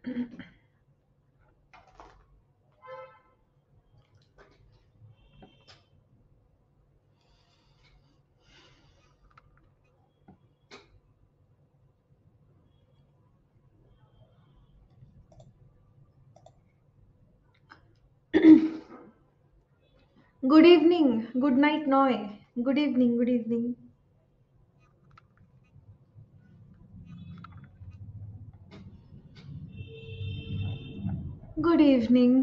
Good evening, good night, Noy. Good evening, good evening. Good evening.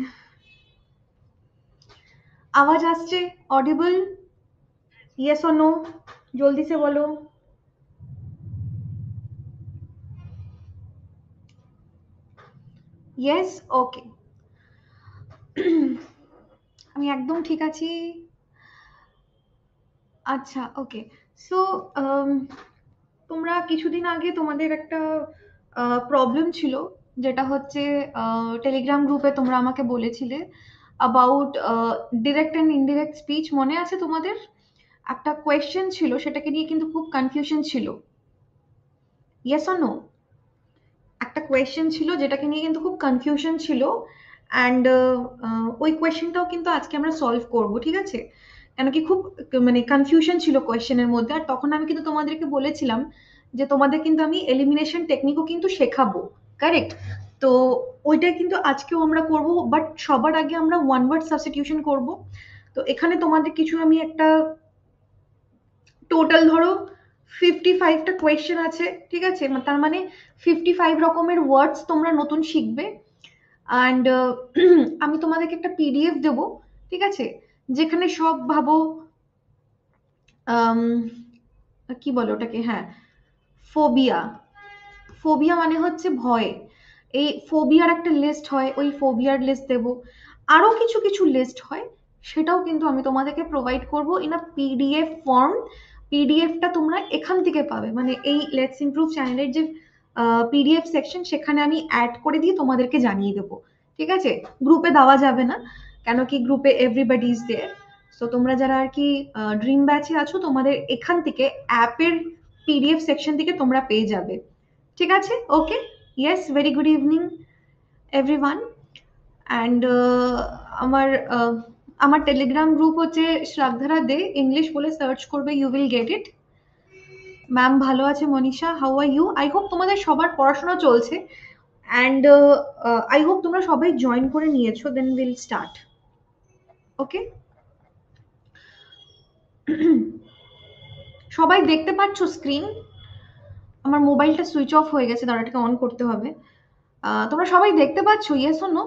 आवाज আসছে? Audible? Yes or no? জলদি সে বলো। Yes? Okay. আমি একদম ঠিক আছি। আচ্ছা, ওকে। সো তোমরা কিছুদিন আগে তোমাদের একটা প্রবলেম ছিল, যেটা হচ্ছে টেলিগ্রাম গ্রুপে তোমরা আমাকে বলেছিলে about direct and indirect speech. মনে আছে তোমাদের? একটা কোয়েশ্চেন ছিল, সেটাকে নিয়ে কিন্তু খুব কনফিউশন ছিল। Yes or no? একটা কোয়েশ্চেন ছিল যেটাকে নিয়ে কিন্তু খুব কনফিউশন ছিল, অ্যান্ড ওই কোয়েশ্চেনটাও কিন্তু আজকে আমরা সলভ করব, ঠিক আছে? কেন কি খুব মানে কনফিউশন ছিল কোয়েশ্চেনের মধ্যে, আর তখন আমি কিন্তু তোমাদেরকে বলেছিলাম যে তোমাদের কিন্তু আমি এলিমিনেশন টেকনিকও কিন্তু শেখাবো, কারেক্ট? তো ওইটাই কিন্তু আজকেও আমরা করব, বাট সবার আগে আমরা ওয়ান ওয়ার্ড সাবস্টিটিউশন করব। তো এখানে তোমাদের কিছু আমি একটা টোটাল ধরো 55টা কোয়েশ্চেন আছে, ঠিক আছে? তার মানে 55 রকমের ওয়ার্ডস তোমরা নতুন শিখবে। অ্যান্ড আমি তোমাদেরকে একটা পিডিএফ দেবো, ঠিক আছে? যেখানে সব ভাবো আম, কি বলে ওটাকে, হ্যাঁ, ফোবিয়া। ফোবিয়া মানে হচ্ছে ভয়। এই ফোবিয়ার একটা লিস্ট হয়, ওই ফোবিয়ার লিস্ট দেবো। আরো কিছু কিছু লিস্ট হয়, সেটাও কিন্তু আমি তোমাদেরকে প্রোভাইড করব ইন আ পিডিএফ ফর্ম। পিডিএফটা তোমরা এখান থেকে পাবে, মানে এই লেটস ইমপ্রুভ চ্যানেলের যে পিডিএফ সেকশন, সেখানে আমি অ্যাড করে দিয়ে তোমাদেরকে জানিয়ে দেবো, ঠিক আছে? গ্রুপে দেওয়া যাবে না, কেন কি গ্রুপে এভরিবডি ইজ দেয়ার। তো তোমরা যারা আর কি ড্রিম ব্যাচে আছো, তোমাদের এখান থেকে অ্যাপের পিডিএফ সেকশন থেকে তোমরা পেয়ে যাবে, ঠিক আছে? Okay. Yes, very good evening everyone. And আমার আমার টেলিগ্রাম গ্রুপ হচ্ছে শ্রাদ্ধারা দে ইংলিশ বলে সার্চ করবে, you will get it. Ma'am ভালো আছে Manisha, how are you? I hope তোমাদের সবার পড়াশোনা চলছে, অ্যান্ড আই হোপ তোমরা সবাই জয়েন করে নিয়েছো। দেন উইল স্টার্ট। ওকে, সবাই দেখতে পাচ্ছ স্ক্রিন? আমার মোবাইলটা সুইচ অফ হয়ে গেছে, দাঁড়াটাকে অন করতে হবে। তোমরা সবাই দেখতে পাচ্ছ? ইয়েস ও নো?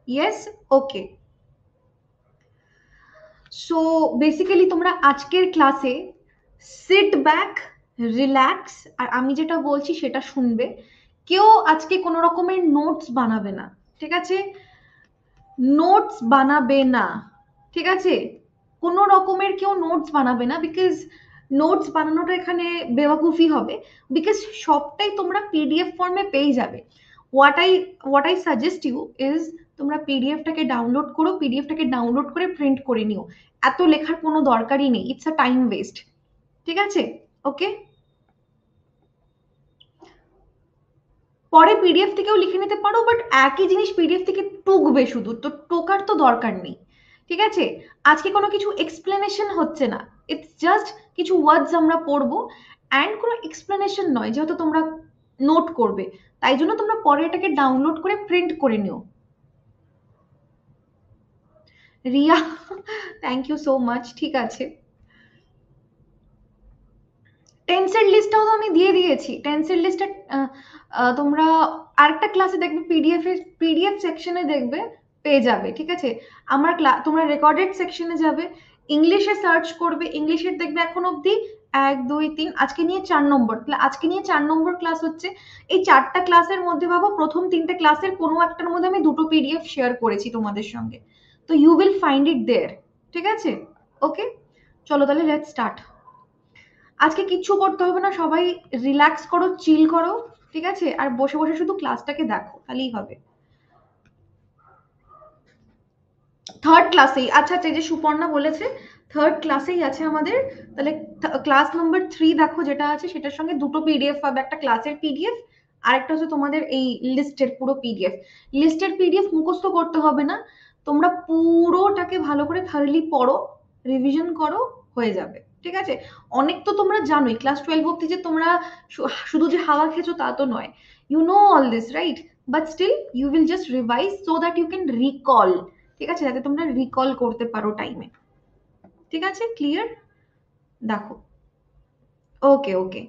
ইয়েস? ওকে। সো বেসিক্যালি তোমরা আজকের ক্লাসে সিট ব্যাক, রিল্যাক্স, আর আমি যেটা বলছি সেটা শুনবে। কেউ আজকে কোনো রকমের নোটস বানাবে না, ঠিক আছে? নোটস বানাবে না, ঠিক আছে? কোনো রকমের কেউ নোটস বানাবে না, বিকজ নোটস বানানোটা এখানে বেওয়াকুফি হবে। বিকজ সবটাই তোমরা পিডিএফ ফর্মে পেয়ে যাবে। What I suggest you is, তোমরা পিডিএফটাকে ডাউনলোড করো, পিডিএফটাকে ডাউনলোড করে প্রিন্ট করে নিও। এত লেখার কোনো দরকারই নেই, ইটস আ টাইম ওয়েস্ট, ঠিক আছে? ওকে। পরে পিডিএফ থেকেও লিখে নিতে পারো, বাট একই জিনিস পিডিএফ থেকে টুকবে শুধু, তো টোকার তো দরকার নেই, ঠিক আছে? আজকে কোনো কিছু এক্সপ্লেনেশন হচ্ছে না, ইটস জাস্ট কিছু ওয়ার্ডস আমরা পড়বো, অ্যান্ড কোনো এক্সপ্লেনেশন নয়, যেহেতু তোমরা নোট করবে, তাই জন্য তোমরা পরে এটাকে ডাউনলোড করে প্রিন্ট করে নিও। Riya, thank you so much, ঠিক আছে। টেন্সের লিস্টটাও তো আমি দিয়ে দিয়েছি। টেন্সের লিস্টটা তোমরা আরেকটা ক্লাসে দেখবে, পিডিএফ সেকশনে দেখবে পেয়ে যাবে, ঠিক আছে? আমার তোমরা রেকর্ডেড সেকশনে যাবে, ইংলিশে সার্চ করবে, ইংলিশের দেখবে এখন অবধি 1 2 3, আজকে নিয়ে 4 নম্বর, তাহলে আজকে নিয়ে 4 নম্বর ক্লাস হচ্ছে। এই 4টা ক্লাসের মধ্যে ভাবো প্রথম 3টে ক্লাসের কোনো একটার মধ্যে আমি 2টো পিডিএফ শেয়ার করেছি তোমাদের সঙ্গে। তো ইউ উইল ফাইন্ড ইট দেয়ার, ঠিক আছে? ওকে, চলো তাহলে লেটস স্টার্ট। আজকে কিচ্ছু করতে হবে না, সবাই রিল্যাক্স করো, চিল করো, ঠিক আছে? আর বসে বসে শুধু ক্লাসটাকে দেখো, তাহলেই হবে। থার্ড ক্লাসেই, আচ্ছা আচ্ছা, এই যে সুপর্ণা বলেছে থার্ড ক্লাসেই আছে আমাদের। তাহলে ক্লাস নাম্বার 3 দেখো, যেটা আছে সেটার সঙ্গে 2টো পিডিএফ পাবে, একটা ক্লাসের পিডিএফ আরেকটা হচ্ছে তোমাদের এই লিস্টের পুরো পিডিএফ। লিস্টের পিডিএফ মুখস্থ করতে হবে না, তোমরা পুরোটাকে ভালো করে থারলি পড়ো, রিভিশন করো, হয়ে যাবে। ঠিক আছে? অনেক তো তোমরা জানোই, ক্লাস 12 অব্দি যে তোমরা শুধু যে হাওয়া খেছো তা তো নয়, you know all this right, but still you will just revise so that you can recall. ঠিক আছে? যাতে তোমরা রিকল করতে পারো টাইমে। ঠিক আছে? ক্লিয়ার? দেখো, ওকে ওকে,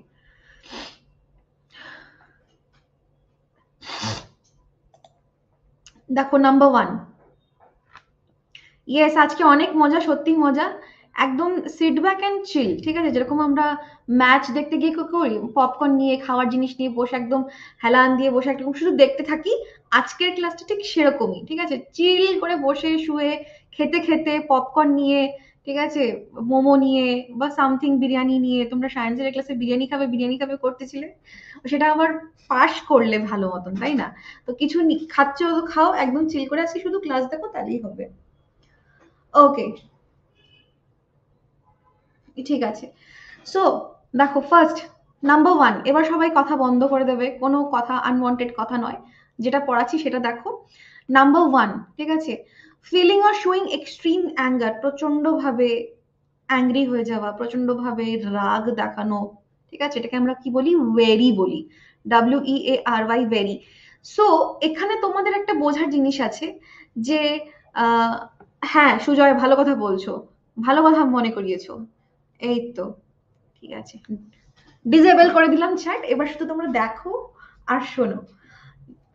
দেখো নাম্বার 1, ইয়েস আজকে অনেক মজা, সত্যি মজা, একদম সিট ব্যাক অ্যান্ড চিল। ঠিক আছে? যেরকম আমরা ম্যাচ দেখতে গিয়ে কি করি, পপকর্ন নিয়ে, খাওয়ার জিনিস নিয়ে বসে একদম হেলান দিয়ে বসে একদম শুধু দেখতে থাকি, আজকের ক্লাসটা ঠিক সেরকমই। ঠিক আছে? চিল করে বসে শুয়ে খেতে খেতে পপকর্ন নিয়ে, ঠিক আছে, মোমো নিয়ে বা সামথিং বিরিয়ানি নিয়ে, তোমরা সায়েন্সের ক্লাসে বিরিয়ানি খাবে বিরিয়ানি খাবে করতেছিলে, সেটা আবার পাশ করলে ভালো মতন, তাই না? তো কিছু খাচ্ছ তো খাও, একদম চিল করে আজকে শুধু ক্লাস দেখো, তাহলেই হবে। ওকে, ঠিক আছে। সো দেখো, ফার্স্ট নাম্বার 1, এবার সবাই কথা বন্ধ করে দেবে, কোনো কথা আনওয়ান্টেড কথা নয়, যেটা পড়াচ্ছি সেটা দেখো। নাম্বার 1, ঠিক আছে, feeling or showing extreme anger, প্রচন্ড ভাবে অ্যাংরি হয়ে যাওয়া, প্রচন্ড ভাবে রাগ দেখানো। ঠিক আছে? এটাকে আমরা কি বলি? ওয়েরি বলি, WEARY, ভেরি। সো এখানে তোমাদের একটা বোঝার জিনিস আছে যে আহ, হ্যাঁ সুজয়, ভালো কথা বলছো, ভালো কথা মনে করিয়েছো, এই তো, ঠিক আছে, ডিসেবল করে দিলাম চ্যাট, এবার শুধু তোমরা দেখো আর শোনো।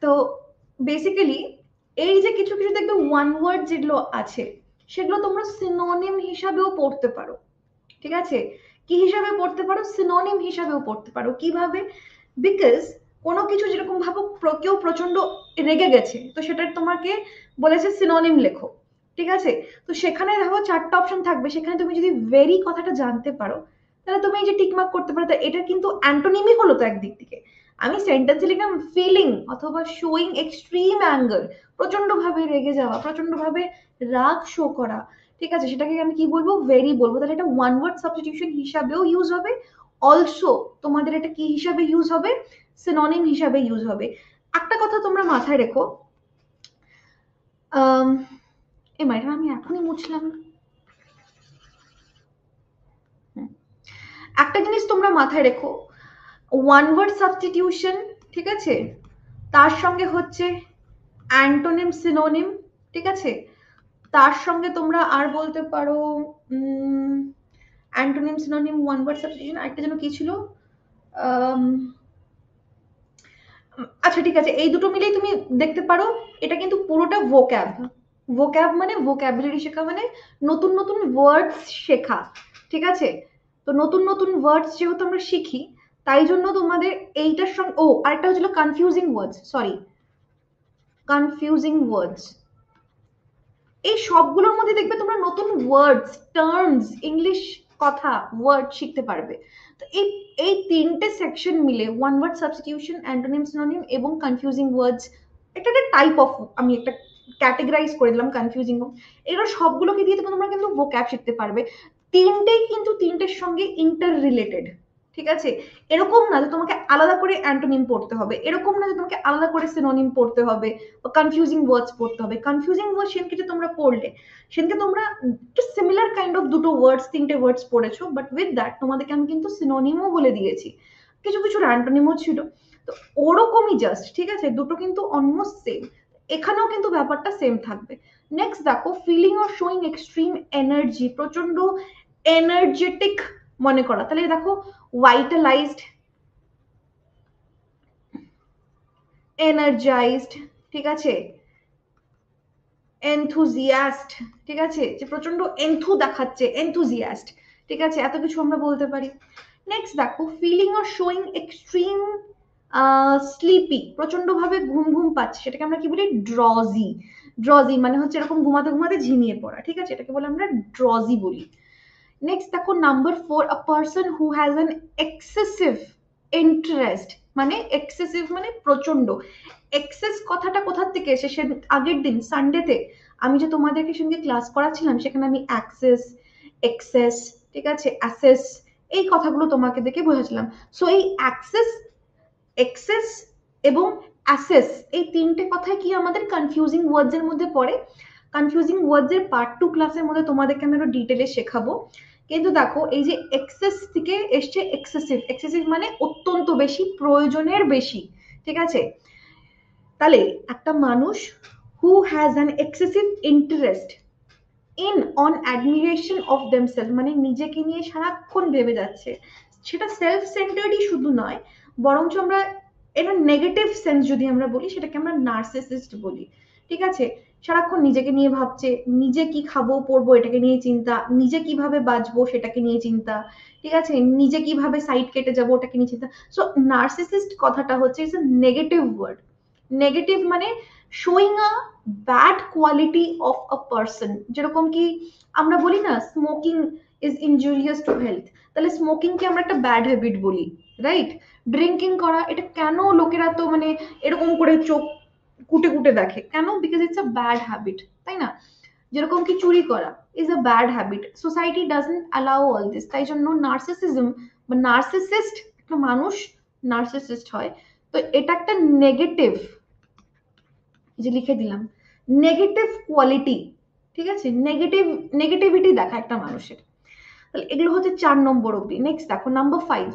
তো বেসিক্যালি এই যে কিছু কিছু দেখবে ওয়ান ওয়ার্ড যেগুলো আছে, সেগুলো তোমরা সিনোনিম হিসাবেও পড়তে পারো। ঠিক আছে? কি হিসাবে পড়তে পারো? সিনোনিম হিসাবেও পড়তে পারো। কিভাবে? বিকজ কোনো কিছু যেরকম ভাবো, কেউ প্রচন্ড রেগে গেছে, তো সেটা তোমাকে বলেছে সিনোনিম লেখো। ঠিক আছে? তো সেখানে দেখো 4টা অপশন থাকবে, সেখানে তুমি যদি ভেরি কথাটা জানতে পারো, তাহলে তুমি এই যে টিকমার্ক করতে পারো, তা এটা কিন্তু অ্যান্টোনিমই হলো তো একদিক থেকে। আমি সেন্টেন্সে লিখলাম ফিলিং অথবা শোয়িং এক্সট্রিম অ্যাঙ্গার, প্রচন্ড ভাবে রেগে যাওয়া, প্রচন্ড ভাবে রাগ শো করা। ঠিক আছে? সেটাকে আমি কি বলবো? ভেরি বলবো। তাহলে এটা ওয়ান ওয়ার্ড সাবস্টিটিউশন হিসাবেও ইউজ হবে, অলসো তোমাদের এটা কি হিসাবে ইউজ হবে? সিনোনিম হিসাবে ইউজ হবে। একটা কথা তোমরা মাথায় রেখো, এটা আমি এখনই মুছলাম। একটা জিনিস তোমরা মাথায় রেখো, ওয়ান ওয়ার্ড সাবস্টিটিউশন, ঠিক আছে, তার সঙ্গে হচ্ছে অ্যান্টোনিম সিনোনিম। ঠিক আছে? তার সঙ্গে তোমরা আর বলতে পারো antonym synonym one word substitution, আরেকটা যেন কি ছিল, আচ্ছা ঠিক আছে, এই দুটো মিলেই তুমি দেখতে পারো। এটা কিন্তু পুরোটা ভোক্যাব। ভোক্যাব মানে ভোক্যাবুলারি শেখা, মানে নতুন নতুন ওয়ার্ডস শেখা। ঠিক আছে? তো নতুন নতুন ওয়ার্ডস যেহেতু আমরা শিখি, তাই জন্য তোমাদের এইটার সঙ্গে, ও আরেকটা হচ্ছিল confusing words, sorry, confusing words. এই সবগুলোর মধ্যে দেখবে তোমরা নতুন ওয়ার্ডস, টার্মস, ইংলিশ কথা, ওয়ার্ড শিখতে পারবে। তো এই এই 3টে সেকশন মিলে one word substitution, antonym synonym এবং কনফিউজিং ওয়ার্ডস, এটা একটা টাইপ অফ, আমি একটা ক্যাটেগরাইজ করে দিলাম কনফিউজিং। এগুলো সবগুলোকে দিয়ে তোমরা কিন্তু ভোক্যাব শিখতে পারবে। তিনটেই কিন্তু তিনটের সঙ্গে ইন্টার রিলেটেড। ঠিক আছে? এরকম না যে তোমাকে আলাদা করে অ্যান্টোনিম পড়তে হবে, এরকম না যে তোমাকে আলাদা করে সিনোনিম পড়তে হবে বা কনফিউজিং ওয়ার্ডস পড়তে হবে। কনফিউজিং ওয়ার্ড সেনকে যে তোমরা পড়লে, সেনকে তোমরা একটু সিমিলার কাইন্ড অফ দুটো ওয়ার্ডস, 3টে ওয়ার্ডস পড়েছো, বাট উইথ দ্যাট তোমাদেরকে আমি কিন্তু সিনোনিমও বলে দিয়েছি, কিছু কিছু অ্যান্টোনিমও ছিল। তো ওরকমই জাস্ট, ঠিক আছে, দুটো কিন্তু অলমোস্ট সেম। এখানেও কিন্তু ব্যাপারটা সেম থাকবে। নেক্সট দেখো, feeling or showing extreme energy, প্রচন্ড এনার্জেটিক মনে করা। তাহলে দেখো, ভাইটালাইজড, এনার্জাইজড, ঠিক আছে, এনথুজিয়াস্ট, ঠিক আছে, যে প্রচন্ড এনথু দেখাচ্ছে, এনথুজিয়াস্ট। ঠিক আছে? এত কিছু আমরা বলতে পারি। নেক্সট দেখো, feeling or showing extreme sleepy, প্রচন্ড ভাবে ঘুম ঘুম পাচ্ছে, সেটাকে আমরা কি বলি? ড্রজি। ড্রজি মানে হচ্ছে এরকম ঘুমাতে ঘুমাতে ঝিমিয়ে পড়া। ঠিক আছে? এটাকে বলে আমরা ড্রজি বলি। নেক্সট দেখো, number 4, a person who has an excessive interest, মানে এক্সেসিভ মানে প্রচন্ড। এক্সেস কথাটা কোথার থেকে এসে, সে আগের দিন সানডেতে আমি যে তোমাদেরকে সঙ্গে ক্লাস করাচ্ছিলাম, সেখানে আমি অ্যাক্সেস, এক্সেস, ঠিক আছে, অ্যাসেস, এই কথাগুলো তোমাকে দেখে বোঝাচ্ছিলাম। সো এই অ্যাক্সেস, এক্সেস, এবং অ্যাসেস, এই তিনটে কথায় কি আমাদের কনফিউজিং ওয়ার্ডস এর মধ্যে পড়ে। কনফিউজিং ওয়ার্ডস এর পার্ট 2 ক্লাসের মধ্যে তোমাদেরকে আমি আরো ডিটেলে শেখাবো। কিন্তু দেখো এই যে এক্সেস থেকে এসছে এক্সেসিভ, এক্সেসিভ মানে অত্যন্ত বেশি, প্রয়োজনের বেশি, ঠিক আছে। তাহলে একটা মানুষ who has an excessive interest in on admiration of themselves, মানে নিজেকে নিয়ে সারাক্ষণ ভেবে যাচ্ছে, সেটা সেলফ সেন্টার্ডই শুধু নয়, বরঞ্চ আমরা এটা নেগেটিভ সেন্স যদি আমরা বলি সেটাকে আমরা নার্সিসিস্ট বলি, ঠিক আছে। সারাক্ষণ নিজেকে নিয়ে ভাবছে, নিজে কি খাবো পরবো এটাকে নিয়ে চিন্তা, নিজে কিভাবে বাঁচবো সেটাকে নিয়ে চিন্তা, ঠিক আছে, নিজে কিভাবে সাইড কেটে যাবো ওটাকে নিয়ে চিন্তা। সো নার্সিসিস্ট কথাটা হচ্ছে it's a negative word. Negative মানে showing a bad quality of a person, যেরকম কি আমরা বলি না smoking is injurious to health, তাহলে স্মোকিংকে আমরা একটা ব্যাড হ্যাবিট বলি, রাইট। ড্রিঙ্কিং করা এটা কেন লোকেরা তো মানে এরকম করে চোখ কুটে কুটে দেখে, কেন? Because it's a bad habit, তাই না। যেরকম কি চুরি করা is a bad habit, society doesn't allow all this, তাই জন্য নার্সিসিজম বা নার্সিসিস্ট, একটা মানুষ নার্সিসিস্ট হয়, তো এটা একটা নেগেটিভ, যে লিখে দিলাম নেগেটিভ কোয়ালিটি, ঠিক আছে, নেগেটিভিটি দেখা একটা মানুষের। তাহলে এগুলো হচ্ছে 4 নম্বর অব্দি। নেক্সট দেখো number 5,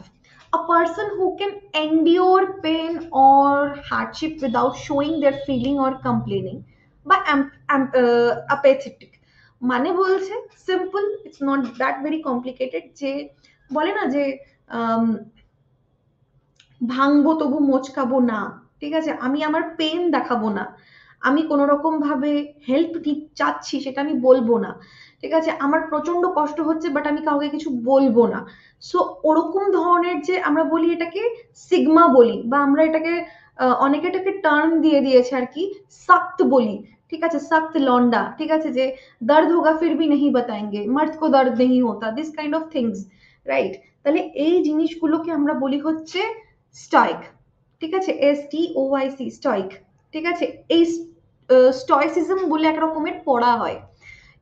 a person who can endure pain or hardship without showing their feeling or complaining বা apathetic, মানে বলছে simple, it's not that very complicated, যে বলে না যে ভাঙবো তবু মোচকাবো না, ঠিক আছে, আমি আমার পেন দেখাবো না, আমি কোনো রকম ভাবে হেল্প চাচ্ছি সেটা আমি বলবো না, ঠিক আছে, আমার প্রচন্ড কষ্ট হচ্ছে বাট আমি কাউকে কিছু বলবো না। সো ওরকম ধরনের, যে আমরা বলি এটাকে সিগমা বলি, বা আমরা এটাকে অনেকে এটাকে টার্ম দিয়ে দিয়েছে আর কি, সख्त বলি, ঠিক আছে, সख्त লন্ডা, ঠিক আছে, যে দর্দ হোগা ফির ভি নেহি বাতায়েঙ্গে, মর্দ কো দর্দ নেহি হোতা, this kind of things, right. তাহলে এই জিনিসগুলোকে আমরা বলি হচ্ছে স্টয়িক, ঠিক আছে, STOIC, স্টয়িক, ঠিক আছে। এই স্টয়সিজম বলে এক রকমের পড়া হয়,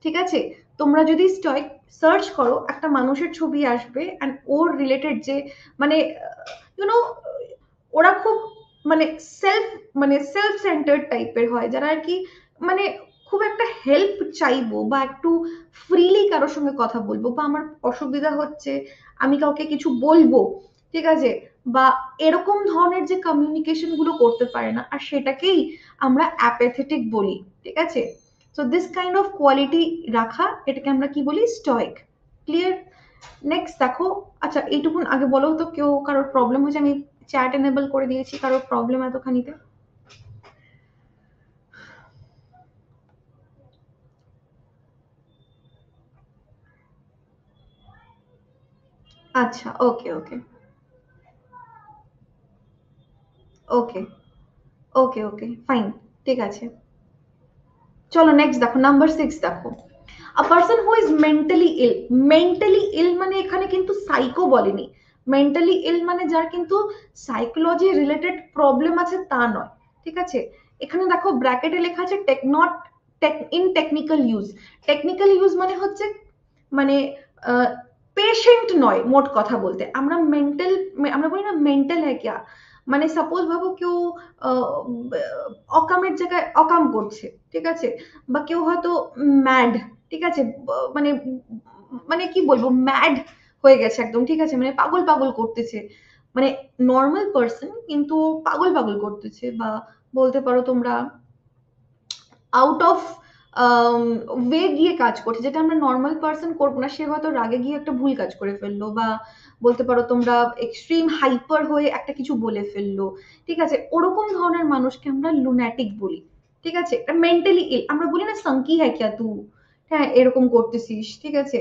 ঠিক আছে। তোমরা যদি স্টয়িক সার্চ করো একটা মানুষের ছবি আসবে, অ্যান্ড ওর রিলেটেড যে মানে ইউনো ওরা খুব মানে সেলফ মানে সেলফ সেন্টার্ড টাইপের হয়, যারা আর কি মানে খুব একটা হেল্প চাইবো বা একটু ফ্রিলি কারোর সঙ্গে কথা বলবো, বা আমার অসুবিধা হচ্ছে আমি কাউকে কিছু বলবো, ঠিক আছে, বা এরকম ধরনের যে কমিউনিকেশন গুলো করতে পারে না, আর সেটাকেই আমরা অ্যাপাথেটিক বলি, ঠিক আছে। So this kind of quality রাখা, এটাকে আমরা কি বলি, স্টয়িক। ক্লিয়ার? নেক্সট দেখো, আচ্ছা এইটুকুন আগে বলো তো, কেউ কারোর প্রবলেম হয়েছে? আমি চ্যাট এনেবল করে দিয়েছি, কারোর প্রবলেম এতখানিতে? আচ্ছা, ওকে ওকে ওকে ওকে ওকে ফাইন, ঠিক আছে। চলো নেক্সট দেখো, নাম্বার 6 দেখো, a person who is mentally ill. Mentally ill মানে এখানে কিন্তু সাইকো বলেনি, মেন্টালি ইল মানে যার কিন্তু সাইকোলজি রিলেটেড প্রবলেম আছে তা নয়, ঠিক আছে। এখানে দেখো ব্র্যাকেটে লেখা আছে take not take in technical use. Technical use মানে হচ্ছে মানে পেশেন্ট নয়, মোট কথা বলতে আমরা মেন্টাল, আমরা বলি না মেন্টাল হ্যাঁ ক্যা, মানে সাপোজ ভাবো কেউ আহ, অকামের জায়গায় অকাম করছে, ঠিক আছে, বা কেউ হয়তো ম্যাড, ঠিক আছে, মানে মানে কি বলবো ম্যাড হয়ে গেছে একদম, ঠিক আছে, মানে পাগল পাগল করতেছে, মানে নর্মাল পার্সন কিন্তু পাগল পাগল করতেছে, বা বলতে পারো তোমরা আউট অফ ওয়ে গিয়ে কাজ করছে, যেটা আমরা নর্মাল পার্সন করবো না, সে হয়তো রাগে গিয়ে একটা ভুল কাজ করে ফেললো, বা বলতে পারো তোমরা এক্সট্রিম হাইপার হয়ে একটা কিছু বলে ফেললো, ঠিক আছে, ওরকম ধরনের মানুষকে আমরা লুনাটিক বলি, ঠিক আছে। মেন্টালি ইল, আমরা বলি না সাংকি হ্যায় ক্যা তু, হ্যাঁ এরকম করতেছিস, ঠিক আছে।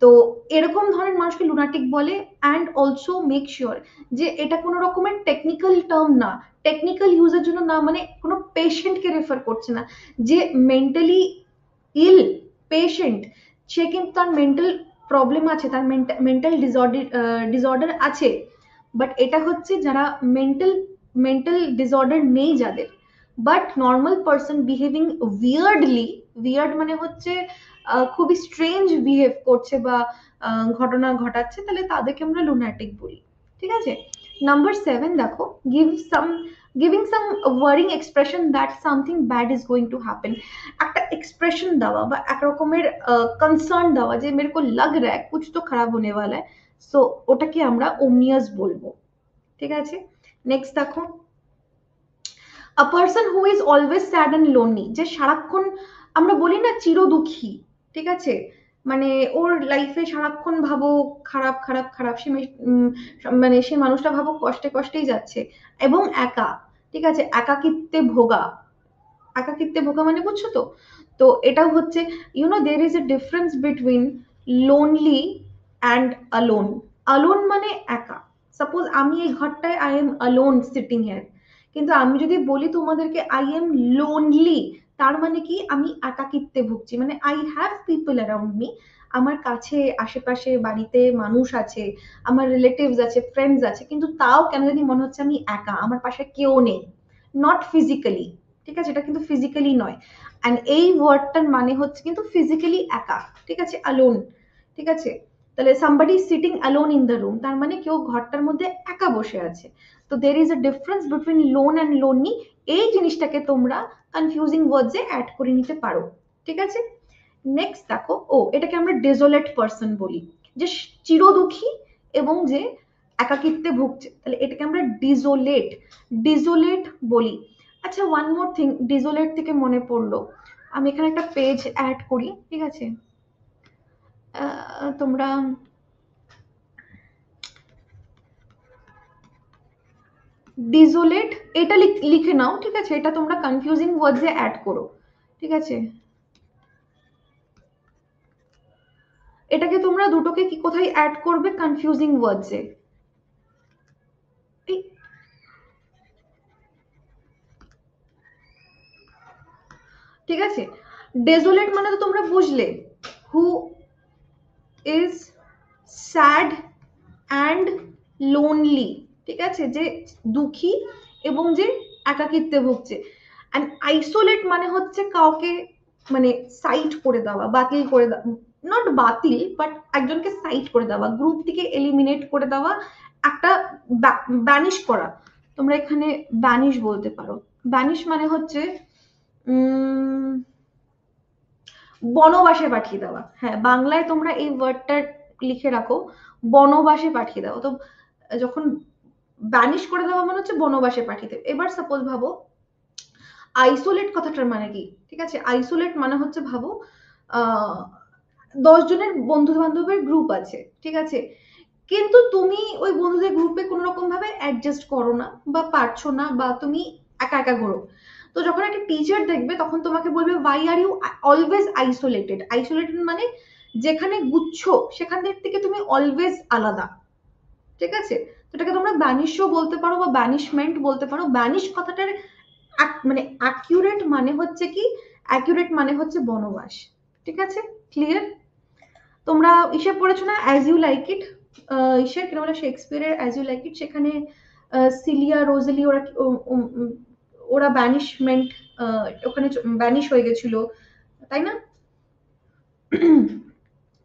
তো এরকম ধরনের মানুষকে লুনাটিক বলে। অ্যান্ড অলসো মেক শিওর যে এটা কোনো রকমের টেকনিক্যাল টার্ম না, টেকনিক্যাল ইউজের জন্য না, মানে কোনো পেশেন্টকে রেফার করছে না, যে মেন্টালি ইল পেশেন্ট, সে কিন্তু তার মেন্টাল প্রবলেম আছে, তার মেন্টাল ডিসঅর্ডার আছে, বাট এটা হচ্ছে যারা মেন্টাল মেন্টাল ডিসঅর্ডার নেই যাদের, but normal person behaving weirdly, weird মানে হচ্ছে খুবই স্ট্রেঞ্জ বিহেভ করছে বা ঘটনা ঘটাচ্ছে, তাহলে তাদেরকে আমরা লুনাটিক বলি, ঠিক আছে। নাম্বার 7 দেখো, giving some worrying expression that something bad is going to happen। একটা এক্সপ্রেশন দেওয়া বা এক রকমের কনসার্ন দেওয়া যে মেরে কো লাগ রা হ্যায় কুছ তো খারাপ হোনে ওয়ালা হ্যায়, সো ওটাকে আমরা ওমনিয়াস বলবো। ঠিক আছে, নেক্সট দেখো, a person who is always sad and lonely, যে সারাক্ষণ আমরা বলি না চির দুঃখী, ঠিক আছে, মানে ওর লাইফে সারাক্ষণ ভাবো খারাপ খারাপ খারাপ, মানে সে মানুষটা ভাবো কষ্টে কষ্টেই যাচ্ছে এবং একা, ঠিক আছে, একাকিত্বে ভোগা। একাকিত্বে ভোগা মানে বুঝছো তো? তো এটাও হচ্ছে, there is a difference between lonely and alone. Alone মানে একা। সাপোজ আমি এই ঘরটায় I am alone sitting here, কিন্তু আমি যদি বলি তোমাদেরকে আই এম লোনলি, তার মানে কি আমি একাকিত্বে ভুগছি, মানে I have people around me, আমার কাছে আশেপাশে বাড়িতে মানুষ আছে, আমার রিলেটিভস আছে, ফ্রেন্ডস আছে, কিন্তু তাও কেন জানি মনে হচ্ছে আমি একা, আমার পাশে কেউ নেই। নট ফিজিক্যালি, ঠিক আছে, এটা কিন্তু ফিজিক্যালি নয়। অ্যান্ড এই ওয়ার্ডটার মানে হচ্ছে কিন্তু ফিজিক্যালি একা, ঠিক আছে, অ্যালোন, ঠিক আছে। তাহলে somebody sitting alone in the room, তার মানে কেউ ঘরটার মধ্যে একা বসে আছে। তো there is a difference between lone and lonely. এই জিনিসটাকে তোমরা কনফিউজিং ওয়ার্ডসে অ্যাড করে নিতে পারো, ঠিক আছে। নেক্সট দেখো, এটাকে আমরা ডেজোলেট পার্সন বলি, যে চিরদুখী এবং যে একাকিত্বে ভুগছে, তাহলে এটাকে আমরা ডিজোলেট ডিজোলেট বলি। আচ্ছা, ওয়ান মোর থিং, ডিজোলেট থেকে মনে পড়লো, আমি এখানে একটা পেজ অ্যাড করি, ঠিক আছে, তোমরা ডিজোলেট এটা লিখে নাও, ঠিক আছে, এটা তোমরা কনফিউজিং ওয়ার্ডসে অ্যাড করো, ঠিক আছে। এটাকে তোমরা দুটোকে কি কোথায় অ্যাড করবে? কনফিউজিং ওয়ার্ডসে। ঠিক আছে, ডেজোলেট মানে তো তোমরা বুঝলে, who is sad and lonely, ঠিক আছে, যে দুঃখী এবং যে একাকিত্বে ভুগছে। অ্যান্ড আইসোলেট মানে হচ্ছে কাউকে মানে সাইড করে দেওয়া, বাতিল করে দেওয়া, নট বাতিল বাট একজনকে সাইড করে দেওয়া, গ্রুপ থেকে এলিমিনেট করে দেওয়া, একটা ব্যানিশ করা। তোমরা এখানে ব্যানিশ বলতে পারো। ব্যানিশ মানে হচ্ছে বনবাসে পাঠিয়ে দেওয়া। হ্যাঁ, বাংলায় তোমরা এই ওয়ার্ডটা লিখে রাখো, বনবাসে পাঠিয়ে দাও। তো যখন ব্যানিশ করে দেওয়া মানে হচ্ছে বনবাসে পাঠিয়ে দেবে। এবার সাপোজ ভাবো আইসোলেট কথাটার মানে কি, ঠিক আছে, আইসোলেট মানে হচ্ছে ভাবো 10 জনের বন্ধু বান্ধবের গ্রুপ আছে, ঠিক আছে, কিন্তু তুমি ওই বন্ধুদের গ্রুপে কোনো রকম ভাবে অ্যাডজাস্ট করো না বা পারছো না, বা তুমি একা একা ঘোরো। তো যখন একটা টিচার দেখবে তখন তোমাকে বলবে why are you always isolated. Isolated মানে যেখানে গুচ্ছ সেখান থেকে তুমি অলওয়েজ আলাদা, ঠিক আছে। তো এটাকে তোমরা ব্যানিশও বলতে পারো বা ব্যানিশমেন্ট বলতে পারো। ব্যানিশ কথাটার মানে অ্যাকিউরেট মানে হচ্ছে কি, অ্যাকিউরেট মানে হচ্ছে বনবাস, ঠিক আছে, ক্লিয়ার। তোমরা ইসে পড়েছো না অ্যাজ ইউ লাইক ইট, ইসে কি বলে শেক্সপিয়ারের অ্যাজ ইউ লাইক ইট, সেখানে সিলিয়া রোজেলি ওরা ওরা ব্যানিশমেন্ট, ওখানে ব্যানিশ হয়ে গেছিল, তাই না?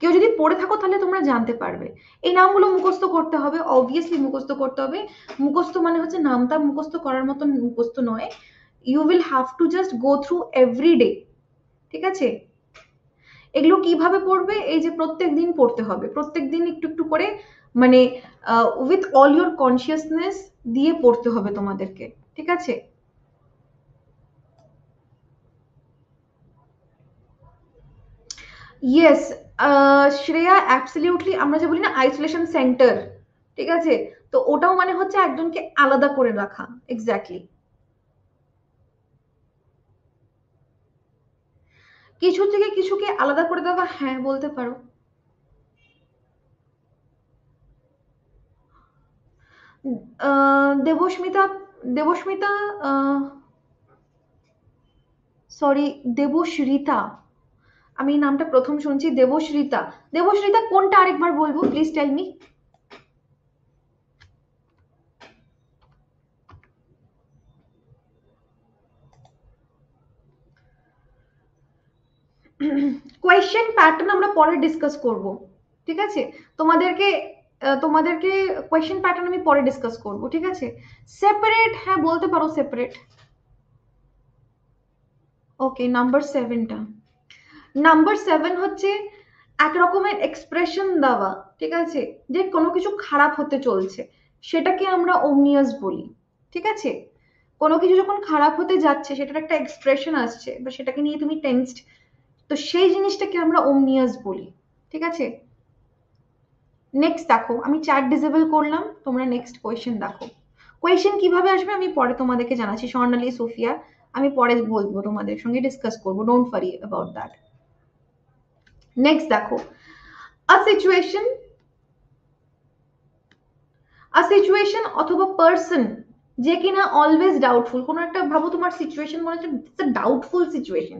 কেউ যদি পড়ে থাকো তাহলে তোমরা জানতে পারবে। এই নামগুলো মুখস্থ করতে হবে, অবভিয়াসলি মুখস্থ করতে হবে। মুখস্থ মানে হচ্ছে নামটা মুখস্থ করার মতন মুখস্থ নয়, you will have to just go through every day, ঠিক আছে। এগুলো কিভাবে পড়বে? এই যে প্রত্যেক দিন পড়তে হবে, প্রত্যেক দিন একটু একটু করে, মানে উইথ অল ইউর কনসিয়াসনেস দিয়ে পড়তে হবে তোমাদেরকে, ঠিক আছে। ইয়েস, শ্রেয়া অ্যাবসলিউটলি, আমরা যে বলি না আইসোলেশন সেন্টার, ঠিক আছে, তো ওটাও মানে হচ্ছে একজনকে আলাদা করে রাখা, এক্স্যাক্টলি। কিছু থেকে কিছুকে আলাদা করে দেওয়া, হ্যাঁ বলতে পারো। দেবস্মিতা, দেবস্মিতা, সরি, দেবশ্রিতা, আমি এই নামটা প্রথম শুনছি, দেবশ্রিতা। দেবশ্রিতা কোনটা আরেকবার বলবো please tell me. Question pattern আমরা পরে ডিসকাস করব, ঠিক আছে। তোমাদেরকে তোমাদেরকে কোয়েশ্চেন প্যাটার্ন আমি পরে ডিসকাস করব, ঠিক আছে। সেপারেট, হ্যাঁ বলতে পারো সেপারেট। ওকে, নাম্বার 7 হচ্ছে এক রকমের এক্সপ্রেশন দেওয়া, ঠিক আছে, যে কোনো কিছু খারাপ হতে চলছে সেটাকে আমরা ওমনিয়াস বলি, ঠিক আছে। কোনো কিছু যখন খারাপ হতে যাচ্ছে সেটার একটা এক্সপ্রেশন আসছে বা সেটাকে নিয়ে তুমি টেন্সড, তো সেই জিনিসটাকে আমরা ওমনিয়াস বলি, ঠিক আছে। নেক্সট দেখো, আমি চ্যাট ডিসেবল করলাম, তোমরা নেক্সট কোয়েশ্চেন দেখো। কোয়েশ্চেন কিভাবে আসবে আমি পরে তোমাদেরকে জানাচ্ছি, স্বর্ণালী সোফিয়া, আমি পরে বলবো, তোমাদের সঙ্গে ডিসকাস করবো, don't worry about that. Next দেখো, আ সিচুয়েশন, সিচুয়েশন অথবা পার্সন যে কিনা অলওয়েজ ডাউটফুল, কোনো একটা ভাবো তোমার সিচুয়েশন মনে হচ্ছে ইটস আ ডাউটফুল সিচুয়েশন,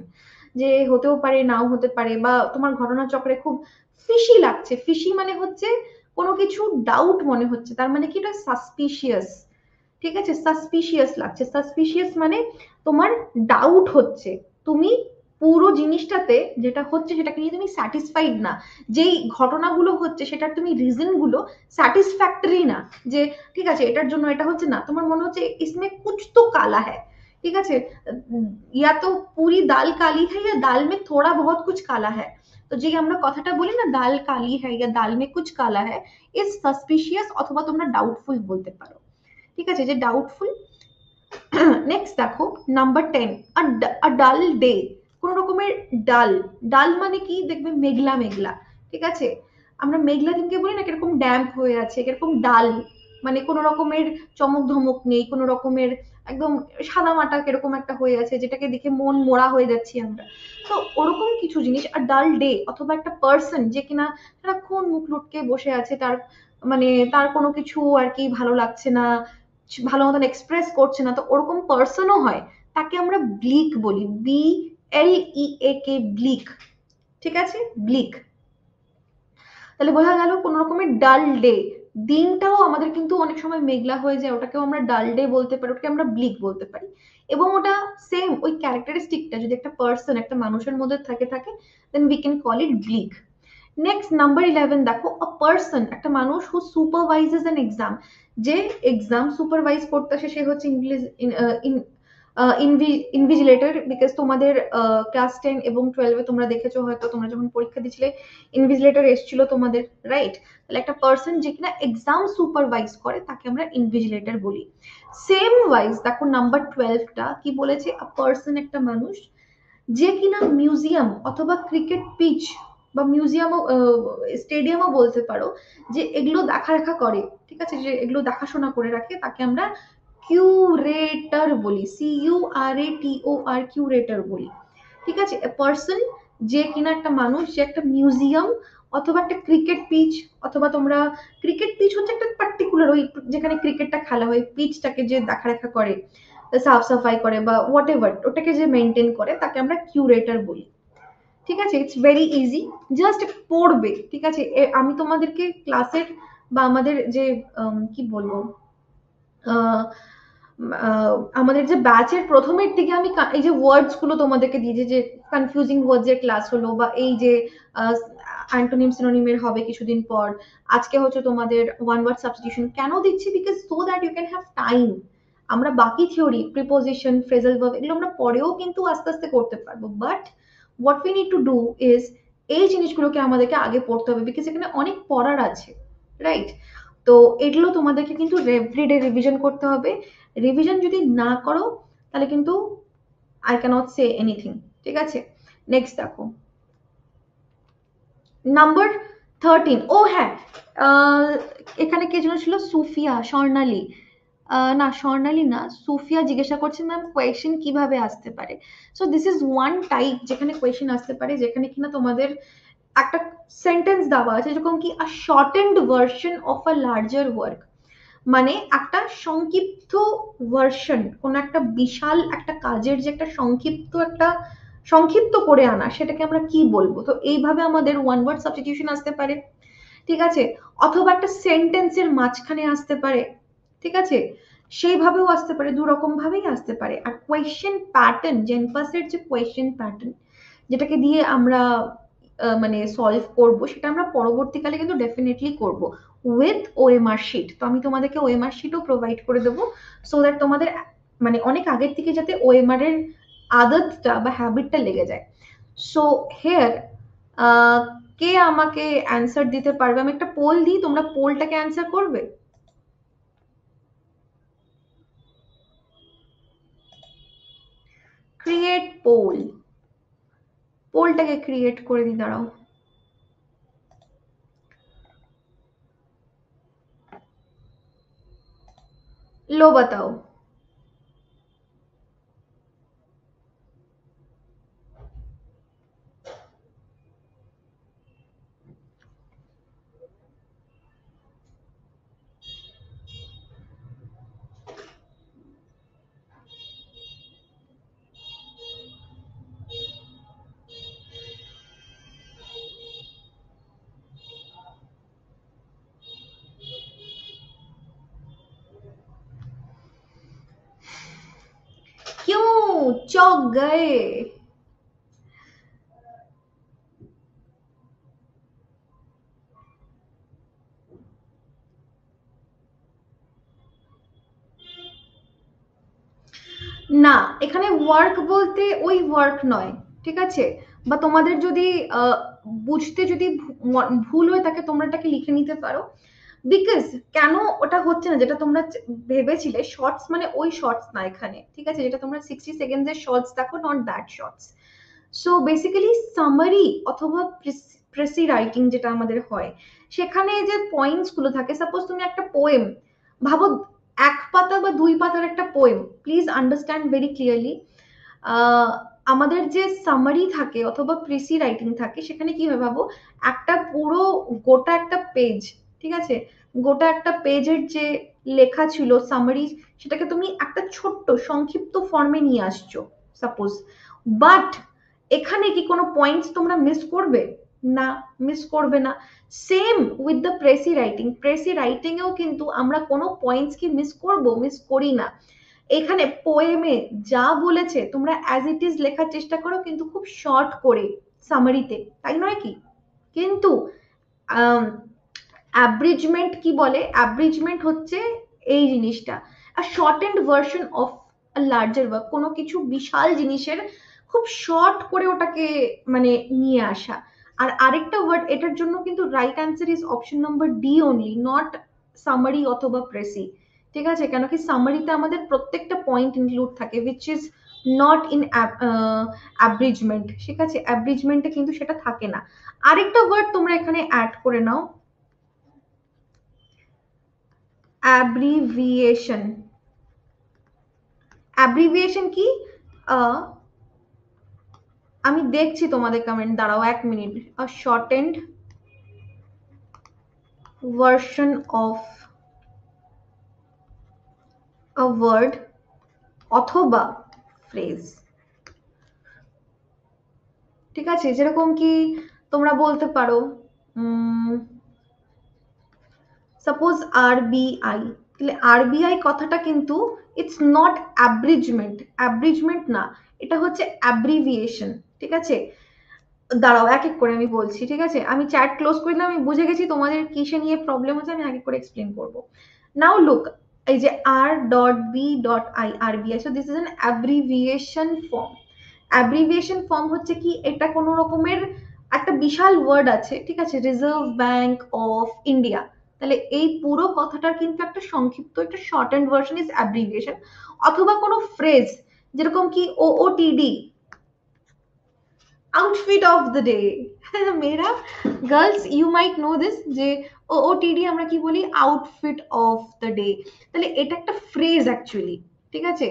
যে হতেও পারে নাও হতে পারে, বা তোমার ঘটনাচক্রে খুব ফিশি লাগছে। ফিশি মানে হচ্ছে কোনো কিছু ডাউট মনে হচ্ছে, তার মানে কি এটা সাসপিশিয়াস, ঠিক আছে। সাসপিশিয়াস লাগছে, সাসপিশিয়াস মানে তোমার ডাউট হচ্ছে, তুমি পুরো জিনিসটাতে যেটা হচ্ছে সেটাকে নিয়ে তুমি স্যাটিসফাইড না, যেই ঘটনাগুলো হচ্ছে সেটার তুমি রিজন গুলো স্যাটিসফ্যাক্টরি না, যে ঠিক আছে এটার জন্য এটা হচ্ছে না, তোমার মনে হচ্ছে ইসমে কুছ তো কালা হ্যায়, ঠিক আছে। ইয়া তো পুরি দাল কালি হ্যায় ইয়া দাল মে থোড়া বহুত কুছ কালা হ্যায়। তো যে আমরা কথাটা বলি না, দাল কালি হ্যায় ইয়া দাল মে কুছ কালা হ্যায়, ইজ সাসপিশিয়াস অথবা তোমরা ডাউটফুল বলতে পারো, ঠিক আছে, যে ডাউটফুল। নেক্সট দেখো, নাম্বার 10, ডাল ডে, কোন রকমের ডাল। ডাল মানে কি, দেখবে মেঘলা মেঘলা, ঠিক আছে। আমরা মেঘলা দিনকে বলি না কিরকম ড্যাম্প হয়ে আছে, কিরকম ডাল, মানে কোন রকমের চমক ধমক নেই, কোন রকমের একদম সাদা মাটা কিরকম একটা হয়ে আছে, যেটাকে দেখে মন মোড়া হয়ে যাচ্ছি আমরা। তো ওরকম কিছু জিনিস। আর ডাল ডে অথবা একটা পার্সন যে কিনা সারাক্ষণ মুখ লুটকে বসে আছে, তার মানে তার কোনো কিছু আর কি ভালো লাগছে না, ভালো মতন এক্সপ্রেস করছে না, তো ওরকম পার্সনও হয়, তাকে আমরা ব্লিক বলি, BLEAK, ব্লিক, ঠিক আছে, ব্লিক। তাহলে বোঝা গেল কোন রকমের ডাল ডে, দিনটাও আমাদের কিন্তু অনেক সময় মেঘলা হয়ে যায়, ওটাকেও আমরা ডাল ডে বলতে পারি, ওটাকে আমরা ব্লিক বলতে পারি। এবং ওটা সেম ওই ক্যারেক্টারিস্টিকটা যদি একটা পার্সন, একটা মানুষের মধ্যে থাকে থাকে then we can call it bleak. Next number 11 দেখো, আ পার্সন একটা মানুষ হু সুপারভাইজেস অ্যান এক্সাম, যে এক্সাম সুপারভাইজ করতে আসে সে হচ্ছে ইংলিশ ইনভিজিলেটর। বিকজ তোমাদের ক্লাস 10 এবং 12-এ তোমরা দেখেছো হয়তো, তোমরা যখন পরীক্ষা দিচ্ছিলে ইনভিজিলেটর এসেছিল তোমাদের, রাইট। তাহলে একটা পার্সন যে কিনা এক্সাম সুপারভাইজ করে তাকে আমরা ইনভিজিলেটর বলি। সেম ওয়াইজ দেখো নাম্বার 12টা কি বলেছে, আ পার্সন একটা মানুষ যে কিনা মিউজিয়াম অথবা ক্রিকেট পিচ বা মিউজিয়ামও, স্টেডিয়ামও বলতে পারো, যে এগুলো দেখা রেখা করে, ঠিক আছে, যে এগুলো দেখাশোনা করে রাখে, তাকে আমরা কিউরেটর বলি, CURATOR, কিউরেটর বলি, ঠিক আছে। পার্সন যে কিনা একটা মানুষ, যে একটা মিউজিয়াম অথবা একটা ক্রিকেট পিচ, অথবা তোমরা ক্রিকেট পিচ হচ্ছে একটা পার্টিকুলার ওই যেখানে ক্রিকেটটা খেলা হয়, পিচটাকে যে দেখারেখা করে, সাফ সাফাই করে বা হোয়াট এভার, ওটাকে যে মেনটেন করে তাকে আমরা কিউরেটর বলি, ঠিক আছে। ইটস ভেরি ইজি, জাস্ট পড়বে, ঠিক আছে। আমি তোমাদেরকে ক্লাসের বা আমাদের যে কি বলবো, আহ, আমাদের যে ব্যাচের প্রথমের দিকে আমি এই যে ওয়ার্ডস গুলো তোমাদেরকে দিয়েছি, যে কনফিউজিং ওয়ার্ডস এর ক্লাস হলো, বা এই যে অ্যান্টোনিম সিনোনিমের হবে কিছুদিন পর, আজকে হচ্ছে তোমাদের ওয়ান ওয়ার্ড সাবস্টিটিউশন কেন দিচ্ছি, because so that you can have time. আমরা বাকি থিওরি, প্রিপোজিশন, ফ্রেজাল ভার্ব, এগুলো আমরা পরেও কিন্তু আস্তে আস্তে করতে পারবো, but what we need to do is এই জিনিসগুলোকে আমাদেরকে আগে পড়তে হবে, বিকজ এখানে অনেক পড়ার আছে, রাইট। তো এগুলো তোমাদেরকে কিন্তু এভরিডে রিভিশন করতে হবে। রিভিশন যদি না করো তাহলে কিন্তু আই ক্যানট সে এনিথিং, ঠিক আছে। নেক্সট দেখো, নাম্বার 13, ও হ্যাঁ, এখানে কে যেন ছিল, সুফিয়া, স্বর্ণালী, না স্বর্ণালী না, সুফিয়া জিজ্ঞাসা করছে ম্যাম কোয়েশ্চেন কিভাবে আসতে পারে। So this is one type যেখানে কোয়েশ্চেন আসতে পারে, যেখানে কিনা তোমাদের একটা সেন্টেন্স দেওয়া আছে, যেরকম কি a shortened version of a larger work, মানে একটা সংক্ষিপ্ত ভার্সন, কোন একটা বিশাল একটা কাজের যে একটা সংক্ষিপ্ত করে আনা, সেটাকে আমরা কি বলবো। তো এইভাবে আমাদের ওয়ান ওয়ার্ড সাবস্টিটিউশন আসতে পারে, ঠিক আছে, অথবা একটা সেন্টেন্সের মাঝখানে আসতে পারে, ঠিক আছে, সেইভাবেও আসতে পারে, দু রকম ভাবেই আসতে পারে। আর কোয়েশ্চেন প্যাটার্ন, জেনপাসের যে কোয়েশ্চেন প্যাটার্ন যেটাকে দিয়ে আমরা মানে সলভ করব, সেটা আমরা পরবর্তীকালে কিন্তু ডেফিনেটলি করব। With OMR sheet. তো আমি তোমাদেরকে ওএমআর শিটও প্রোভাইড করে দেবো, সো দ্যাট তোমাদের মানে অনেক আগের থেকে যাতে ওএমআর এর আদতটা বা হ্যাবিটটা লেগে যায়। সো হেয়ার কে আমাকে অ্যান্সার দিতে পারবে? আমি একটা পোল দিই, তোমরা পোলটাকে অ্যান্সার করবে। ক্রিয়েট পোল, পোলটাকে ক্রিয়েট করে দিই, দাঁড়াও। लो बताओ। क्यों चौंक गए? না, এখানে ওয়ার্ক বলতে ওই ওয়ার্ক নয়, ঠিক আছে? বা তোমাদের যদি বুঝতে যদি ভুল হয়ে থাকে তোমরা এটাকে লিখে নিতে পারো। বিকজ কেন ওটা হচ্ছে না যেটা তোমরা ভেবেছিলে শর্টস মানে ওই শর্টস না এখানে, ঠিক আছে? যেটা তোমরা 60 সেকেন্ডস এর শর্টস দেখো, not that shorts. So basically summary অথবা প্রেসি রাইটিং যেটা আমাদের হয়, সেখানে যে পয়েন্টস গুলো থাকে, সাপোজ তুমি একটা পোয়েম ভাবো, এক পাতা বা দুই পাতার একটা poem, please understand very clearly. আমাদের যে সামারি থাকে অথবা প্রেসি রাইটিং থাকে, সেখানে কি হয় ভাবো, একটা পুরো গোটা একটা পেজ, ঠিক আছে, গোটা একটা পেজের যে লেখা ছিল সামারি, সেটাকে তুমি একটা ছোট্ট সংক্ষিপ্ত ফর্মে নিয়ে আসছো সাপোজ। বাট এখানে কি কোনো পয়েন্টস তোমরা মিস করবে? না, মিস করবে না। Same with the precis writing, precis writing এও কিন্তু আমরা কোনো পয়েন্টস কি মিস করব? মিস করি না। এখানে পোয়েমে যা বলেছে তোমরা অ্যাজ ইট ইজ লেখার চেষ্টা করো, কিন্তু খুব শর্ট করে সামারিতে, তাই নয় কি? কিন্তু অ্যাব্রিজমেন্ট কি বলে? অ্যাব্রিজমেন্ট হচ্ছে এই জিনিসটা, আর shortened version of larger work, কোনো কিছু বিশাল জিনিসের খুব শর্ট করে ওটাকে মানে নিয়ে আসা। আর আরেকটা ওয়ার্ড এটার জন্য কিন্তু right answer is option number D only, not summary অথবা প্রেসি, ঠিক আছে? কেন কি সামারিতে আমাদের প্রত্যেকটা পয়েন্ট ইনক্লুড থাকে, উইচ ইজ নট ইন অ্যাব্রিজমেন্ট, ঠিক আছে? অ্যাব্রিজমেন্টে কিন্তু সেটা থাকে না। আরেকটা ওয়ার্ড তোমরা এখানে অ্যাড করে নাও, অ্যাব্রিভিয়েশন। অ্যাব্রিভিয়েশন কি? আহ, আমি দেখছি তোমাদের কমেন্ট, দাঁড়াও 1 minute. A shortened version of a word অথবা ফ্রেজ, ঠিক আছে? যেরকম কি তোমরা বলতে পারো সাপোজ আরবিআই, তাহলে আরবিআই কথাটা কিন্তু ইটস নট অ্যাব্রিজমেন্ট, অ্যাব্রিজমেন্ট না, এটা হচ্ছে অ্যাব্রিভিয়েশন, ঠিক আছে? দাঁড়াও এক এক করে আমি বলছি, ঠিক আছে? আমি চ্যাট ক্লোজ করে দিলাম, আমি বুঝে গেছি তোমাদের কিসে নিয়ে প্রবলেম হচ্ছে, আমি এক এক করে এক্সপ্লেন করবো। নাও লুক, এই যে R.B.I RBI, so this is an abbreviation form. Abbreviation form হচ্ছে কি, এটা কোনো রকমের একটা বিশাল ওয়ার্ড আছে, ঠিক আছে, রিজার্ভ ব্যাংক অফ ইন্ডিয়া, তাহলে এই পুরো কথাটার কিন্তু একটা সংক্ষিপ্ত, একটা shortened version is abbreviation. অথবা কোনো ফ্রেজ, যেরকম কি OOTD, outfit of the day. মেয়েরা, girls you might know this, যে OOTD আমরা কি বলি? Outfit of the day. তাহলে এটা একটা ফ্রেজ অ্যাকচুয়ালি, ঠিক আছে?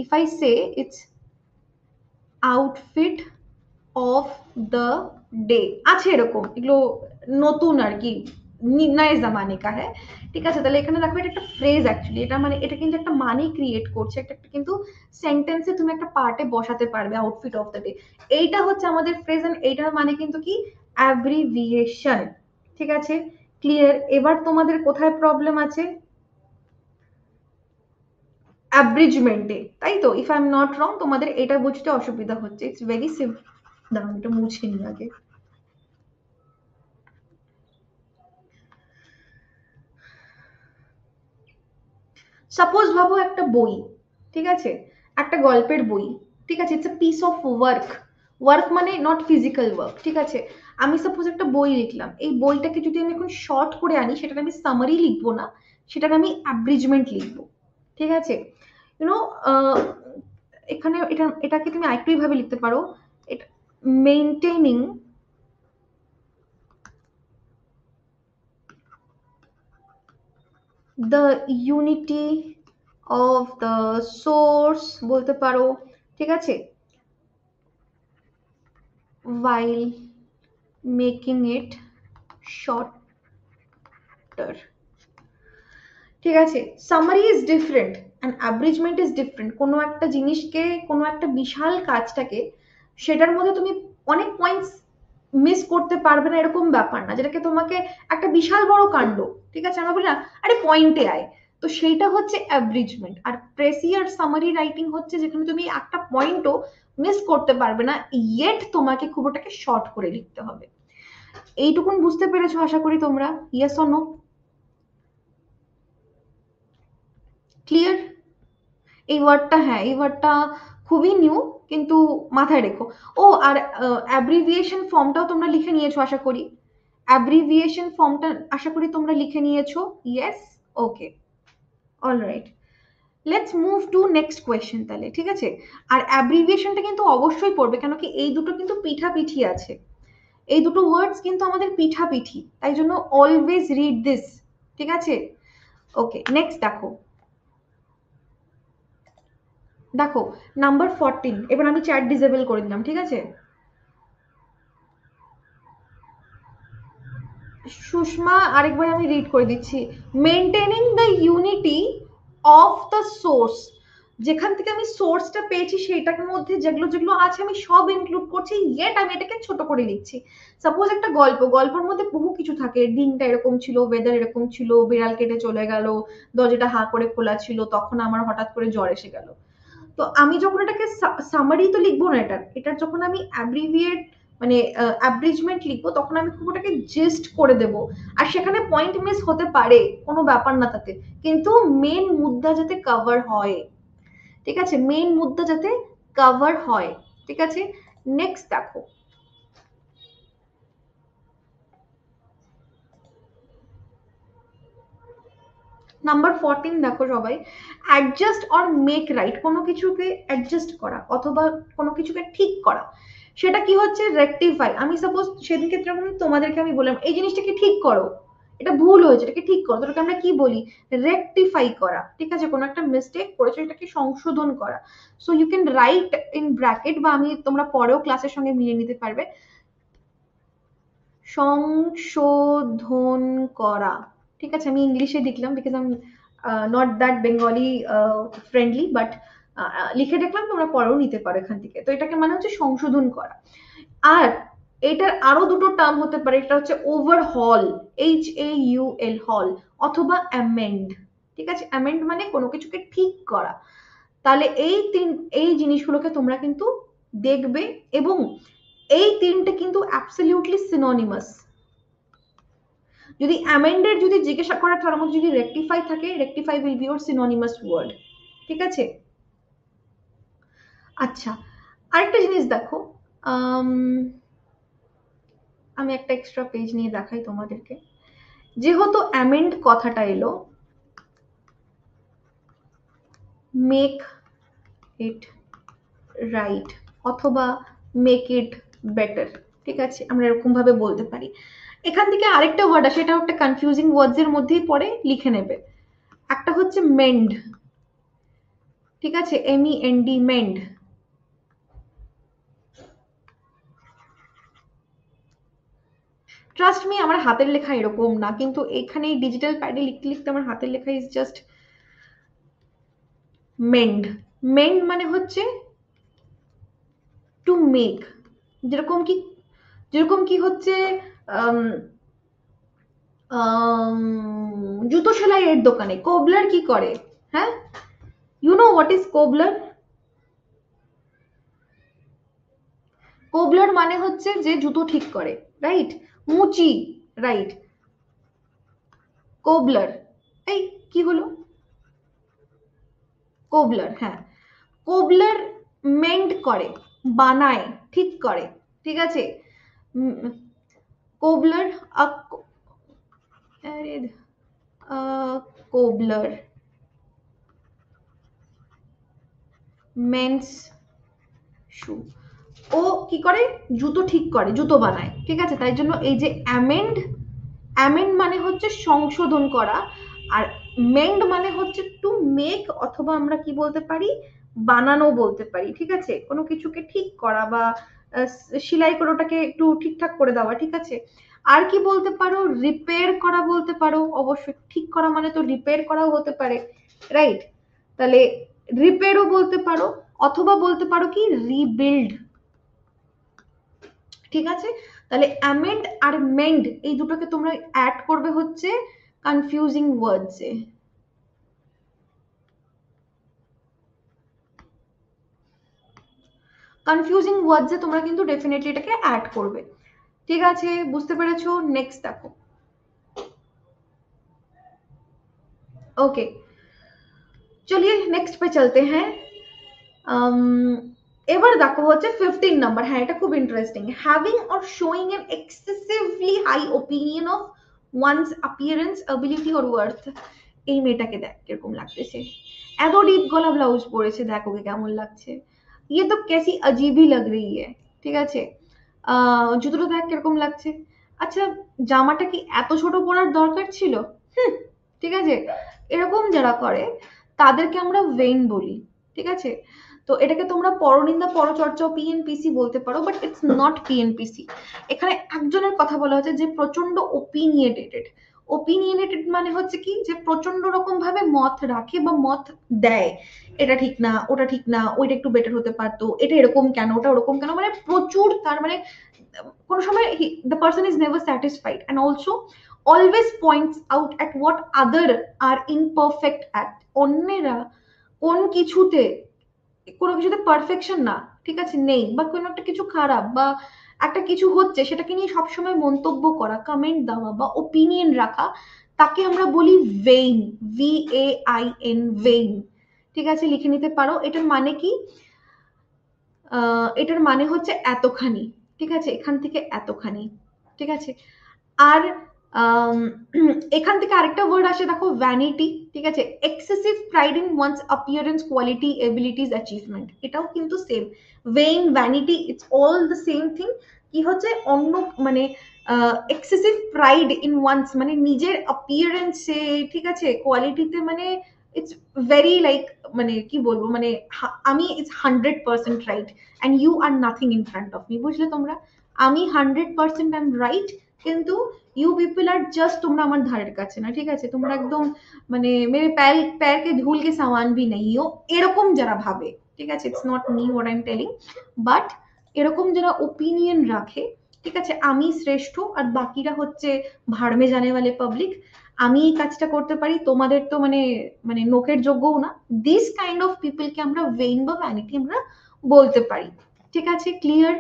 If I say it's outfit of the day, আছে এরকম, এগুলো নতুন আর কি, নয় জামানে কা হ্যাঁ, ঠিক আছে? তাহলে এখানে দেখো, এটা একটা ফ্রেজ অ্যাকচুয়ালি, এটা মানে এটা কিন্তু একটা মানে ক্রিয়েট করছে, একটা একটা কিন্তু সেন্টেন্সে তুমি একটা পার্টে বসাতে পারবে আউটফিট অফ দ্য ডে। এইটা হচ্ছে আমাদের ফ্রেজ, এন্ড এইটার মানে কিন্তু কি? অ্যাব্রিভিয়েশন, ঠিক আছে? ক্লিয়ার? এবার তোমাদের কোথায় প্রবলেম আছে? অ্যাব্রিজমেন্টে, তাই তো? If I am not wrong, তোমাদের এটা বুঝতে অসুবিধা হচ্ছে, ইটস ভেরি সিম্পল। দাঁড়ান এটা মুছে নি আগে। সাপোজ ভাবো একটা বই, ঠিক আছে, একটা গল্পের বই, ঠিক আছে, it's a piece of work. Work মানে নট ফিজিক্যাল ওয়ার্ক, ঠিক আছে। আমি সাপোজ একটা বই লিখলাম, এই বইটাকে যদি আমি এখন শর্ট করে আনি, সেটাকে আমি সামারি লিখবো না, সেটাকে আমি অ্যাব্রিজমেন্ট লিখবো, ঠিক আছে। ইউনো, এখানে এটাকে তুমি আরেকটু ভাবে লিখতে পারো, এটা maintaining the unity of the source বলতে পারো, ঠিক আছে, while making it shorter, ঠিক আছে। Summary is different and abridgement is different. কোনো একটা জিনিসকে, কোনো একটা বিশাল কাজটাকে, সেটার মধ্যে তুমি অনেক পয়েন্টস মিস করতে পারবে না এরকম ব্যাপার না, যেটাকে তোমাকে একটা বিশাল বড় কাণ্ড, ঠিক আছে, আমরা বলি না আরে পয়েন্টে আয়, তো সেইটা হচ্ছে অ্যাব্রিজমেন্ট। আর প্রেসি আর সামারি রাইটিং হচ্ছে যেখানে তুমি একটা পয়েন্টও মিস করতে পারবে না, ইয়েট তোমাকে খুব ওটাকে শর্ট করে লিখতে হবে। এইটুকুন বুঝতে পেরেছো আশা করি তোমরা? Yes or no? ক্লিয়ার? এই ওয়ার্ডটা, হ্যাঁ এই ওয়ার্ডটা খুবই নিউ, কিন্তু মাথায় রেখো। ও আর অ্যাব্রিভিয়েশন ফর্মটাও তোমরা লিখে নিয়েছো আশা করি। অ্যাব্রিভিয়েশন ফর্মটা আশা করি তোমরা লিখে নিয়েছো। Yes, okay, alright. Let's move to next question তাহলে, ঠিক আছে। আর অ্যাব্রিভিয়েশনটা কিন্তু অবশ্যই পড়বে, কেন কি এই দুটো কিন্তু পিঠাপিঠি আছে, এই দুটো ওয়ার্ডস কিন্তু আমাদের পিঠাপিঠি, তাই জন্য অলওয়েজ রিড দিস, ঠিক আছে। ওকে, নেক্সট দেখো, দেখো নাম্বার 14। এবার আমি চ্যাট ডিসেবল করে দিলাম, ঠিক আছে। সুষমা, আরেকবার আমি রিড করে দিচ্ছি। Maintaining the unity of the source, যেখান থেকে আমি সোর্সটা পেয়েছি সেইটার মধ্যে যেগুলো যেগুলো আছে আমি সব ইনক্লুড করছি, ইয়েট আমি এটাকে ছোট করে লিখছি। সাপোজ একটা গল্প, গল্পের মধ্যে বহু কিছু থাকে, দিনটা এরকম ছিল, ওয়েদার এরকম ছিল, বিড়াল কেটে চলে গেল, দরজাটা হা করে খোলা ছিল, তখন আমার হঠাৎ করে জ্বর এসে গেল। তো আমি যখন এটাকে সামারি তো লিখবো না, এটার যখন আমি অ্যাব্রিভিয়েট মানে অ্যাব্রিজমেন্ট লিখবো, তখন আমি খুব ওটাকে জিস্ট করে দেব। আর সেখানে পয়েন্ট মিস হতে পারে, কোনো ব্যাপার না তাতে, কিন্তু মেন মুদ্রা যাতে কভার হয়, ঠিক আছে, মেন মুদ্রা যাতে কভার হয়, ঠিক আছে। নেক্সট দেখো, নাম্বার 14 দেখো সবাই। অ্যাডজাস্ট অর মেক রাইট, কোনো কিছুকে অ্যাডজাস্ট করা অথবা কোনো কিছুকে ঠিক করা, সেটা কি হচ্ছে রেকটিফাই। আমি সাপোজ সেদিনকে যখন তোমাদেরকে আমি বললাম এই জিনিসটাকে ঠিক করো, এটা ভুল হয়েছে, এটাকে ঠিক করো, তোটাকে আমরা কি বলি? রেকটিফাই করা, ঠিক আছে। কোনো একটা মিস্টেক করেছো, এটাকে সংশোধন করা। So you can write in bracket, বা আমি তোমরা পরেও ক্লাসের সঙ্গে মিলিয়ে নিতে পারবে, সংশোধন করা, ঠিক আছে। আমি ইংলিশে লিখলাম because I am not that Bengali friendly, but লিখে দেখলাম, তোমরা পরেও নিতে পারো এখান থেকে। তো এটাকে মানে হচ্ছে সংশোধন করা। আর এটার আরো দুটো টার্ম হতে পারে, এটা হচ্ছে ওভারহল, HAUL, হল, অথবা অ্যামেন্ড, ঠিক আছে। অ্যামেন্ড মানে কোনো কিছুকে ঠিক করা। তাহলে এই জিনিসগুলোকে তোমরা কিন্তু দেখবে, এবং এই তিনটে কিন্তু অ্যাবসলিউটলি সিনোনিমাস। যদি অ্যামেন্ডের যদি জিজ্ঞাসা করা, তার মধ্যে যদি রেকটিফাই থাকে, rectify will be your synonymous word, ঠিক আছে। আচ্ছা, আরেকটা জিনিস দেখো, আমি একটা এক্সট্রা পেজ নিয়ে দেখাই তোমাদেরকে। যেহেতু অ্যামেন্ড কথাটা এলো, মেক ইট রাইট অথবা মেক ইট বেটার, ঠিক আছে, আমরা এরকম ভাবে বলতে পারি। এখান থেকে আরেকটা ওয়ার্ড আসে, এটা একটা কনফিউজিং ওয়ার্ডস এর মধ্যেই পড়ে, লিখে নেবে। একটা হচ্ছে মেন্ড, ঠিক আছে, MEND, মেন্ড। ট্রাস্ট মি, আমার হাতের লেখা এরকম না, কিন্তু এখানে ডিজিটাল প্যাডে লিখতে লিখতে আমার হাতের লেখা ইজ জাস্ট মেন্ড। মেন্ড মানে হচ্ছে টু মেক, যেরকম কি, যেরকম কি হচ্ছে আম, জুতো সেলাইয়ের দোকানে কোবলার কি করে, হ্যাঁ, you know what is cobbler? Cobbler মানে হচ্ছে যে জুতো ঠিক করে, রাইট। মুচি, রাইট। কোবলার, এই কি হলো? কোবলার, হ্যাঁ কোবলার মেন্ড করে, বানায়, ঠিক করে, ঠিক আছে। কোবলার কোবলার মেন্স শু, ও কি করে, জুতো ঠিক করে, জুতো বানায়, ঠিক আছে। তাই জন্য এই যে অ্যামেন্ড, অ্যামেন্ড মানে হচ্ছে সংশোধন করা, আর মেন্ড মানে হচ্ছে টু মেক, অথবা আমরা কি বলতে পারি, বানানো বলতে পারি, ঠিক আছে। কোনো কিছুকে ঠিক করা বা সেলাই করে ওটাকে একটু ঠিকঠাক করে দেওয়া, ঠিক আছে। আর কি বলতে পারো, রিপেয়ার করা বলতে পারো, অবশ্যই ঠিক করা মানে তো রিপেয়ার করাও হতে পারে, রাইট। তাহলে রিপেয়ারও বলতে পারো, অথবা বলতে পারো কি রিবিল্ড, ঠিক আছে। তাহলে অ্যামেন্ড আর মেন্ড এই দুটোকে তোমরা অ্যাড করবে হচ্ছে কনফিউজিং ওয়ার্ডসে। কনফিউজিং ওয়ার্ডসে তোমরা কিন্তু ডেফিনেটলি এটাকে অ্যাড করবে, ঠিক আছে, বুঝতে পেরেছো। নেক্সট দেখো, ओके चलिए नेक्स्ट पे चलते हैं। এবার দেখো হচ্ছে 15 নাম্বার, হ্যাঁ এটা খুব interesting, having or showing an excessively high opinion of one's appearance ability or worth. এই মেয়েটাকে দেখ কিরকম লাগতেছে, এত ডিপ গলা ব্লাউজ পরেছে, দেখ ওকে কেমন লাগছে, ये तो कैसी अजीब ही लग रही है, ঠিক আছে। জুতোটা দেখ কিরকম লাগছে। আচ্ছা জামাটা কি এত ছোট পরার দরকার ছিল? হুম, ঠিক আছে। এরকম যারা করে তাদেরকে আমরা ভেইন বলি, ঠিক আছে। তো এটাকে তোমরা পরনিন্দা পরচর্চা পিএনপিসি বলতে পারো, বাট ইটস নট পিএনপিসি। এখানে একজনের কথা বলা হচ্ছে যে প্রচন্ড ওপিনিয়নেটেড। ওপিনিয়নেটেড মানে হচ্ছে কি, যে প্রচন্ড রকম ভাবে মত রাখে বা মত দেয়, এটা ঠিক না, ওটা ঠিক না, ওইটা একটু বেটার হতে পারতো, এটা এরকম কেন, ওটা ওরকম কেন, মানে প্রচুর, তার মানে কোনো সময় the person is never satisfied and also always points out at what other are imperfect at। অন্যেরা কোন কিছুতে, কোনো কিছুতে পারফেকশন না, ঠিক আছে, নেই, বা কোনো একটা কিছু খারাপ বা একটা কিছু হচ্ছে সেটাকে নিয়ে সবসময় মন্তব্য করা, কমেন্ট দেওয়া বা ওপিনিয়ন রাখা, তাকে আমরা বলি ভেইন, VAIN, ভেইন, ঠিক আছে, লিখে নিতে পারো। এটার মানে কি, এটার মানে হচ্ছে এতখানি, ঠিক আছে, এখান থেকে এতখানি, ঠিক আছে। আর এখান থেকে আরেকটা ওয়ার্ড আসে দেখো, ভ্যানিটি, ঠিক আছে, excessive pride in once appearance, quality, abilities, achievement, এটাও কিন্তু same, vein, vanity, it's all the same thing. কি হচ্ছে, অন্য মানে এক্সেসিভ প্রাইড ইন ওয়ান্স মানে নিজের অ্যাপিয়ারেন্সে, ঠিক আছে, কোয়ালিটিতে, মানে ইটস ভেরি লাইক, মানে কি বলবো, মানে আমি it's 100% right and you are nothing in front of me, বুঝলে তোমরা, আমি 100% আই এম রাইট, কিন্তু ইউ পিপল আর জাস্ট, তোমরা আমার ধারের কাছে না, ঠিক আছে, তোমরা একদম মানে মেরে প্যার প্যার কে ধুল কে সামান ভি নেই ও, এরকম যারা ভাবে, ঠিক আছে, it's not me what I am telling, but এরকম যারা ওপিনিয়ন রাখে, ঠিক আছে, আমি শ্রেষ্ঠ আর বাকিরা হচ্ছে ভাড়মে জানে ওয়ালে পাবলিক, আমি এই কাজটা করতে পারি, তোমাদের তো মানে মানে নোকের যোগ্যও না, দিস কাইন্ড অফ পিপলকে আমরা ভেইন বা ভ্যানিটি আমরা বলতে পারি, ঠিক আছে, ক্লিয়ার।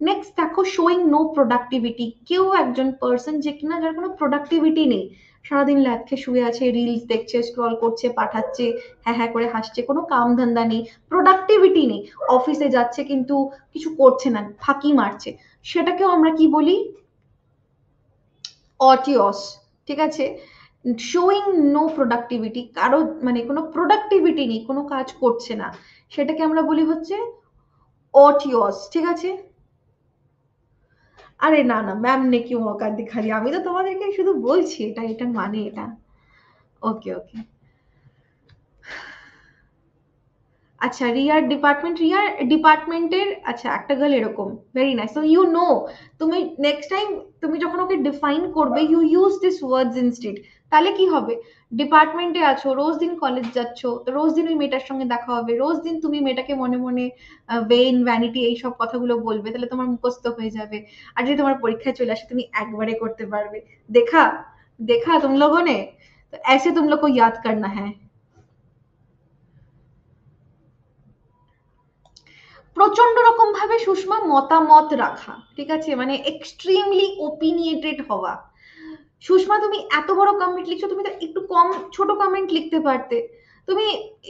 নেক্সট দেখো, শোয়িং নো প্রোডাক্টিভিটি, কেউ একজন পার্সন যে কিনা, যার কোনো প্রোডাক্টিভিটি নেই, সারাদিন ল্যাদ খেয়ে শুয়ে আছে, রিলস দেখছে, স্ক্রল করছে, পাঠাচ্ছে, হ্যাঁ হ্যাঁ করে হাসছে, কোনো কাম ধান্দা নেই, প্রোডাক্টিভিটি নেই, অফিসে যাচ্ছে কিন্তু কিছু করছে না, ফাঁকি মারছে, সেটাকেও আমরা কি বলি, অটিয়স, ঠিক আছে। শোয়িং নো প্রোডাক্টিভিটি, কারো মানে কোনো প্রোডাক্টিভিটি নেই, কোনো কাজ করছে না, সেটাকে আমরা বলি হচ্ছে অটিয়স, ঠিক আছে। আরে না না ম্যাম ने क्यों औकात दिखा रही, আমি তো তোমাদেরকে শুধু বলছি এটা, এটা মানে এটা। ওকে ওকে, আচ্ছা রিয়ার ডিপার্টমেন্ট, রিয়ার ডিপার্টমেন্টের, আচ্ছা একটা গার্ল এরকম, very nice. So you know, তুমি নেক্সট টাইম তুমি যখন ওকে ডিফাইন করবে, you use this words instead, তাহলে কি হবে, ডিপার্টমেন্টে আছো, রোজ দিন কলেজ যাচ্ছ, তো রোজ দিন ওই মেয়েটার সঙ্গে দেখা হবে, রোজ দিন তুমি মেয়েটাকে মনে মনে ভেইন, ভ্যানিটি এইসব কথাগুলো বলবে, তাহলে তোমার মুখস্থ হয়ে যাবে, আর যদি তোমার পরীক্ষায় চলে আসে তুমি একবারে করতে পারবে। দেখা, देखा तुम लोगों ने, तो ऐसे तुम लोग को याद करना है। প্রচন্ড রকম ভাবে সুষমা মতামত রাখা, ঠিক আছে, মানে এক্সট্রিমলি ওপিনিয়েটেড হওয়া। সুষমা তুমি এত বড় কমেন্ট লিখছো, তুমি তো একটু কম ছোট কমেন্ট লিখতে পারতে, তুমি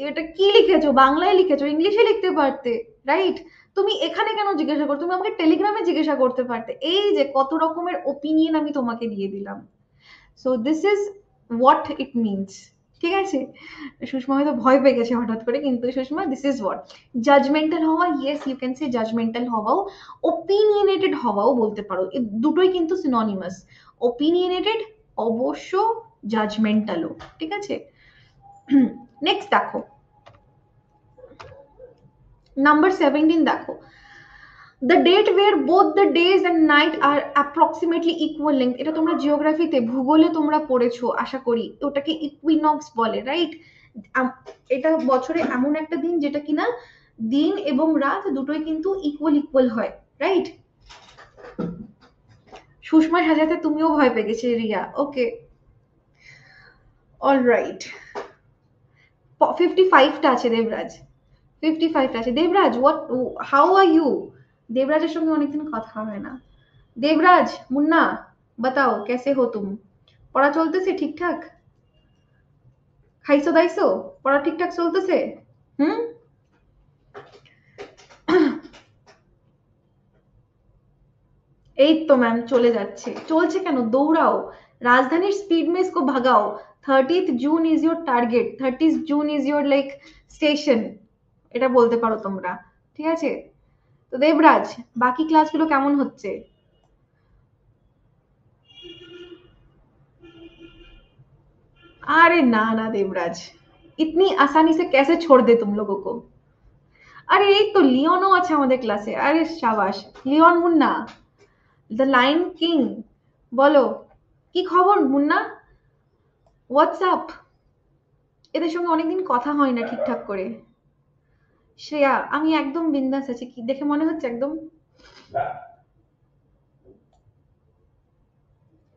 এটা কি লিখেছো, বাংলায় লিখেছো, ইংলিশে লিখতে পারতে, রাইট? তুমি এখানে কেন জিজ্ঞাসা করো, তুমি আমাকে টেলিগ্রামে জিজ্ঞাসা করতে পারতে। এই যে কত রকমের ওপিনিয়ন আমি তোমাকে দিয়ে দিলাম। So this is what it means. ঠিক আছে, সুষমা হয়তো ভয় পেয়ে গেছে হঠাৎ করে, কিন্তু Sushma this is what. Judgemental হওয়া, yes you can say judgemental হওয়াও, ওপিনিয়নেটেড হওয়াও বলতে পারো, এই দুটোই কিন্তু সিনোনিমাস। ওপিনিয়নেটেড অবশ্য, জাজমেন্টালও, ঠিক আছে। নেক্সট দেখো, নাম্বার 17 দেখো, the date where both the days and night are approximately equal length. এটা তোমরা জিওগ্রাফিতে, ভূগোলে তোমরা পড়েছো আশা করি, ওটাকে ইকুইনক্স বলে, রাইট? এটা বছরে এমন একটা দিন যেটা কিনা দিন এবং রাত দুটোই কিন্তু ইকুয়াল ইকুয়াল হয়, রাইট? সুষমা সাজাতে তুমিও ভয় পেয়ে গেছে রিয়া, ওকে, অল রাইট। 55টা আছে দেবরাজ, 55টা আছে। Debraj, what, how are you? দেবরাজের সঙ্গে অনেকদিন কথা হয় না। দেবরাজ, মুন্না, বাতাও कैसे हो तुम? পড়া চলতেছে ঠিকঠাক? খাইছো দাইছো? পড়া ঠিকঠাক চলতেছে? হুম? এই তো ম্যাম চলে যাচ্ছে। চলছে কেন? দৌড়াও, রাজধানীর স্পিড মেস কো ভাগাও। 30th June is your target, 30th June is your like station, এটা বলতে পারো তোমরা, ঠিক আছে? তো দেবরাজ, বাকি ক্লাসগুলো কেমন হচ্ছে? अरे ना ना देवराज, इतनी आसानी से कैसे छोड़ दे तुम लोगों को? আরে এই তো লিওনও আছে আমাদের ক্লাসে, আরে সাবাস। Leon, Munna, the line king, বলো কি খবর মুন্না, হোয়াটসঅ্যাপ? এদের সঙ্গে অনেকদিন কথা হয় না ঠিকঠাক করে। শ্রেয়া, আমি একদম বিন্দাস আছি, কি দেখে মনে হচ্ছে একদম?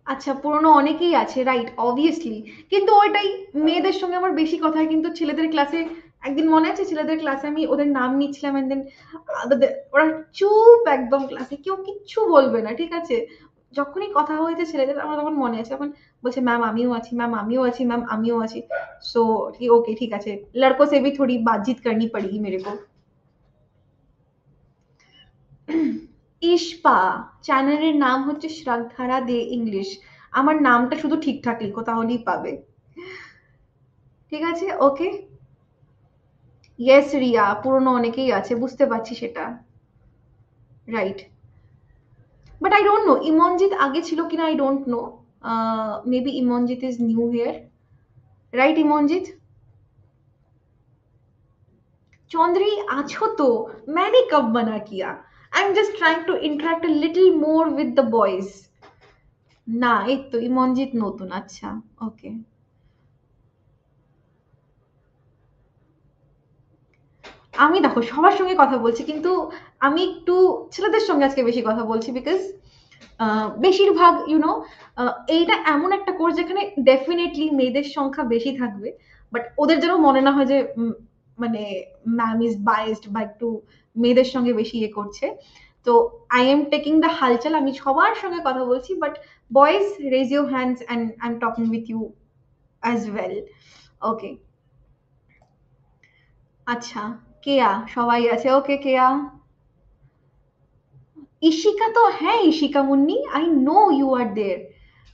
আচ্ছা, পুরনো অনেকেই আছে, রাইট, অবভিয়াসলি। কিন্তু ওইটাই, মেয়েদের সঙ্গে আমার বেশি কথা হয়, কিন্তু ছেলেদের ক্লাসে একদিন মনে আছে, ছেলেদের ক্লাসে আমি ওদের নাম নিচ্ছিলাম, এন্ড দেন ওরা চুপ একদম, ক্লাসে কেউ কিচ্ছু বলবে না, ঠিক আছে? যখনই কথা হয়েছে ছেলেদের, আমার তখন মনে আছে, তখন বলছে ম্যাম আমিও আছি, ম্যাম আমিও আছি, ম্যাম আমিও আছি। সো ওকে ঠিক আছে, লড়কো সে ভি থোড়ি বাতচিত করনি পড়েগি মেরে কো। ইস্পা, চ্যানেলের নাম হচ্ছে শ্রদ্ধারা দে ইংলিশ। আমার নামটা শুধু ঠিকঠাক লিখো তাহলেই পাবে, ঠিক আছে? ওকে, ইয়েস রিয়া, পুরনো অনেকেই আছে, বুঝতে পারছি সেটা, right. But I don't know Imonjit আগে ছিল কিনা, I don't know. Maybe Imonjit is new here, right Imonjit? Chowdhury आछो तो, मैंने कब मना किया? I am just trying to interact little more with the boys. না এই তো ইমনজিৎ নতুন, আচ্ছা, ওকে। আমি দেখো সবার সঙ্গে কথা বলছি, কিন্তু আমি একটু ছেলেদের সঙ্গে আজকে বেশি কথা বলছি, বিকজ বেশিরভাগ এইটা এমন একটা কোর্স যেখানে ডেফিনেটলি মেয়েদের সংখ্যা বেশি থাকবে, বাট ওদের যেন মনে না হয় যে মানে ম্যাম ইজ বায়াসড বা একটু মেয়েদের সঙ্গে বেশি ইয়ে করছে। তো আই এম টেকিং দ্য হালচাল, আমি সবার সঙ্গে কথা বলছি, but boys raise your hands and I am talking with you as well, okay. আচ্ছা, কেয়া সবাই আছে, ওকে কেয়া। ইশিকা তো হ্যাঁ, Ishika Munni, I know you are there,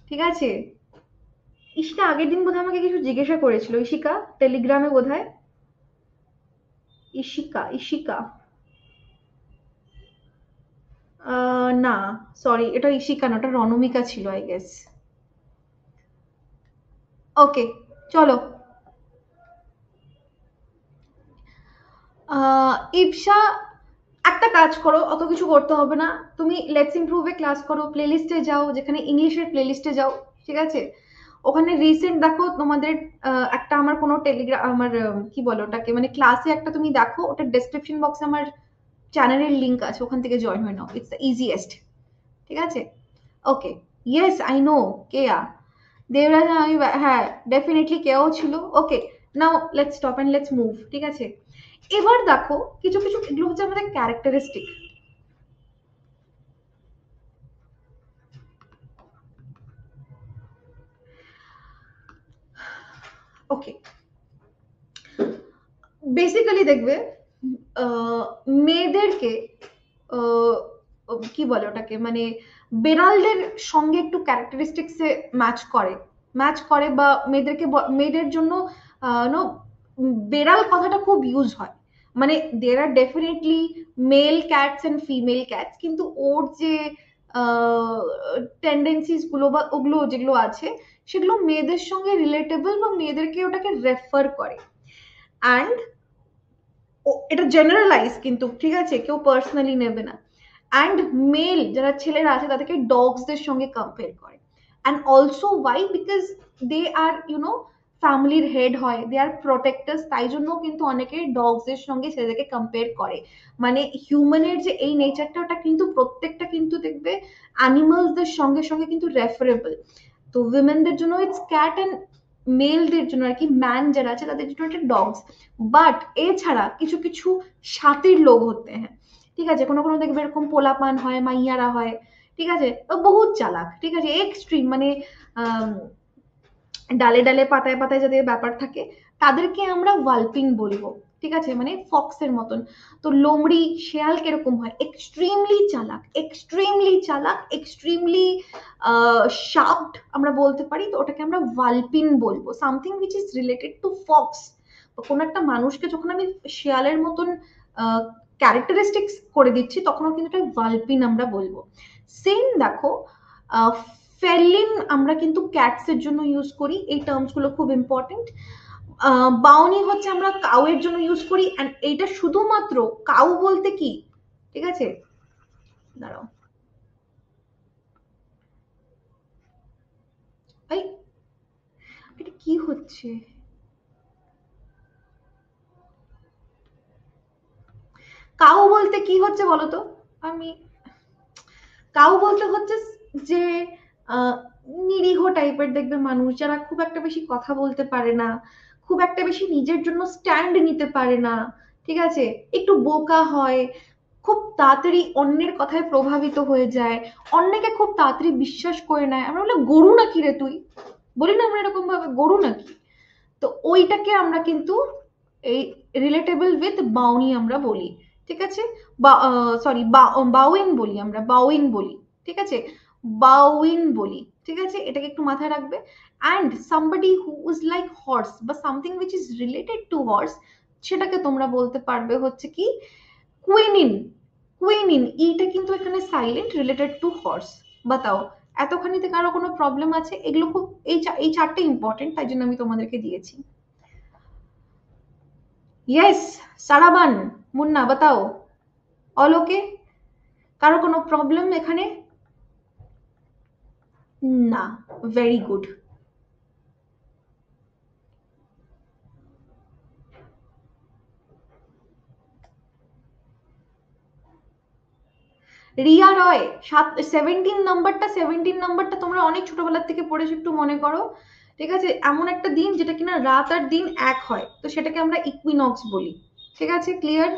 ঠিক আছে। ইশিকা আগের দিন বোধহয় আমাকে কিছু জিজ্ঞাসা করেছিল, ইশিকা টেলিগ্রামে বোধহয়। ইশিকা, ইশিকা, না, সরি, এটা ইশিকা না, ওটা রণমিকা ছিল আই গেস। ওকে, চলো। ইপসা, একটা কাজ করো, অত কিছু করতে হবে না। তুমি লেটস ইমপ্রুভে ক্লাস করো, প্লেলিস্টে যাও, যেখানে ইংলিশের প্লেলিস্টে যাও, ঠিক আছে? ওখানে রিসেন্ট দেখো তোমাদের একটা আমার কোনো টেলিগ্রাম, আমার কি বলে ওটাকে, মানে ক্লাসে একটা তুমি দেখো, ওটার ডেসক্রিপশন বক্সে আমার চ্যানেলের লিঙ্ক আছে, ওখান থেকে জয়েন হয়ে নাও, ইটস দ্য ইজিয়েস্ট, ঠিক আছে? Okay, yes I know Keya. Debraj, আমি হ্যাঁ ডেফিনেটলি কেয়াও ছিল, okay. Now let's stop and let's move, ঠিক আছে? এবার দেখো কিছু কিছু, এগুলো হচ্ছে আমাদের ক্যারেক্টারিস্টিক। ওকে, বেসিক্যালি দেখবে মেয়েদেরকে আহ, কি বলে ওটাকে, মানে বেড়ালদের সঙ্গে একটু ক্যারেক্টারিস্টিক্সে ম্যাচ করে বা মেয়েদের জন্য নো বেড়াল কথাটা খুব ইউজ হয়। মানে there are definitely male cats and female cats, কিন্তু ওর যে টেন্ডেন্সিস গুলো বা ওগুলো যেগুলো আছে সেগুলো মেয়েদের সঙ্গে রিলেটেবল বা মেয়েদেরকে ওটাকে রেফার করে। অ্যান্ড এটা জেনারেলাইজ কিন্তু, ঠিক আছে, কেউ পার্সোনালি নেবে না। অ্যান্ড মেল যারা ছেলেরা আছে তাদেরকে ডগসদের সঙ্গে কম্পেয়ার করে। And also why, because they are ফ্যামিলির হেড হয়, দে আর প্রোটেক্টার্স, তাই জন্য কিন্তু অনেকে ডগসদের সঙ্গে ছেলেদেরকে কম্পেয়ার করে। মানে হিউম্যানের যে এই নেচারটা, ওটা কিন্তু প্রত্যেকটা কিন্তু দেখবে অ্যানিমালসদের সঙ্গে সঙ্গে কিন্তু রেফারেবল। তো উইমেনদের জন্য ইটস ক্যাট, অ্যান্ড মেলদের জন্য আর কি ম্যান যারা আছে তাদের জন্য এটা ডগস। বাট এছাড়া কিছু কিছু সাতির লোক হতে হ্যাঁ, ঠিক আছে, কোনো কোনো দেখবে এরকম পোলাপান হয়, মাইয়ারা হয়, ঠিক আছে, বহুত চালাক, ঠিক আছে, এক্সট্রিম, মানে আহ ডালে ডালে পাতায় পাতায় যাদের ব্যাপার থাকে, তাদেরকে আমরা ওয়ালপিং বলবো। ঠিক আছে, মানে ফক্সের মতন। তো লোমড়ি শেয়াল কিরকম হয়, এক্সট্রিমলি চালাক, এক্সট্রিমলি চালাক, এক্সট্রিমলি শার্পড আমরা বলতে পারি। তো ওটাকে আমরা ওয়ালপিন বলবো, something which is related two Fox. কোনো একটা মানুষকে যখন আমি শেয়ালের মতন ক্যারেক্টারিস্টিক্স করে দিচ্ছি, তখনও কিন্তু এটা ওয়ালপিন আমরা বলবো। সেম দেখো, ফেলিন আমরা কিন্তু ক্যাটস এর জন্য ইউজ করি, এই টার্মস গুলো খুব ইম্পর্টেন্ট। বাউনি হচ্ছে আমরা কাউ এর জন্য ইউজ করি, এন্ড এইটা শুধুমাত্র কাউ বলতে কি, ঠিক আছে, দাঁড়াও, এই এটা কি হচ্ছে, কাউ বলতে কি হচ্ছে বলতো, আমি কাউ বলতে হচ্ছে যে আহ, নিরীহ টাইপের দেখবে মানুষ, যারা খুব একটা বেশি কথা বলতে পারে না, খুব একটা বেশি নিজের জন্য স্ট্যান্ড নিতে পারে না, ঠিক আছে, একটু বোকা হয়, খুব তাড়াতাড়ি অন্যের কথায় প্রভাবিত হয়ে যায়, অন্যকে খুব তাড়াতাড়ি বিশ্বাস করে নেয়। আমরা বলি গরু নাকি রে তুই, বলি না আমরা এরকম ভাবে, গরু নাকি। তো ওইটাকে আমরা কিন্তু এই রিলেটেবল উইথ বাউনি আমরা বলি, ঠিক আছে, বা সরি বাউইন বলি, আমরা বাউইন বলি, ঠিক আছে, বাউইন বলি, ঠিক আছে, এটাকে একটু মাথায় রাখবে। And somebody who is like horse বা something which is related to horse, সেটাকে তোমরা বলতে পারবে হচ্ছে কি কুইনিন। কুইনিন ইটা কিন্তু এখানে সাইলেন্ট, রিলেটেড টু হর্স। বাতাও, এতখানিতে কারো কোনো প্রবলেম আছে? এগুলো খুব, এই চারটে ইম্পর্টেন্ট, তাই জন্য আমি তোমাদেরকে দিয়েছি। ইয়েস, সারাবান, মুন্না বাতাও, অল ওকে? কারো কোনো প্রবলেম এখানে? না, ভেরি গুড। রিয়া রয়, 17 নাম্বারটা তোমরা অনেক ছোটবেলার থেকে পড়েছো, একটু মনে করো। ঠিক আছে, এমন একটা দিন যেটা কিনা রাত আর দিন এক হয়, তো সেটাকে আমরা ইকুইনক্স বলি। ঠিক আছে, ক্লিয়ার?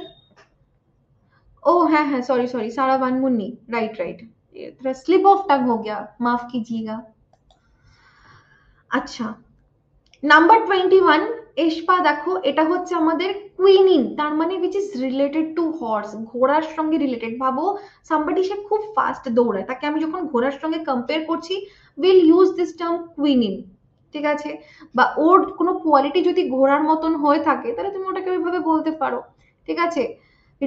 ओ है, सॉरी सॉरी, सारा वन मुन्नी, राइट राइट, ये थोड़ा स्लिप ऑफ टंग हो गया, माफ कीजिएगा। আচ্ছা, নাম্বার 21, এসপা দেখো, এটা হচ্ছে আমাদের কুইনিন, তার মানে which is related to horse, ঘোড়ার সঙ্গে রিলেটেড। ভাবো সামবডি সে খুব ফাস্ট দৌড়ায়, তাকে আমি যখন ঘোড়ার সঙ্গে কম্পেয়ার করছি, will use this term quinine, ঠিক আছে। বা ওর কোনো কোয়ালিটি যদি ঘোড়ার মতন হয়ে থাকে, তাহলে তুমি ওটাকে ওইভাবে বলতে পারো, ঠিক আছে।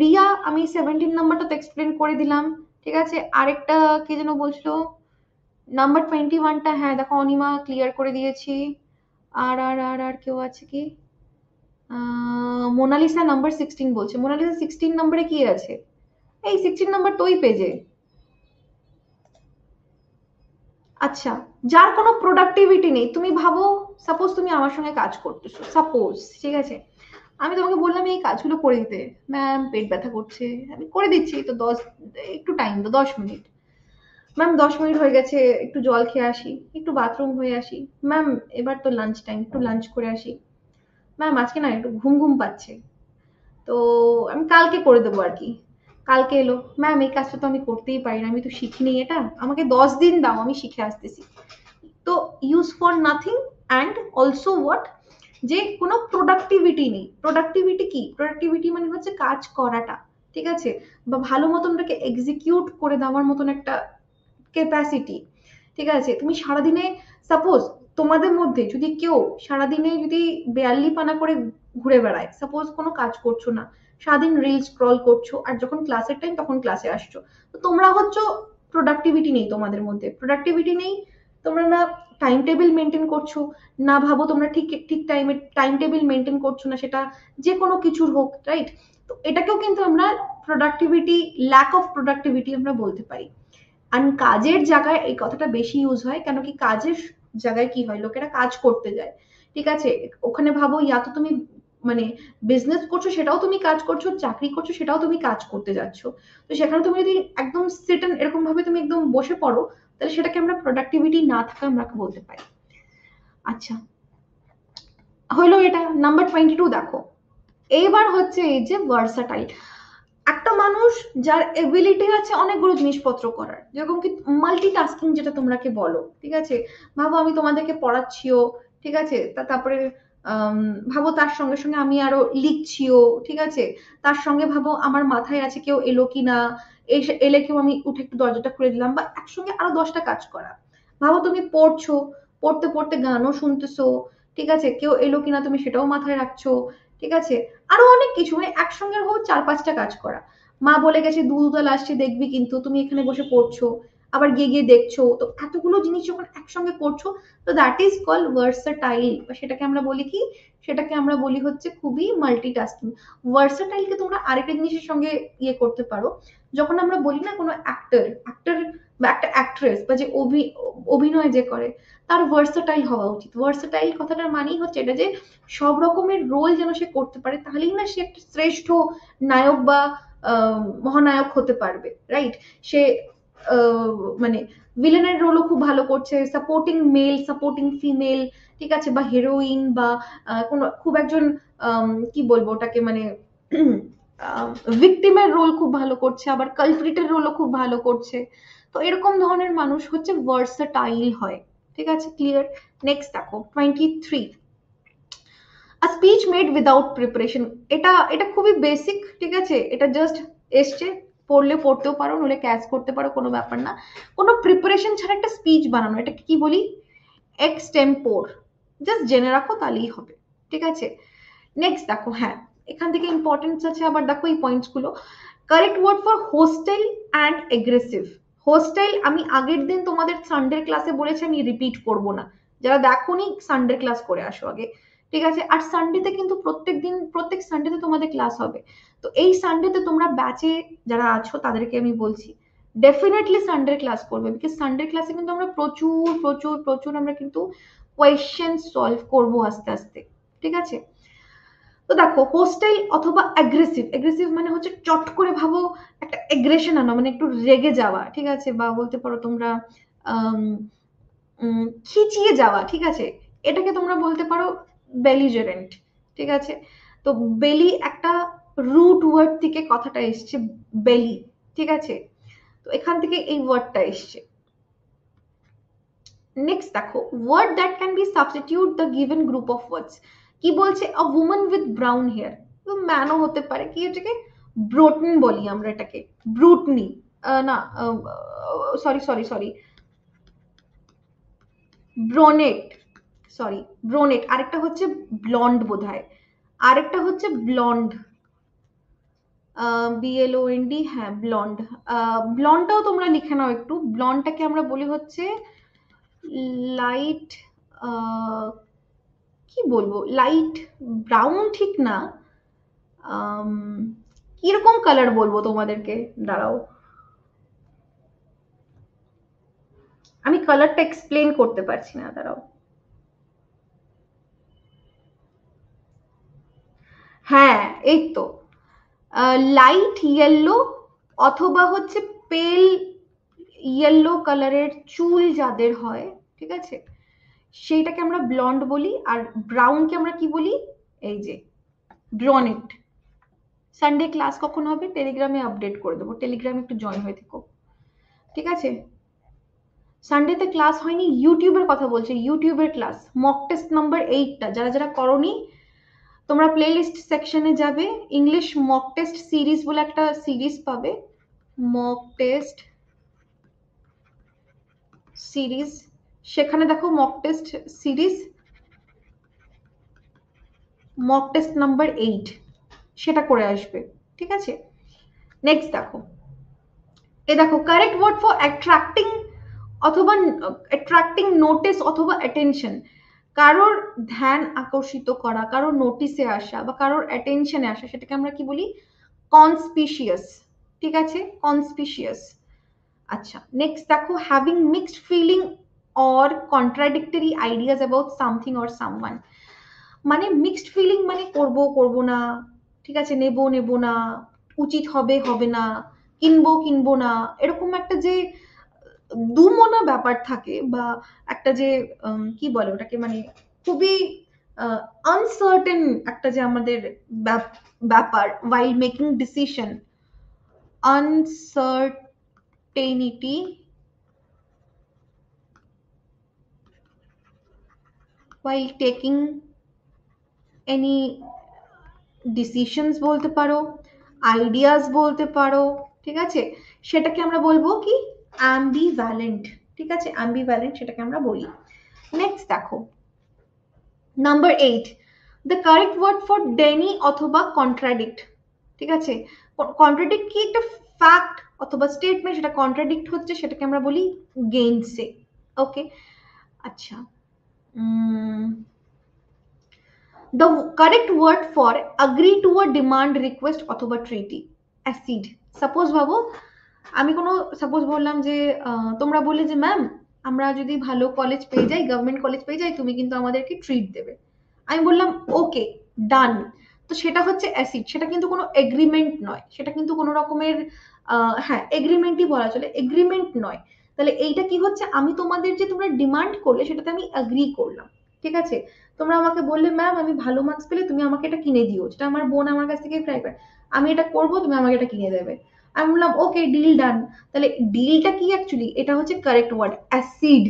রিয়া, আমি 17 নাম্বারটা তো এক্সপ্লেন করে দিলাম, ঠিক আছে। আরেকটা কে যেন বলছিল, নাম্বার 21টা, হ্যাঁ দেখো অনিমা ক্লিয়ার করে দিয়েছি। আর কেউ আছে কি? মোনালিসা নাম্বার 16 বলছে, মোনালিসা 16 নাম্বারে কি আছে? এই 16 নাম্বার তো ওই পেজে। আচ্ছা, যার কোনো প্রোডাক্টিভিটি নেই, তুমি ভাবো সাপোজ তুমি আমার সঙ্গে কাজ করতেছো, সাপোজ, ঠিক আছে, আমি তোমাকে বললাম এই কাজগুলো করে দিতে, ম্যাম পেট ব্যথা করছে, আমি করে দিচ্ছি তো 10, একটু টাইম তো 10 মিনিট। ম্যাম 10 মিনিট হয়ে গেছে, একটু জল খেয়ে আসি, একটু বাথরুম হয়ে আসি। ম্যাম এবার তো লাঞ্চ টাইম, একটু লাঞ্চ করে আসি। ম্যাম আজকে না একটু ঘুম ঘুম পাচ্ছে, তো আমি কালকে করে দেবো আর কি। কালকে এলো, ম্যাম এই কাজটা তো আমি করতেই পারি না, আমি তো শিখিনি এটা, আমাকে 10 দিন দাও, আমি শিখে আসতেছি। তো use for nothing. And also what, যে কোনো প্রোডাক্টিভিটি নেই। প্রোডাক্টিভিটি কি? প্রোডাক্টিভিটি মানে হচ্ছে কাজ করাটা, ঠিক আছে, বা ভালো মতন ওটাকে এক্সিকিউট করে দেওয়ার মতন একটা ক্যাপাসিটি, ঠিক আছে। তুমি সারাদিনে সাপোজ তোমাদের মধ্যে যদি কেউ সারাদিনে যদি বেয়াল্লি পানা করে ঘুরে বেড়ায়, সাপোজ কোনো কাজ করছো না, সারাদিন রিল স্ক্রল করছো, আর যখন ক্লাসের টাইম তখন ক্লাসে আসছো, তো তোমরা হচ্ছে প্রোডাক্টিভিটি নেই তোমাদের মধ্যে, প্রোডাক্টিভিটি নেই। তোমরা না টাইম টেবিল মেনটেন করছো, না ভাবো তোমরা ঠিক ঠিক টাইমে টাইম টেবিল মেনটেন করছো না, সেটা যে কোনো কিছুর হোক, রাইট? তো এটাকেও কিন্তু আমরা প্রোডাক্টিভিটি, ল্যাক অফ প্রোডাক্টিভিটি আমরা বলতে পারি। আর কাজের জায়গায় এই কথাটা বেশি ইউজ হয়, কেন কি কাজের জায়গায় কি হয়, লোকেরা কাজ করতে যায়, ঠিক আছে, ওখানে ভাবো ইয়া তো তুমি মানে বিজনেস করছো সেটাও তুমি কাজ করছো, চাকরি করছো সেটাও তুমি কাজ করতে যাচ্ছ, তো সেখানে তুমি যদি একদম সিট এরকম ভাবে তুমি একদম বসে পড়ো, তাহলে সেটাকে আমরা প্রোডাক্টিভিটি না থাকা আমরা বলতে পারি। আচ্ছা, হলো এটা। নাম্বার 22 দেখো, এইবার হচ্ছে এই যে ভার্সাটাইল। একটা মানুষ যার এবিলিটি আছে অনেকগুলো জিনিসপত্র করার, যেরকম কি মাল্টিটাস্কিং যেটা তোমরাকে বলো, ঠিক আছে, ভাবো আমি তোমাদেরকে পড়াচ্ছিও, ঠিক আছে, তারপরে ভাবো তার সঙ্গে সঙ্গে আমি আরো লিখছিও, ঠিক আছে, তার সঙ্গে ভাবো আমার মাথায় আছে কেউ এলো কিনা, এলে কেউ আমি উঠে একটু দরজাটা খুলে দিলাম, বা একসঙ্গে আরো 10টা কাজ করা। ভাবো তুমি পড়ছো, পড়তে পড়তে গানও শুনতেছো, ঠিক আছে, কেউ এলো কিনা তুমি সেটাও মাথায় রাখছো, ঠিক আছে, আরো অনেক কিছু, মানে একসঙ্গে হোক 4-5টা কাজ করা। মা বলে গেছে দুধ আসছে দেখবি, কিন্তু তুমি এখানে বসে পড়ছো, আবার গিয়ে গিয়ে দেখছো, তো এতগুলো জিনিস যখন একসঙ্গে করছো, তো দ্যাট ইজ কল ভার্সাটাইল, বা সেটাকে আমরা বলি কি, সেটাকে আমরা বলি হচ্ছে খুবই মাল্টিটাস্কিং। ভার্সাটাইলকে তোমরা আরেকটা জিনিসের সঙ্গে ইয়ে করতে পারো, যখন আমরা বলি না কোনো অ্যাক্টর বা একটা অ্যাক্ট্রেস বা যে অভিনয় যে করে, তার ভার্সাটাইল হওয়া উচিত। ভার্সাটাইল কথাটার মানেই হচ্ছে এটা যে সব রকমের রোল যেন সে করতে পারে, তাহলেই না সে একটা শ্রেষ্ঠ নায়ক বা মহানায়ক হতে পারবে, রাইট? সে আহ, মানে ভিলেনের রোলও খুব ভালো করছে, সাপোর্টিং মেল, সাপোর্টিং ফিমেল, ঠিক আছে, বা হিরোইন, বা কোনো খুব একজন কি বলবো ওটাকে, মানে ভিকটিমের রোল খুব ভালো করছে, আবার কালপ্রিটের রোলও খুব ভালো করছে। তো এরকম ধরনের মানুষ হচ্ছে ভার্সাটাইল হয়, ঠিক আছে, ক্লিয়ার? নেক্সট দেখো 23, আ স্পিচ মেড উইদাউট প্রিপারেশন। এটা এটা খুবই বেসিক, ঠিক আছে, এটা জাস্ট এসছে, পড়লে পড়তেও পারো, নলে ক্যাচ করতে পারো, কোনো ব্যাপার না। কোনো প্রিপারেশন ছাড়া একটা স্পিচ বানানো, এটাকে কি বলি? এক্সটেম্পোর। জাস্ট জেনে রাখো তাহলেই হবে, ঠিক আছে। নেক্সট দেখো, হ্যাঁ, এখান থেকে ইম্পর্টেন্স আছে, আবার দেখো এই পয়েন্টস গুলো। Correct word for hostile and aggressive. Hostile আমি আগের দিন তোমাদের সানডে ক্লাসে বলেছি, আমি রিপিট করব না, যারা দেখোনি সানডে ক্লাস করে আসো আগে, ঠিক আছে। আর সানডেতে কিন্তু প্রত্যেক দিন প্রত্যেক সানডেতে তোমাদের ক্লাস হবে। তো এই সানডেতে তোমরা ব্যাচে যারা আছো তাদেরকে আমি বলছি ডেফিনেটলি সানডে ক্লাস করবে, বিকজ সানডে ক্লাসে কিন্তু আমরা প্রচুর প্রচুর প্রচুর আমরা কিন্তু কোয়েশ্চেন সলভ করবো আস্তে আস্তে, ঠিক আছে। তো দেখো হোস্টাইল অথবা অ্যাগ্রেসিভ, অ্যাগ্রেসিভ মানে হচ্ছে চট করে ভাবো একটা এগ্রেশন আনা, মানে একটু রেগে যাওয়া, ঠিক আছে, বা বলতে পারো তোমরা আম, খিচিয়ে যাওয়া, ঠিক আছে, এটাকে তোমরা বলতে পারো বেলিজেরেন্ট, ঠিক আছে। তো বেলি একটা রুট ওয়ার্ড থেকে কথাটা এসছে, বেলি, ঠিক আছে, তো এখান থেকে এই ওয়ার্ডটা এসছে। নেক্সট দেখো, word that can be substitute the given group of words. কি বলছে? A women with brown hair, তো ম্যানও হতে পারে, কি এটাকে ব্রোটন বলি আমরা, এটাকে ব্রুটনি, না, সরি সরি সরি, ব্রনেট, সরি ব্রোনেট, আরেকটা হচ্ছে ব্লন্ড বোধহয়, আরেকটা হচ্ছে ব্লন্ড, BLOND, হ্যাঁ ব্লন্ড। ব্লন্ডটাও তোমরা লিখে নাও একটু, ব্লন্ডটাকে আমরা বলি হচ্ছে লাইট, কি বলবো, লাইট ব্রাউন ঠিক না, আম, কিরকম কালার বলবো তোমাদেরকে, দাঁড়াও, আমি কালারটা এক্সপ্লেন করতে পারছি না, দাঁড়াও। হ্যাঁ, এই তো লাইট ইয়েলো, অথবা হচ্ছে পেল ইয়েলো কালারের চুল যাদের হয়, ঠিক আছে, সেইটাকে আমরা ব্লন্ড বলি। আর ব্রাউনকে আমরা কি বলি? এই যে ব্রনেট। সানডে ক্লাস কখন হবে টেলিগ্রামে আপডেট করে দেবো, টেলিগ্রামে একটু জয়েন হয়ে থেকো, ঠিক আছে। সানডেতে ক্লাস হয়নি, ইউটিউবের কথা বলছে, ইউটিউবের ক্লাস মক টেস্ট নাম্বার 8টা যারা যারা করনি তোমরা প্লেলিস্ট সেকশনে যাবে, ইংলিশ মক টেস্ট সিরিজ বলে একটা সিরিজ পাবে, মক টেস্ট সিরিজ, সেখানে দেখো mock test series mock test number 8 সেটা করে আসবে, ঠিক আছে। নেক্সট দেখো, এ দেখো কারেক্ট ওয়ার্ড ফর অ্যাট্রাক্টিং অথবা অ্যাট্রাক্টিং নোটিস অথবা অ্যাটেনশন, কারোর ধ্যান আকর্ষিত করা, কারোর নোটিসে আসা বা কারোর অ্যাটেনশনে আসা, সেটাকে আমরা কি বলি, কনস্পিশিয়াস, ঠিক আছে, কনস্পিশিয়াস। আচ্ছা নেক্সট দেখো, having mixed feeling or contradictory ideas about something or someone, মানে মিক্সড ফিলিং মানে করব করব না, ঠিক আছে, নেব নেব না, উচিত হবে হবে না, কিনবো কিনবো না, এরকম একটা যে দুমনা ব্যাপার থাকে, বা একটা যে কি বলে ওটাকে, মানে খুবই আনসার্টেন একটা যে আমাদের ব্যাপার, while making decision, uncertainty while taking any decisions বলতে পারো, আইডিয়াস বলতে পারো, ঠিক আছে, সেটাকে আমরা বলবো কি, অ্যাম্বিভ্যালেন্ট, ঠিক আছে, অ্যাম্বিভ্যালেন্ট সেটাকে আমরা বলি। নেক্সট দেখো, number 8, the correct word for deny অথবা কন্ট্রাডিক্ট, ঠিক আছে, কন্ট্রাডিক্ট কি একটা ফ্যাক্ট অথবা স্টেটমেন্ট, সেটা কন্ট্রাডিক্ট হচ্ছে, সেটাকে আমরা বলি গেইনসে, ওকে। আচ্ছা, the correct word for agree to a demand request অথবা treaty, accede, সাপোজ ভাবো আমি কোনো সাপোজ বললাম যে তোমরা বললে যে ম্যাম আমরা যদি ভালো কলেজ পেয়ে যাই, গভর্নমেন্ট কলেজ পেয়ে যাই, তুমি কিন্তু আমাদেরকে ট্রিট দেবে, আমি বললাম ওকে ডান, তো সেটা হচ্ছে অ্যাসিড, সেটা কিন্তু কোনো এগ্রিমেন্ট নয়, সেটা কিন্তু কোনো রকমের হ্যাঁ এগ্রিমেন্টই বলা চলে, এগ্রিমেন্ট নয়। তাহলে এইটা কি হচ্ছে, আমি তোমাদের যে তোমরা ডিমান্ড করলে সেটাতে আমি অ্যাগ্রি করলাম, ঠিক আছে। তোমরা আমাকে বললে ম্যাম আমি ভালো মার্কস পেলে তুমি আমাকে এটা কিনে দিও, যেটা আমার বোন আমার কাছ থেকে ট্রাই করে, আমি এটা করবো তুমি আমাকে এটা কিনে দেবে, আমি বললাম ওকে ডিল ডান। তাহলে ডিলটা কি অ্যাকচুয়ালি, এটা হচ্ছে কারেক্ট ওয়ার্ড অ্যাসিড,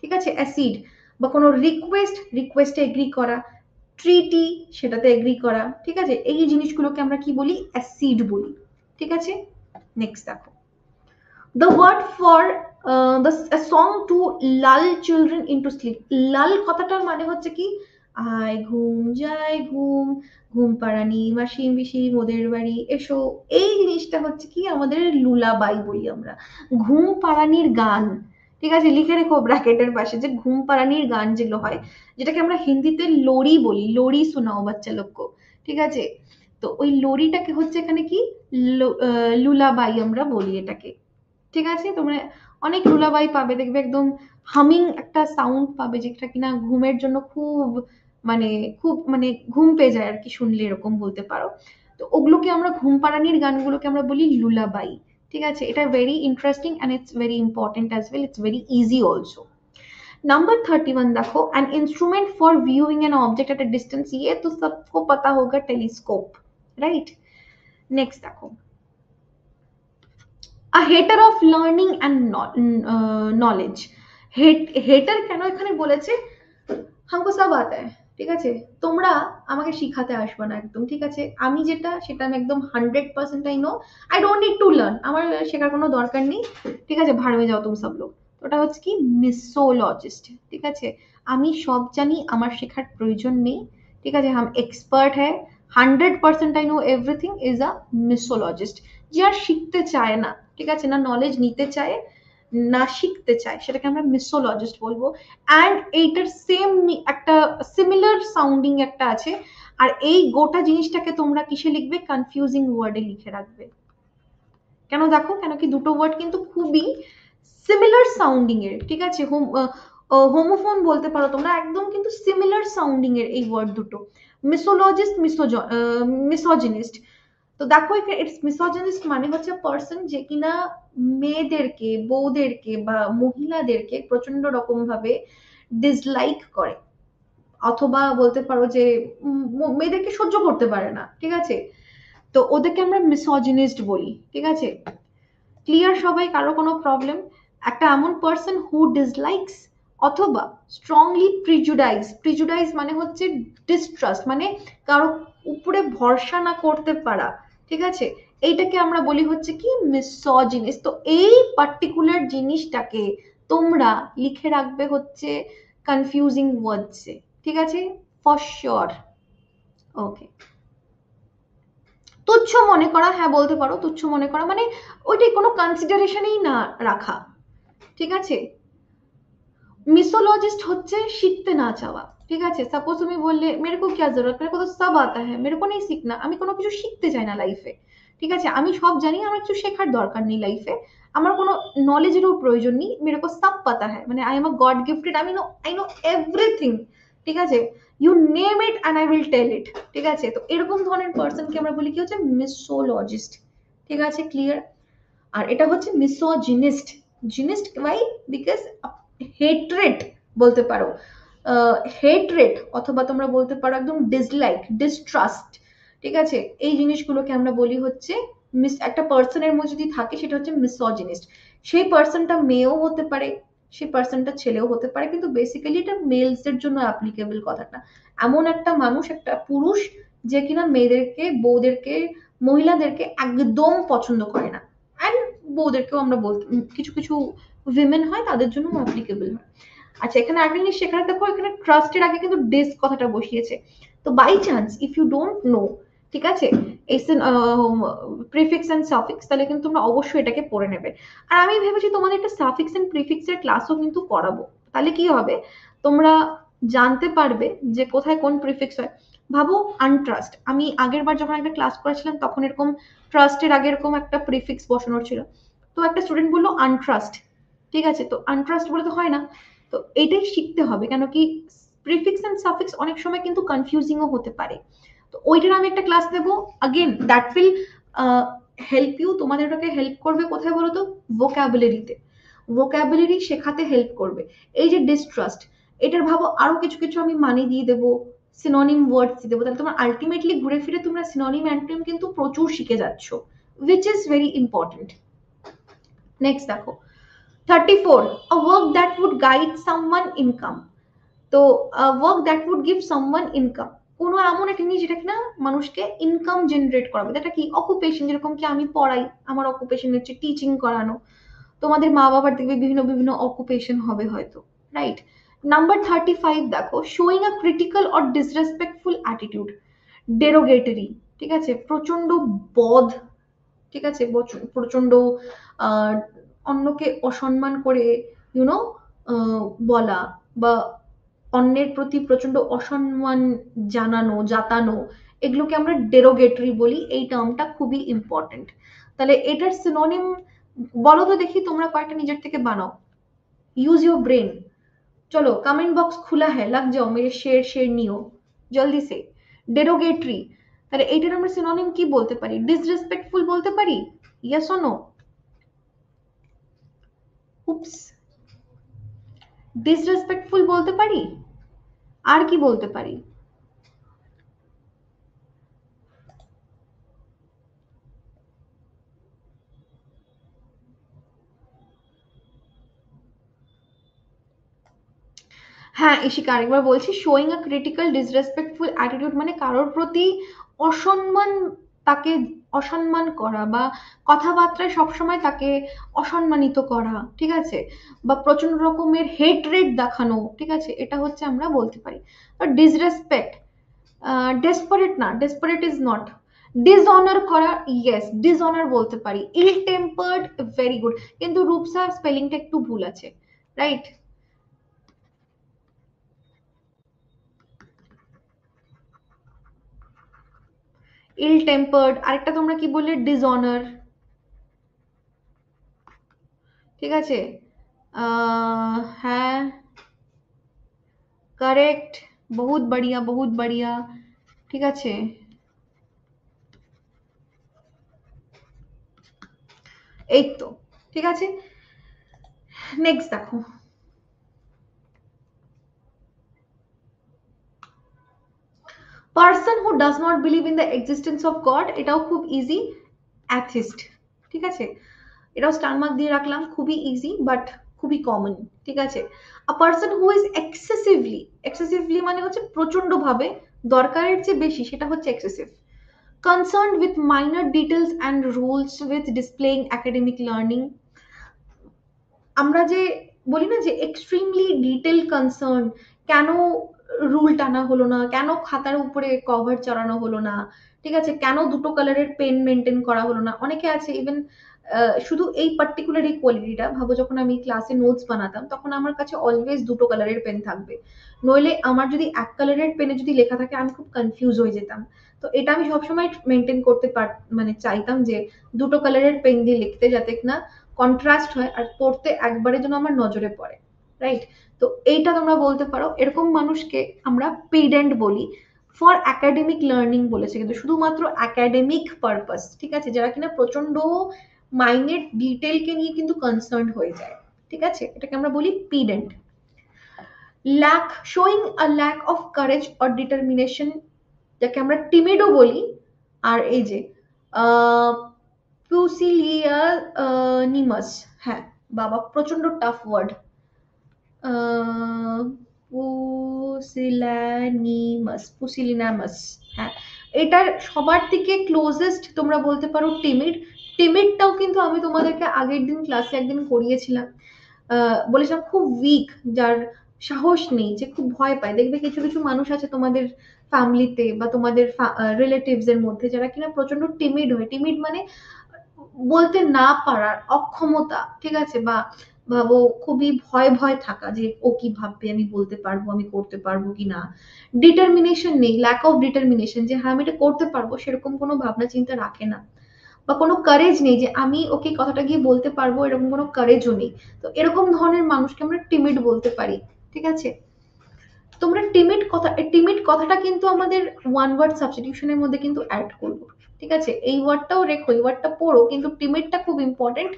ঠিক আছে, অ্যাসিড, বা কোনো রিকোয়েস্ট, রিকোয়েস্টে এগ্রি করা, ট্রিটি সেটাতে এগ্রি করা, ঠিক আছে, এই জিনিসগুলোকে আমরা কি বলি, অ্যাসিড বলি, ঠিক আছে। নেক্সট দেখো, the word for a song to lull children into sleep, lull কথাটার মানে হচ্ছে কি, আয় ঘুম যায় ঘুম, ঘুম পাড়ানি মাসি পিসি মোদের বাড়ি এসো, এই জিনিসটা হচ্ছে কি আমাদের লুলাবাই বলি আমরা, ঘুম পাড়ানির গান, ঠিক আছে, লিখে রেখো ব্র্যাকেটের পাশে যে ঘুম পাড়ানির গান যেগুলো হয়, যেটাকে আমরা হিন্দিতে লোরি বলি, লোরি শোনাও বাচ্চা লোককে, ঠিক আছে। তো ওই লোরিটাকে হচ্ছে এখানে কি, লুলাবাই আমরা বলি এটাকে, ঠিক আছে। তোমরা অনেক লুলাবাই পাবে, দেখবে একদম হামিং একটা সাউন্ড পাবে, যেটা কিনা ঘুমের জন্য খুব মানে খুব মানে ঘুম পেয়ে যায় আর কি, শুনলে এরকম বলতে পারো। তো ওগুলোকে আমরা ঘুম পাড়ানির গানগুলোকে আমরা বলি লুলাবাই, ঠিক আছে। এটা very interesting and it's very important as well, it's very easy also. Number 31 देखो, an instrument for viewing an object at a distance, ये तो सबको पता होगा, टेलीस्कोप, राइट। नेक्स्ट देखो, a hater of learning and knowledge, hater কেন এখানে বলেছে, হামকো সব আতা হ্যায়, ঠিক আছে, তোমরা আমাকে শিখাতে আসবে না একদম, ঠিক আছে, আমি যেটা সেটা আমি একদম 100% I no, I don't need to learn, আমার শেখার কোনো দরকার নেই, ঠিক আছে, ভাড় মে যাও তুমি সব লোক। ওটা হচ্ছে কি মিসোলজিস্ট, ঠিক আছে, আমি সব জানি, আমার শেখার প্রয়োজন নেই, ঠিক আছে, হাম এক্সপার্ট হ্যায়, 100% I know everything is a misologist, যে আর শিখতে চায় না, ঠিক আছে, না নলেজ নিতে চায় না শিখতে চায়, সেটাকে আমরা মিসোলজিস্ট বলবো। অ্যান্ড এইটার সেম একটা সিমিলার সাউন্ডিং একটা আছে, আর এই গোটা জিনিসটাকে তোমরা কিসে লিখবে, কনফিউজিং ওয়ার্ডে লিখে রাখবে। কেন দেখো, কেন কি দুটো ওয়ার্ড কিন্তু খুবই সিমিলার সাউন্ডিং এর, ঠিক আছে, হোমোফোন বলতে পারো তোমরা, একদম কিন্তু সিমিলার সাউন্ডিং এর এই ওয়ার্ড দুটো, মিসোলজিস্ট, মিসোজিনিস্ট। তো দেখো ইটস মিসোজিনিস্ট মানে হচ্ছে পার্সন যে কিনা মেয়েদেরকে, বউদেরকে বা মহিলাদেরকে প্রচন্ড রকম ভাবে ডিসলাইক করে, অথবা বলতে পারো যে মেয়েদেরকে সহ্য করতে পারে না, ঠিক আছে, তো ওদেরকে আমরা মিসোজিনিস্ট বলি, ঠিক আছে। ক্লিয়ার সবাই, কারো কোনো প্রবলেম? একটা এমন পার্সন হু ডিসলাইকস অথবা স্ট্রংলি প্রিজুডাইজ মানে হচ্ছে ডিস্ট্রাস্ট, মানে কারো উপরে ভরসা না করতে পারা, ঠিক আছে, এইটাকে আমরা বলি হচ্ছে কি মিসোজিনিস। তো এই পার্টিকুলার জিনিসটাকে তোমরা লিখে রাখবে হচ্ছে কনফিউজিং ওয়ার্ডসে, ঠিক আছে, ফর শিওর। ওকে, তুচ্ছ মনে করা, হ্যাঁ বলতে পারো তুচ্ছ মনে করা, মানে ওইটাই কোনো কনসিডারেশনেই না রাখা, ঠিক আছে। मिसोलॉजिस्ट হচ্ছে শিখতে না চাওয়া, ঠিক আছে। সাপোজ তুমি বললে मेरे को क्या जरूरत, मेरे को तो सब आता है, मेरे को नहीं सीखना, আমি কোনো কিছু শিখতে চাই না লাইফে, ঠিক আছে, আমি সব জানি, আমার কিছু শেখার দরকার নেই লাইফে, আমার কোনো নলেজেরও প্রয়োজন নেই, मेरे को सब पता है, মানে I am a god gifted, I know everything, ঠিক আছে, you name it and I will tell it, ঠিক আছে। তো এরকম ধরনের পার্সনকে আমরা বলি কি হচ্ছে মিসোলজিস্ট, ঠিক আছে, ক্লিয়ার। আর এটা হচ্ছে মিসোজিনিস্ট, জিনিস্ট ওয়াই, বিকজ হেট্রেট বলতে পারো, হেট্রেট, অথবা তোমরা বলতে পারো একদম ডিসলাইক, ডিস্ট্রাস্ট, ঠিক আছে, এই জিনিসগুলোকে আমরা বলি হচ্ছে একটা পার্সনের মধ্যে যদি থাকে সেটা হচ্ছে মিসোজিনিস্ট। সেই পার্সনটা মেয়েও হতে পারে, সেই পার্সনটা ছেলেও হতে পারে, কিন্তু বেসিক্যালি এটা মেলসদের জন্য অ্যাপ্লিকেবল কথাটা। এমন একটা মানুষ, একটা পুরুষ যে কিনা মেয়েদেরকে, বউদেরকে, মহিলাদেরকে একদম পছন্দ করে না, অ্যান্ড বউদেরকেও আমরা বলতে, কিছু কিছু উইমেন হয় তাদের জন্য অ্যাপ্লিকেবল হয়। আচ্ছা, এখানে আরেকটা জিনিস সেখানে দেখো, এখানে ট্রাস্টের আগে কিন্তু ডিস কথাটা বসিয়েছে। তো by chance if you don't know, ঠিক আছে, এই প্রিফিক্স এন্ড সাফিক্স, তাহলে কিন্তু তোমরা অবশ্যই এটাকে পড়ে নেবে। আর আমি ভেবেছি তোমাদের একটা সাফিক্স এন্ড প্রিফিক্স এর ক্লাসও কিন্তু করাবো, তাহলে কি হবে, তোমরা জানতে পারবে যে কোথায় কোন প্রিফিক্স হয়। ভাবো আনট্রাস্ট, আমি আগের বার যখন একটা ক্লাস করেছিলাম তখন এরকম ট্রাস্টের আগে এরকম একটা প্রিফিক্স বসানো ছিল, তো একটা স্টুডেন্ট বললো আনট্রাস্ট, ঠিক আছে, তো আনট্রাস্ট বলে তো হয় না, তো এইটাই শিখতে হবে, কেন কি প্রিফিক্স এন্ড সাফিক্স অনেক সময় কিন্তু কনফিউজিংও হতে পারে। তো ওইটার আমি একটা ক্লাস দেবো, again that will help you, তোমাদের ওটাকে হেল্প করবে কোথায় বলো তো, ভোকাবুলারিতে, ভোকাবুলারি শেখাতে হেল্প করবে। এই যে ডিস্ট্রাস্ট, এটার ভাবো আরো কিছু কিছু আমি মানে দিয়ে দেবো, সিনোনিম ওয়ার্ডস দিয়ে দেবো, তাহলে তোমার আলটিমেটলি ঘুরে ফিরে তোমরা সিনোনিম অ্যান্টোনিম কিন্তু প্রচুর শিখে যাচ্ছ, which is very important. Next দেখো 34, a work that would guide someone income। তো work that would give someone income, কোনো এমন একটা জিনিস যেটা কিনা মানুষকে ইনকাম জেনারেট করাবে, এটা কি অকুপেশন, যেরকম কি আমি পড়াই, আমার অকুপেশন হচ্ছে টিচিং করানো, তোমাদের মা বাবার দেখবে বিভিন্ন বিভিন্ন অকুপেশন হবে হয়তো, রাইট। নাম্বার 35 দেখো, showing a critical or disrespectful attitude, derogatory, ঠিক আছে, প্রচন্ড বদ, ঠিক আছে, প্রচন্ড অন্যকে অসম্মান করে ইউনো বলা, বা অন্যের প্রতি প্রচন্ড অসম্মান জানানো, জাতানো, এগুলোকে আমরা ডেরোগেটরি বলি, এই টার্মটা খুবই ইম্পর্টেন্ট। তাহলে এটার সিনোনিম বলো তো দেখি, তোমরা কয়েকটা নিজের থেকে বানাও, यूज योर ब्रेन। चलो कमेंट बॉक्स खुला है, लग जाओ, मेरे शेर शेर नियो জলদি সে। ডেরোগেটরি, তাহলে এইটার আমরা সিনোনিম কি বলতে পারি, ডিসরেসপেক্টফুল বলতে পারি, yes or no, oops, disrespectful বলতে পারি, আর কি বলতে পারি, হ্যাঁ ইশিকা আরেকবার বলছি, শোয়িং আ ক্রিটিক্যাল ডিসরেসপেক্টফুল অ্যাটিটিউড মানে কারোর প্রতি অসম্মান, তাকে অসম্মান করা, বা কথাবার্তায় সবসময় তাকে অসম্মানিত করা, ঠিক আছে, বা প্রচন্ড রকমের হেট্রেট দেখানো, ঠিক আছে, এটা হচ্ছে আমরা বলতে পারি। বাট ডিসরেসপেক্ট, ডেসপারেট না, ডেসপারেট ইজ নট, ডিসঅনার করা, ইয়েস ডিসঅনার বলতে পারি, ইল টেম্পার্ড, ভেরি গুড, কিন্তু রূপসা স্পেলিংটা একটু ভুল আছে, রাইট। ইল টেম্পার্ড, আরেকটা তোমরা কি বললে, ডিসঅনার, ঠিক আছে, হ্যাঁ কারেক্ট, বহুত বড়িয়া বহুত বড়িয়া, ঠিক আছে। এই তো, ঠিক আছে, নেক্সট দেখো, person who does not believe in the existence of god, এটাও খুব ইজি, অ্যাথিস্ট, ঠিক আছে। এটাও স্টার মার্ক দিয়ে রাখলাম, খুবই ইজি বাট খুবই কমন, ঠিক আছে। আ person who is excessively, excessively মানে হচ্ছে প্রচন্ড ভাবে, দরকারের চেয়ে বেশি, সেটা হচ্ছে excessive. Concerned with minor details and rules with displaying academic learning, আমরা যে বলি না যে এক্সট্রিমলি ডিটেল কনসার্ন, কেন রুল টানা হলো না, কেন খাতার উপরে কভার চড়ানো হলো না, ঠিক আছে, কেন দুটো কালারের পেন মেনটেন করা হলো না। অনেকে আছে ইভেন শুধু এই পার্টিকুলার এই কোয়ালিটিটা ভাবো, যখন আমি ক্লাসে নোটস বানাতাম তখন আমার কাছে অলওয়েজ দুটো কালারের পেন থাকবে, নইলে আমার যদি এক কালারের পেনে যদি লেখা থাকে আমি খুব কনফিউজ হয়ে যেতাম। তো এটা আমি সবসময় মেনটেন করতে মানে চাইতাম যে দুটো কালারের পেন দিয়ে লিখতে, যাতে না কন্ট্রাস্ট হয় আর পড়তে একবারে যেন আমার নজরে পড়ে, রাইট। তো এইটা তোমরা বলতে পারো, এরকম মানুষকে আমরা পেডেন্ট বলি। ফর একাডেমিক লার্নিং বলেছে, কিন্তু শুধুমাত্র একাডেমিক পারপাস, ঠিক আছে, যারা কিনা প্রচন্ড মাইনেট ডিটেলকে নিয়ে কিন্তু কনসার্ন হয়ে যায়, ঠিক আছে, এটাকে আমরা বলি pedant. Lack, showing a lack of courage or determination, যাকে আমরা টিমিডও বলি। আর এই যে পুসিলিয়ানিমাস, হ্যাঁ বাবা প্রচন্ড টাফ ওয়ার্ড, পুসিলানিমাস, পুসিলিনামাস, হ্যাঁ। এটার সবার থেকে ক্লোজেস্ট তোমরা বলতে পারো টিমিড। টিমিডটাও কিন্তু আমি তোমাদেরকে আগের দিন ক্লাসে একদিন করিয়েছিলাম, বলেছিলাম খুব উইক, যার সাহস নেই, যে খুব ভয় পায়। দেখবে কিছু কিছু মানুষ আছে তোমাদের ফ্যামিলিতে বা তোমাদের রিলেটিভস এর মধ্যে যারা কিনা প্রচন্ড টিমিড হয়। টিমিড মানে বলতে না পারার অক্ষমতা, ঠিক আছে, বা ভাবো খুবই ভয় ভয় থাকা, যে ও কি ভাববে, আমি বলতে পারবো, আমি করতে পারবো কি না। ডিটারমিনেশন নেই, ল্যাক অফ ডিটারমিনেশন, যে হ্যাঁ আমি এটা করতে পারবো সেরকম কোনো ভাবনা চিন্তা রাখে না, বা কোনো কারেজ নেই যে আমি ওকে কথাটা গিয়ে বলতে পারবো, এরকম কোনো কারেজও নেই। তো এরকম ধরনের মানুষকে আমরা টিমিড বলতে পারি, ঠিক আছে। তোমরা টিমিড কথা, টিমিড কথাটা কিন্তু আমাদের ওয়ান ওয়ার্ড সাবস্টিটিউশনের মধ্যে কিন্তু অ্যাড করবো, ঠিক আছে। এই ওয়ার্ডটাও রেখো, এই ওয়ার্ডটা পড়ো, কিন্তু টিমিডটা খুব ইম্পর্টেন্ট,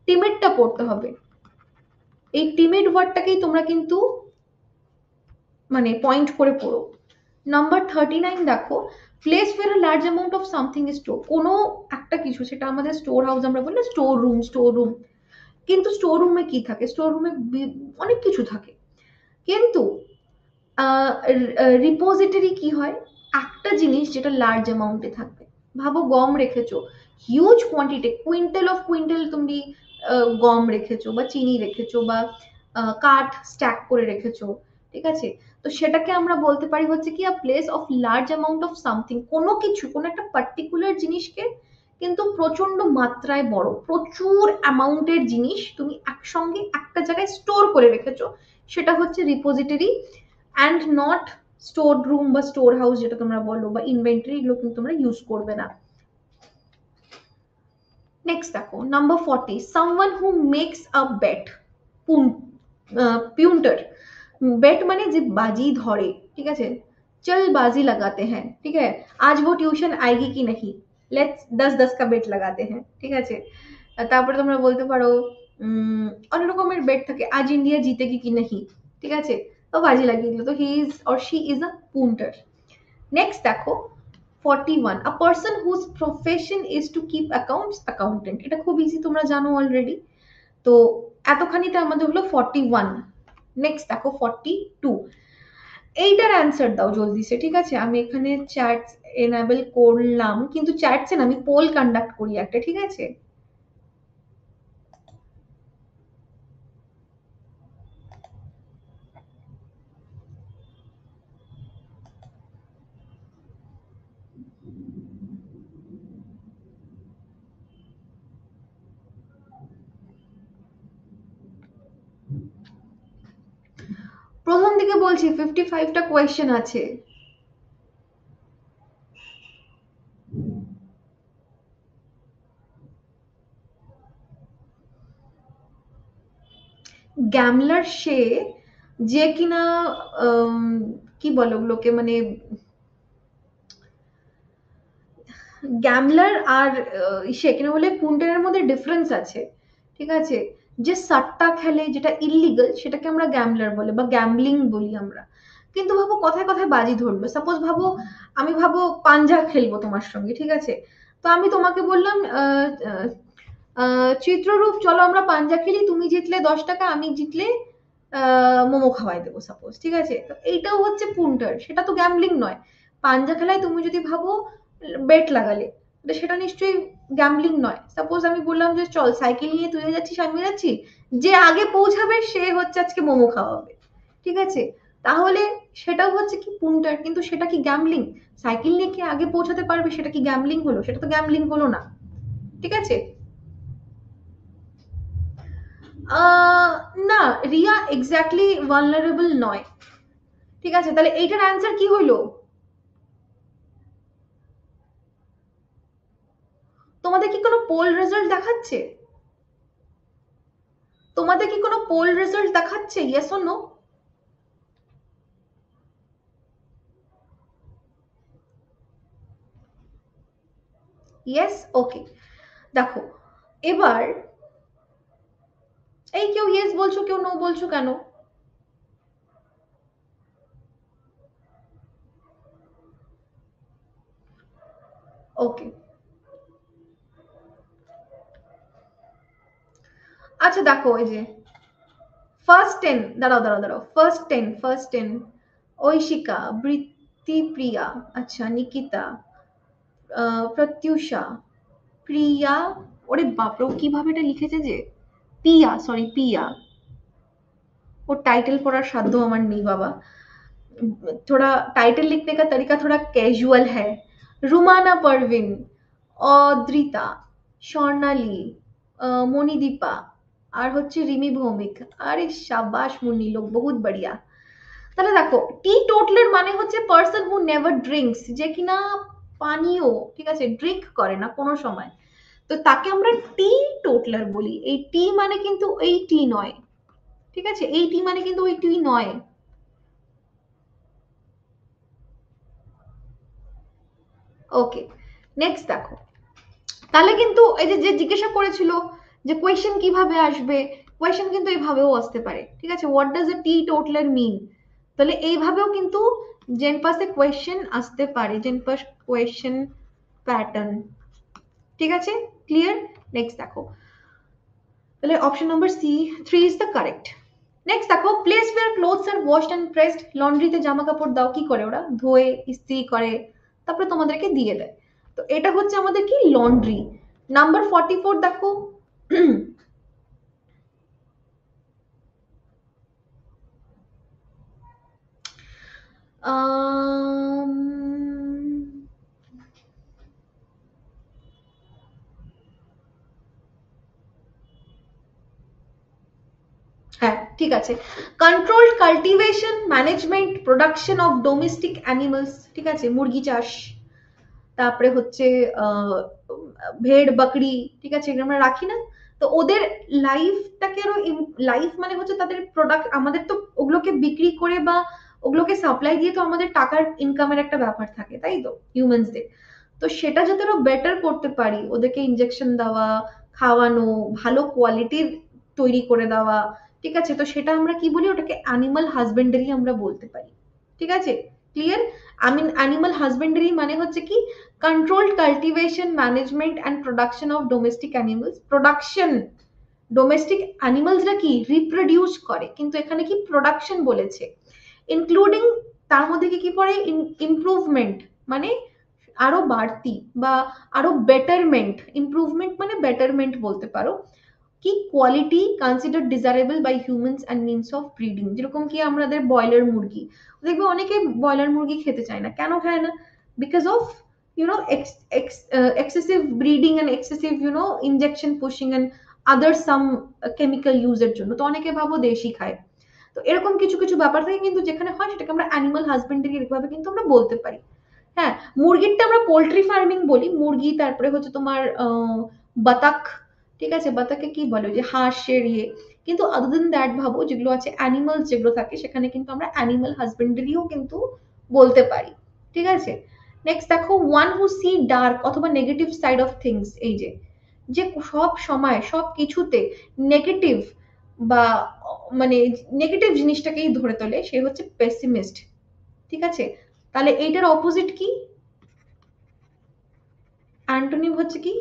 টিমিডটা পড়তে হবে। এই টিমিড ওয়ার্ডটাকেই তোমরা কিন্তু মানে পয়েন্ট করে পড়ো। নাম্বার 39 দেখো, place where a large amount of something is store, কোনো একটা কিছু, সেটা আমাদের স্টোর হাউস আমরা বলি না, স্টোর রুম, স্টোর রুম। কিন্তু স্টোর রুমে কি থাকে, স্টোর রুমে অনেক কিছু থাকে, কিন্তু রিপোজিটরি কি হয়, একটা জিনিস যেটা লার্জ অ্যামাউন্টে থাকবে। ভাবো গম রেখেছো, huge quantity, quintal of quintal তুমি গম রেখেছো বা চিনি রেখেছো বা কাঠ স্ট্যাক করে রেখেছো, ঠিক আছে। তো সেটাকে আমরা বলতে পারি হচ্ছে কি, আ place of large amount of something, কোনো কিছু, কোনো একটা পার্টিকুলার জিনিসকে কিন্তু প্রচন্ড মাত্রায় বড়, প্রচুর অ্যামাউন্টের জিনিস তুমি একসঙ্গে একটা জায়গায় স্টোর করে রেখেছো, সেটা হচ্ছে repository. And not store room বা স্টোর হাউস যেটা তোমরা বলো, বা ইনভেন্টরি, এগুলো কিন্তু তোমরা ইউজ করবে না। নেক্সট দেখো number 40, someone who makes a bet, punter. Bet মানে যে বাজি ধরে, ঠিক আছে, চল बाजी लगाते हैं, ठीक है, आज वो ट्यूशन आएगी कि नहीं, लेट्स 10-10 का बेट लगाते हैं, ঠিক আছে। তারপরে তোমরা বলতে পারো অনেক রকমের বেট থাকে, আজ ইন্ডিয়া জিতেগি কি नहीं, ঠিক আছে, তো বাজি লাগিয়ে দিল, তো he is or she is a punter. Next দেখো 41, a person whose profession is to keep accounts, accountant. এটা খুব ইজি, তোমরা জানো অলরেডি। তো এতখানিতে আমাদের হলো 41। নেক্সট দেখো 42, এইটার অ্যান্সার দাও জলদি সে, ঠিক আছে। আমি এখানে চ্যাট এনাবেল করলাম, কিন্তু চ্যাটসে না, আমি পোল কন্ডাক্ট করি একটা, ঠিক আছে। প্রথম দিকে বলছি 55টা কোয়েশ্চেন আছে। গ্যামলার সে, যে কিনা কি বলে ওগুলোকে, মানে গ্যামলার আর সে কিনা বলে পুন্টারের মধ্যে ডিফারেন্স আছে, ঠিক আছে। যে সাট্টা খেলে, যেটা ইলিগাল, সেটাকে আমরা গ্যামলার বলে বা গ্যামলিং বলি আমরা। কিন্তু ভাবো কথায় কথায় বাজি ধরলো, সাপোজ ভাবো আমি ভাবো পাঞ্জা খেলবো তোমার সঙ্গে, ঠিক আছে। তো আমি তোমাকে বললাম চিত্ররূপ, চলো আমরা পাঞ্জা খেলি, তুমি জিতলে 10 টাকা, আমি জিতলে মোমো খাওয়াই দেবো সাপোজ, ঠিক আছে? তো এইটাও হচ্ছে পুন্টার, সেটা তো গ্যামলিং নয়। পাঞ্জা খেলায় তুমি যদি ভাবো বেট লাগালে, তো সেটা নিশ্চয়ই গ্যামলিং নয়। সাপোজ আমি বললাম যে চল সাইকেল নিয়ে তুই যাচ্ছিস আমি যাচ্ছি, যে আগে পৌঁছাবে সে হচ্ছে আজকে মোমো খাওয়াবে, ঠিক আছে? তাহলে সেটাও হচ্ছে কি পুন্টার, কিন্তু সেটা কি গ্যামলিং? সাইকেল নিয়ে কে আগে পৌঁছাতে পারবে সেটা কি গ্যামলিং হলো? সেটা তো গ্যামলিং হলো না, ঠিক আছে? আহ না, রিয়া এক্স্যাক্টলি ভালনারেবল নয়, ঠিক আছে? তাহলে এইটার অ্যান্সার কি হইলো? তোমাদের কি কোনো পোল রেজাল্ট দেখাচ্ছে? তোমাদের কি কোনো পোল রেজাল্ট দেখাচ্ছে, ইয়েস অর নো? ইয়েস, ওকে। দেখো, এবার এই কেউ ইয়েস বলছো কেউ নো বলছো কেন? ওকে, আচ্ছা দেখো, এই যে ফার্স্ট টেন, দাঁড়াও দাঁড়াও দাঁড়াও, ফার্স্ট টেন, ঐশিকা, বৃত্তিপ্রিয়া, আচ্ছা নিকিতা, প্রত্যুষা, প্রিয়া, ওরে বাপরে ও কিভাবে এটা লিখেছে যে, पिया, सॉरी पिया, वो टाइटल पढ़ार साध्य हमार नहीं बाबा, थोड़ा टाइटल लिखने का तरीका थोड़ा कैजुअल है। रुमाना परवीन, অদ্রিতা, স্বর্ণালী, মণিদীপা, আর হচ্ছে রিমি ভৌমিক। আরে সাবাস মুন্নি, লোক বহুত বড়িয়া। তাহলে দেখো, টি টোটলের মানে হচ্ছে পার্সন হু নেভার ড্রিঙ্কস, যে কিনা পানীয়, ঠিক আছে, ড্রিঙ্ক করে না কোনো সময়, তো তাকে আমরা টি টোটলার বলি। এই টি মানে কিন্তু এই টি নয়, ঠিক আছে? এই টি মানে কিন্তু ওই টি নয়। ওকে, নেক্সট দেখো, তাহলে কিন্তু এই যে যে জিজ্ঞাসা করেছিল যে কোয়েশ্চেন কিভাবে আসবে, কোয়েশ্চেন কিন্তু এইভাবেও আসতে পারে, ঠিক আছে? হোয়াট ডাজ এ টি টোটলার মিন? তাহলে এইভাবেও কিন্তু জেনপাসে কোয়েশ্চেন আসতে পারে, জেনপাস কোয়েশ্চেন প্যাটার্ন, ঠিক আছে? ক্লিয়ার? নেক্সট দেখো, তাহলে option number C 3 is the correct. Next দেখো, place where clothes are washed and pressed, লন্ড্রিতে জামা কাপড় দাও, কি করে ওরা? ধোয়ে, ইস্ত্রি করে, তারপরে তোমাদেরকে দিয়ে দেয়। তো এটা হচ্ছে আমাদের কি লন্ড্রি। নাম্বার 44 দেখো, আম, হ্যাঁ ঠিক আছে, controlled cultivation, management, production of domestic animals, ঠিক আছে, মুরগি চাষ, তারপরে হচ্ছে আহ, ভেড় বকরি, ঠিক আছে, এগুলো আমরা রাখি না? তো ওদের লাইফটাকে আরো, লাইফ মানে হচ্ছে তাদের প্রোডাক্ট, আমাদের তো ওগুলোকে বিক্রি করে বা ওগুলোকে সাপ্লাই দিয়ে তো আমাদের টাকার ইনকামের একটা ব্যাপার থাকে, তাই তো হিউম্যানসদের। তো সেটা যাতে আরো বেটার করতে পারি, ওদেরকে ইনজেকশন দেওয়া, খাওয়ানো, ভালো কোয়ালিটির তৈরি করে দেওয়া, ঠিক আছে, তো সেটা আমরা কি বলি, ওটাকে অ্যানিমাল হাজবেন্ডারি আমরা বলতে পারি, ঠিক আছে? Clear? I mean animal husbandry মানে হচ্ছে কি controlled cultivation, management and production of domestic animals. Production, domestic অ্যানিমালসরা কি রিপ্রোডিউস করে, কিন্তু এখানে কি প্রোডাকশন বলেছে, ইনক্লুডিং, তার মধ্যে কি কি পড়ে, ইমপ্রুভমেন্ট মানে আরো বাড়তি বা আরো বেটারমেন্ট, ইমপ্রুভমেন্ট মানে বেটারমেন্ট বলতে পারো, কি quality consider desirable by humans and means of breeding. যেরকম কি আমাদের ব্রয়লার মুরগি, দেখবে অনেকে ব্রয়লার মুরগি খেতে চায় না, কেন খায় না? Because of excessive breeding and excessive injection pushing and other some chemical ইউজের জন্য, তো অনেকে ভাবো দেশি খায়। তো এরকম কিছু কিছু ব্যাপার থাকে কিন্তু যেখানে হয় সেটাকে আমরা অ্যানিমাল হাজবেন্ডারি এরকমভাবে কিন্তু আমরা বলতে পারি। হ্যাঁ, মুরগিরটা আমরা পোল্ট্রি ফার্মিং বলি, মুরগি, তারপরে হচ্ছে তোমার বাতাক, ঠিক আছে, বাতাকে কি বলে, ওই যে হাঁসের ইয়ে। কিন্তু আদার দেন দ্যাট ভাবো যেগুলো আছে অ্যানিমালস যেগুলো থাকে সেখানে কিন্তু আমরা অ্যানিমাল হাজবেন্ডারিও কিন্তু বলতে পারি, ঠিক আছে? নেক্সট দেখো, ওয়ান হু সি ডার্ক অথবা নেগেটিভ সাইড অফ থিংস, এই যে যে সব সময় সব কিছুতে নেগেটিভ বা মানে নেগেটিভ জিনিসটাকেই ধরে তোলে, সে হচ্ছে পেসিমিস্ট, ঠিক আছে? তাহলে এইটার অপোজিট কি? অ্যান্টোনিম হচ্ছে কি?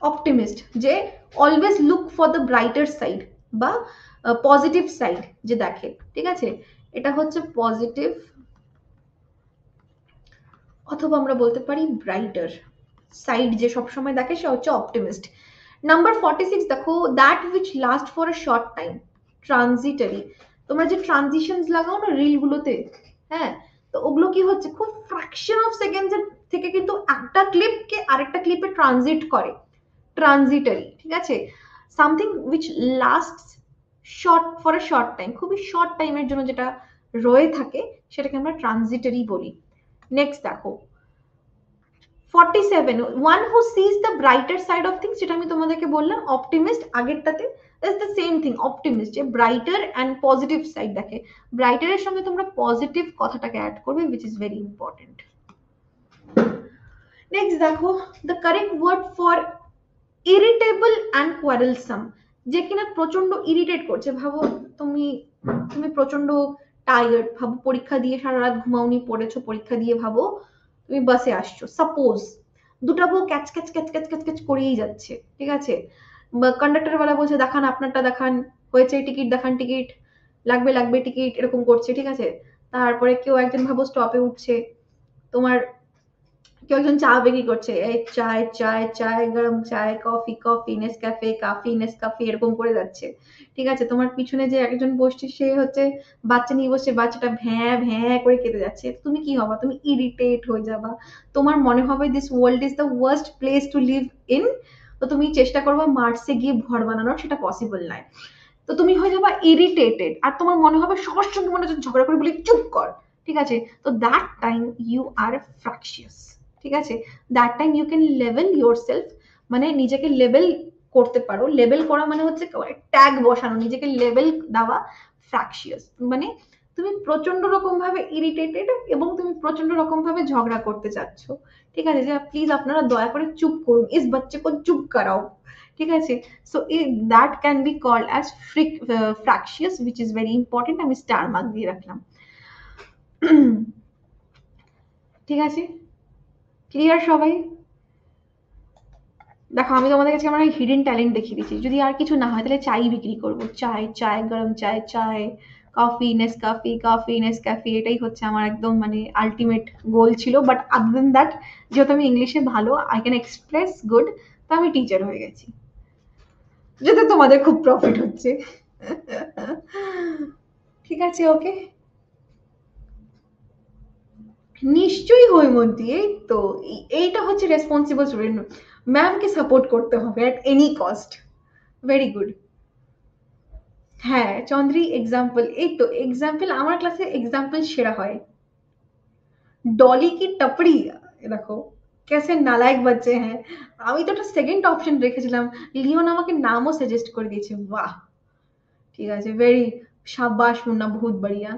অপটিমিস্ট, যে always look for the brighter side বা পজিটিভ সাইড যে দেখে, ঠিক আছে, এটা হচ্ছে পজিটিভ, অথবা আমরা বলতে পারি ব্রাইটার সাইড যে সবসময় দেখে সে হচ্ছে অপটিমিস্ট। নাম্বার 46 দেখো, that which last for a short time, ট্রানজিটারি। তোমরা যে ট্রানজিশনস লাগাও না রিল গুলোতে, হ্যাঁ, তো ওগুলো কি হচ্ছে খুব ফ্র্যাকশন অফ সেকেন্ডস থেকে কিন্তু একটা ক্লিপকে আরেকটা ক্লিপে ট্রানজিট করে, ট্রানজিটারি, ঠিক আছে, something which last short for a short time, খুবই শর্ট টাইমের জন্য যেটা রয়ে থাকে সেটাকে আমরা ট্রানজিটারি বলি। নেক্সট দেখো 47, one who sees the brighter side of things, যেটা আমি তোমাদেরকে বললাম অপটিমিস্ট আগেরটাতে, is the same thing, optimist যে ব্রাইটার অ্যান্ড পজিটিভ সাইড দেখে। ব্রাইটারের সঙ্গে তোমরা পজিটিভ কথাটাকে অ্যাড করবে, which is very important. Next দেখো, the correct word for irritable and quarrelsome, যে কিনা প্রচন্ড ইরিটেট করছে। ভাবো তুমি তুমি প্রচন্ড টায়ার্ড, ভাবো পরীক্ষা দিয়ে সারা রাত ঘুমাওনি, পড়েছো পরীক্ষা দিয়ে, ভাবো তুমি বাসে আসছো, সাপোজ দুটা বউ catch catch catch catch catch catch করেই যাচ্ছে, ঠিক আছে, কন্ডাক্টর বেলা বলছে দেখান আপনারটা দেখান, হয়েছে টিকিট দেখান, টিকিট লাগবে লাগবে টিকিট, এরকম করছে, ঠিক আছে। তারপরে কেউ একজন ভাবো স্টপে উঠছে, তোমার কেউ একজন চা বিক্রি করছে, এই চায় চায় চায়, গরম চায়, কফি কফি, নেসক্যাফে কাফি, নেসকাফি, এরকম করে যাচ্ছে, ঠিক আছে। তোমার পিছনে যে একজন বসছে সে হচ্ছে বাচ্চা নিয়ে বসছে, বাচ্চাটা ভ্যাঁ ভ্যাঁ করে কেঁদে যাচ্ছে, তুমি কি হবা, তুমি ইরিটেট হয়ে যাবা, তোমার মনে হবে this world is the worst place to live in. তো তুমি চেষ্টা করবা মার্সে গিয়ে ঘর বানানোর, সেটা পসিবল নয়। তো তুমি হয়ে যাবা ইরিটেটেড, আর তোমার মনে হবে সবার সঙ্গে মনে হচ্ছে ঝগড়া করে বলি চুপ কর, ঠিক আছে। তো that time you are fractious, ঠিক আছে, that time you can level yourself, মানে নিজেকে লেভেল করতে পারো। লেভেল করা মানে হচ্ছে ট্যাগ বসানো, নিজেকে লেভেল দেওয়া, ফ্র্যাকশিয়াস মানে তুমি প্রচন্ড রকম ভাবে ইরিটেটেড এবং তুমি প্রচন্ড রকম ভাবে ঝগড়া করতে চাচ্ছ, ঠিক আছে, যে প্লিজ আপনারা দয়া করে চুপ করুন, ইস বাচ্চে কো চুপ করাও, ঠিক আছে। So that can be called as fractious, which is very important, আমি স্টার মার্ক দিয়ে রাখলাম। ঠিক আছে, ক্লিয়ার সবাই? দেখো আমি তোমাদের কাছে আমার হিডেন ট্যালেন্ট দেখিয়ে দিচ্ছি, যদি আর কিছু না হয় তাহলে চাই বিক্রি করবো, চায় চায় গরম চায় চায়, কফি নেসকাফি, কফি নেসক্যাফে, এটাই হচ্ছে আমার একদম মানে আলটিমেট গোল ছিল। বাট আদার দেন দ্যাট, যেহেতু আমি ইংলিশে ভালো, আই ক্যান এক্সপ্রেস গুড, তো আমি টিচার হয়ে গেছি, যেটা তোমাদের খুব প্রফিট হচ্ছে। ঠিক আছে, ওকে, নিশ্চয়ই হৈমন্তী, এই তো এইটা হচ্ছে রেসপন্সিবল স্টুডেন্ট, ম্যামকে সাপোর্ট করতে হবে at any cost. Very good. হ্যাঁ চন্দ্রী এক্সাম্পল, এই তো এক্সাম্পল, আমার ক্লাসে এক্সাম্পল সেরা হয়। डॉली की टपड़ी, দেখো कैसे नालायक बच्चे हैं। আমি তো একটা সেকেন্ড অপশন রেখেছিলাম, লিওন আমাকে নামও সাজেস্ট করে দিয়েছে, বাহ, ঠিক আছে, ভেরি শাবাশ মুন্না, বহুত বড়িয়া।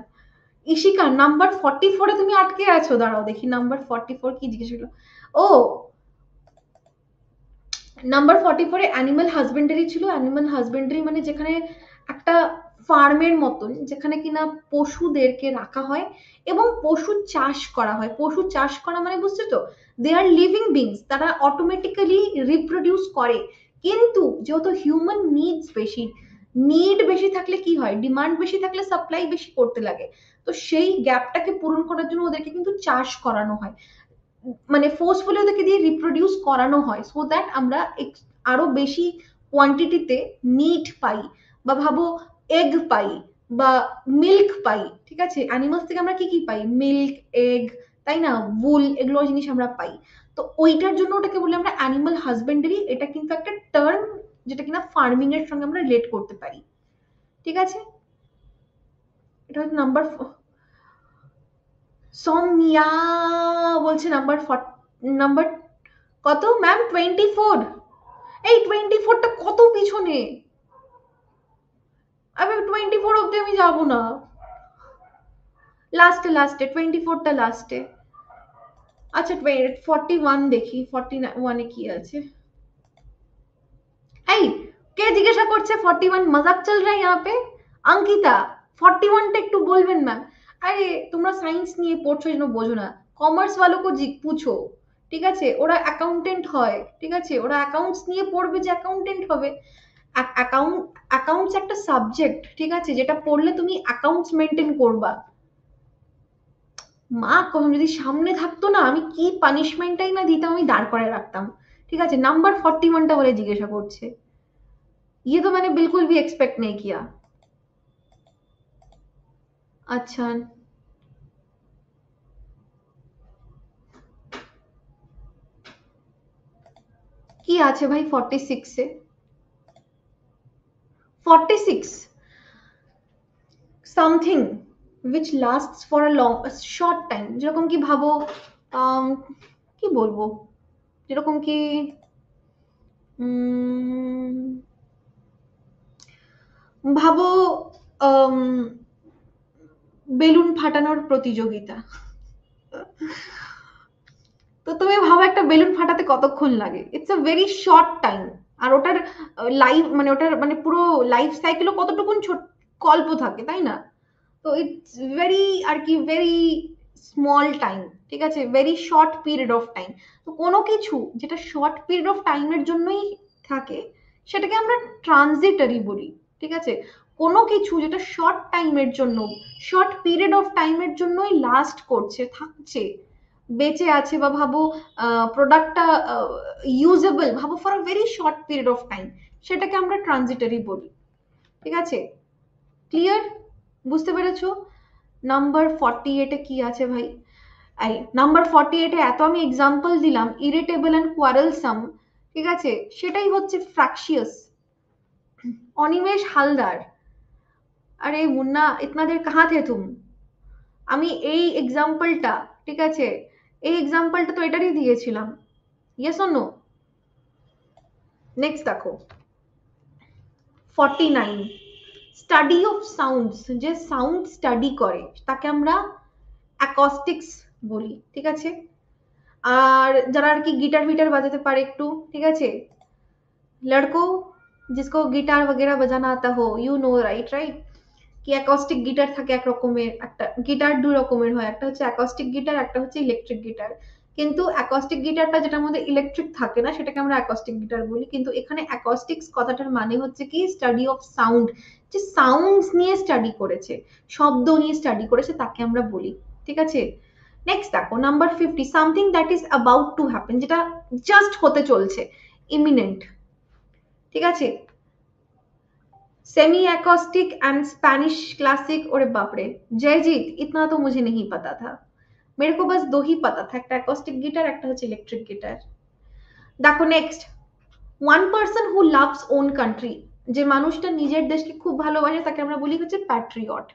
ইশিকা নাম্বার 44 এ তুমি আটকে আছো, দাঁড়াও দেখি নাম্বার 44 কি জিজ্ঞেস করলো। ও, নাম্বার 44 এ অ্যানিমাল হাজবেন্ডারি ছিল। অ্যানিমাল হাজবেন্ডারি মানে যেখানে একটা ফার্মের মতন, যেখানে কিনা পশুদেরকে রাখা হয় এবং পশু চাষ করা হয়। পশু চাষ করা মানে বুঝছো তো, দে আর লিভিং বিংস, তারা অটোমেটিক্যালি রিপ্রোডিউস করে, কিন্তু যেহেতু হিউম্যান নিডস বেশি, নিড বেশি থাকলে কি হয়, ডিমান্ড বেশি থাকলে সাপ্লাই বেশি করতে লাগে, তো সেই গ্যাপটাকে পূরণ করার জন্য ওদেরকে কিন্তু চাষ করানো হয়, মানে ফোর্সফুলি ওদেরকে দিয়ে রিপ্রোডিউস করানো হয়, সো দ্যাট আমরা আরো বেশি কোয়ান্টিটিতে মিট পাই, বা ভাবো এগ পাই বা মিল্ক পাই, ঠিক আছে, অ্যানিমালস থেকে আমরা কি কি পাই, মিল্ক, এগ, তাই না, উল, এগুলো জিনিস আমরা পাই। তো ওইটার জন্য ওটাকে বলি আমরা অ্যানিমাল হাজবেন্ডারি, এটা কিন্তু একটা টার্ম যেটা কিনা ফার্মিং এর সঙ্গে আমরা রিলেট করতে পারি, ঠিক আছে। এটা হচ্ছে নাম্বার, সৌমিয়া বলছে নাম্বার নাম্বার কত ম্যাম, 24। এই 24টা কত পিছনে, আমি 24 অব্দি আমি যাবো না, লাস্টে লাস্টে 24টা লাস্টে। আচ্ছা 41 দেখি, 41 কি আছে। এই কে জিজ্ঞাসা করছে 41, মজাক চল রা यहाँ पे? অঙ্কিতা 41টা একটু বলবেন ম্যাম। আরে তোমরা সায়েন্স নিয়ে পড়ছো জন্য বোঝো না, কমার্স वालों को पूछो, ঠিক আছে, ওরা অ্যাকাউন্টেন্ট হয়, ঠিক আছে, ওরা অ্যাকাউন্টস নিয়ে পড়বে যে অ্যাকাউন্টেন্ট হবে। অ্যাকাউন্ট অ্যাকাউন্টস একটা সাবজেক্ট, ঠিক আছে, যেটা পড়লে তুমি অ্যাকাউন্টস মেনটেন করবা। মা কখন যদি সামনে থাকতো না, আমি কি পানিশমেন্টটাই না দিতাম, আমি দাঁড় করে রাখতাম। ঠিক আছে, নাম্বার 41টা বলে জিজ্ঞাসা করছে, ये तो मैंने बिल्कुल भी एक्सपेक्ट नहीं किया। अच्छा, কি আছে ভাই 46 এ? 46, something which lasts for a long a short time, যেরকম কি ভাবো, আম, কি বলবো, যেরকম কি উম, ভাবো আম, বেলুন ফাটানোর প্রতিযোগিতা। তো তুমি ভাবো একটা বেলুন ফাটাতে কতক্ষণ লাগে, it's a very short time. আর ওটার লাইফ মানে ওটার মানে পুরো লাইফ সাইকেলও কতটুকুন ছোট গল্প থাকে, তাই না? তো ইটস ভেরি আর কি ভেরি স্মল টাইম, ঠিক আছে, very short period of time. তো কোনো কিছু যেটা শর্ট পিরিয়ড অফ টাইমের জন্যই থাকে, সেটাকে আমরা ট্রানজিটরি বলি। ঠিক আছে, কোনো কিছু যেটা শর্ট টাইমের জন্য, শর্ট পিরিয়ড অফ টাইমের জন্যই লাস্ট করছে, থাকছে, বেঁচে আছে, বা ভাবো প্রোডাক্টটা ইউজেবল, ভাবো for a very short period of time, সেটাকে আমরা ট্রানজিটরি বলি। ঠিক আছে, ক্লিয়ার? বুঝতে পেরেছো? নাম্বার 48-এ কি আছে ভাই? এই নাম্বার 48-এ এত আমি এক্সাম্পল দিলাম, ইরিটেবল অ্যান্ড কোয়ারেলসাম, ঠিক আছে, সেটাই হচ্ছে ফ্র্যাকশিয়াস। অনিমেষ হালদার, আরে মুন্না ইতনা দের কাহা থে তুম? আমি এই এক্সাম্পলটা, ঠিক আছে, এই এক্সাম্পলটা তো এটারই দিয়েছিলাম। Yes or no? নেক্সট দেখো 49, স্টাডি অফ সাউন্ডস, যে সাউন্ড স্টাডি করে তাকে আমরা অ্যাকস্টিক্স বলি। ঠিক আছে, আর যারা আর কি গিটার ফিটার বাজাতে পারে একটু, ঠিক আছে, लड़कों जिसको गिटार वगैरह বাজানা আতা হো, ইউ নো রাইট রাইট, কি অ্যাকস্টিক গিটার থাকে এক রকমের, একটা গিটার দুই রকমের হয়, একটা হচ্ছে অ্যাকস্টিক গিটার, একটা হচ্ছে ইলেকট্রিক গিটার। কিন্তু অ্যাকস্টিক গিটারটা যেটার মধ্যে ইলেকট্রিক থাকে না, সেটাকে আমরা অ্যাকস্টিক গিটার বলি। কিন্তু এখানে অ্যাকস্টিক্স কথাটার মানে হচ্ছে কি স্টাডি অফ সাউন্ড, যে সাউন্ডস নিয়ে স্টাডি করেছে, শব্দ নিয়ে স্টাডি করেছে, তাকে আমরা বলি। ঠিক আছে, নেক্সট দেখো number 50, something that is about to happen, যেটা জাস্ট হতে চলছে, ইমিনেন্ট। ঠিক আছে, semi acoustic and Spanish classic, और बाप रे जयजीत, इतना तो मुझे नहीं पता था, मेरे को बस दो ही पता था, একটা অ্যাকস্টিক গিটার, একটা হচ্ছে ইলেকট্রিক গিটার। দেখো next, one person who loves own country, যে মানুষটা নিজের দেশকে খুব ভালোবাসে তাকে আমরা বলি হচ্ছে প্যাট্রিয়ট।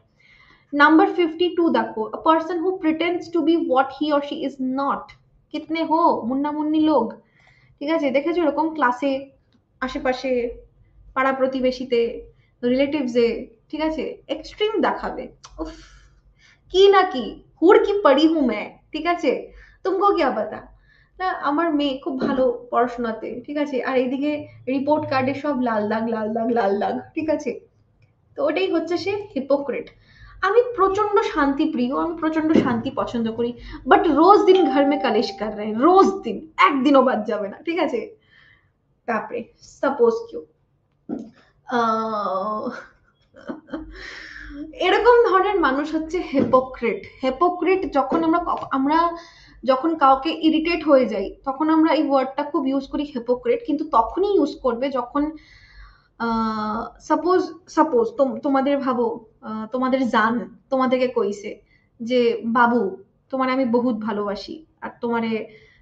নাম্বার 52 দেখো, a person who pretends to be what he or she is not. কিতনে হো মুন্না মুন্নি লোক, ঠিক আছে, দেখেছো এরকম ক্লাসে, আশেপাশে, পাড়া প্রতিবেশীতে, রিলেটিভসে, ঠিক আছে, এক্সট্রিম দেখাবে, উফ কি না কি, হুড় কি পড়ি হুঁ मैं, ঠিক আছে, তুমকো क्या पता। না আমার মেয়ে খুব ভালো পড়াশোনাতে, ঠিক আছে, আর এইদিকে রিপোর্ট কার্ডে সব লাল দাগ লাল দাগ লাল দাগ, ঠিক আছে। তো ওটাই হচ্ছে সে হিপোক্রেট। আমি প্রচন্ড শান্তি প্রিয়, আমি প্রচন্ড শান্তি পছন্দ করি, বাট রোজ দিন ঘর মে কালেশ কর রহে হ্যাঁ, রোজ দিন, একদিনও বাদ যাবে না, ঠিক আছে। তারপরে সাপোজ কিউ আহ, এরকম ধরনের মানুষ হচ্ছে হেপোক্রেট। হেপোক্রেট যখন আমরা যখন কাউকে ইরিটেট হয়ে যাই, তখন আমরা এই ওয়ার্ডটা খুব ইউজ করি হেপোক্রেট, কিন্তু তখনই ইউজ করবে যখন সাপোজ সাপোজ তোমাদের ভাবো, তোমাদের জান তোমাদেরকে কইছে যে বাবু তোমার আমি বহুত ভালোবাসি, আর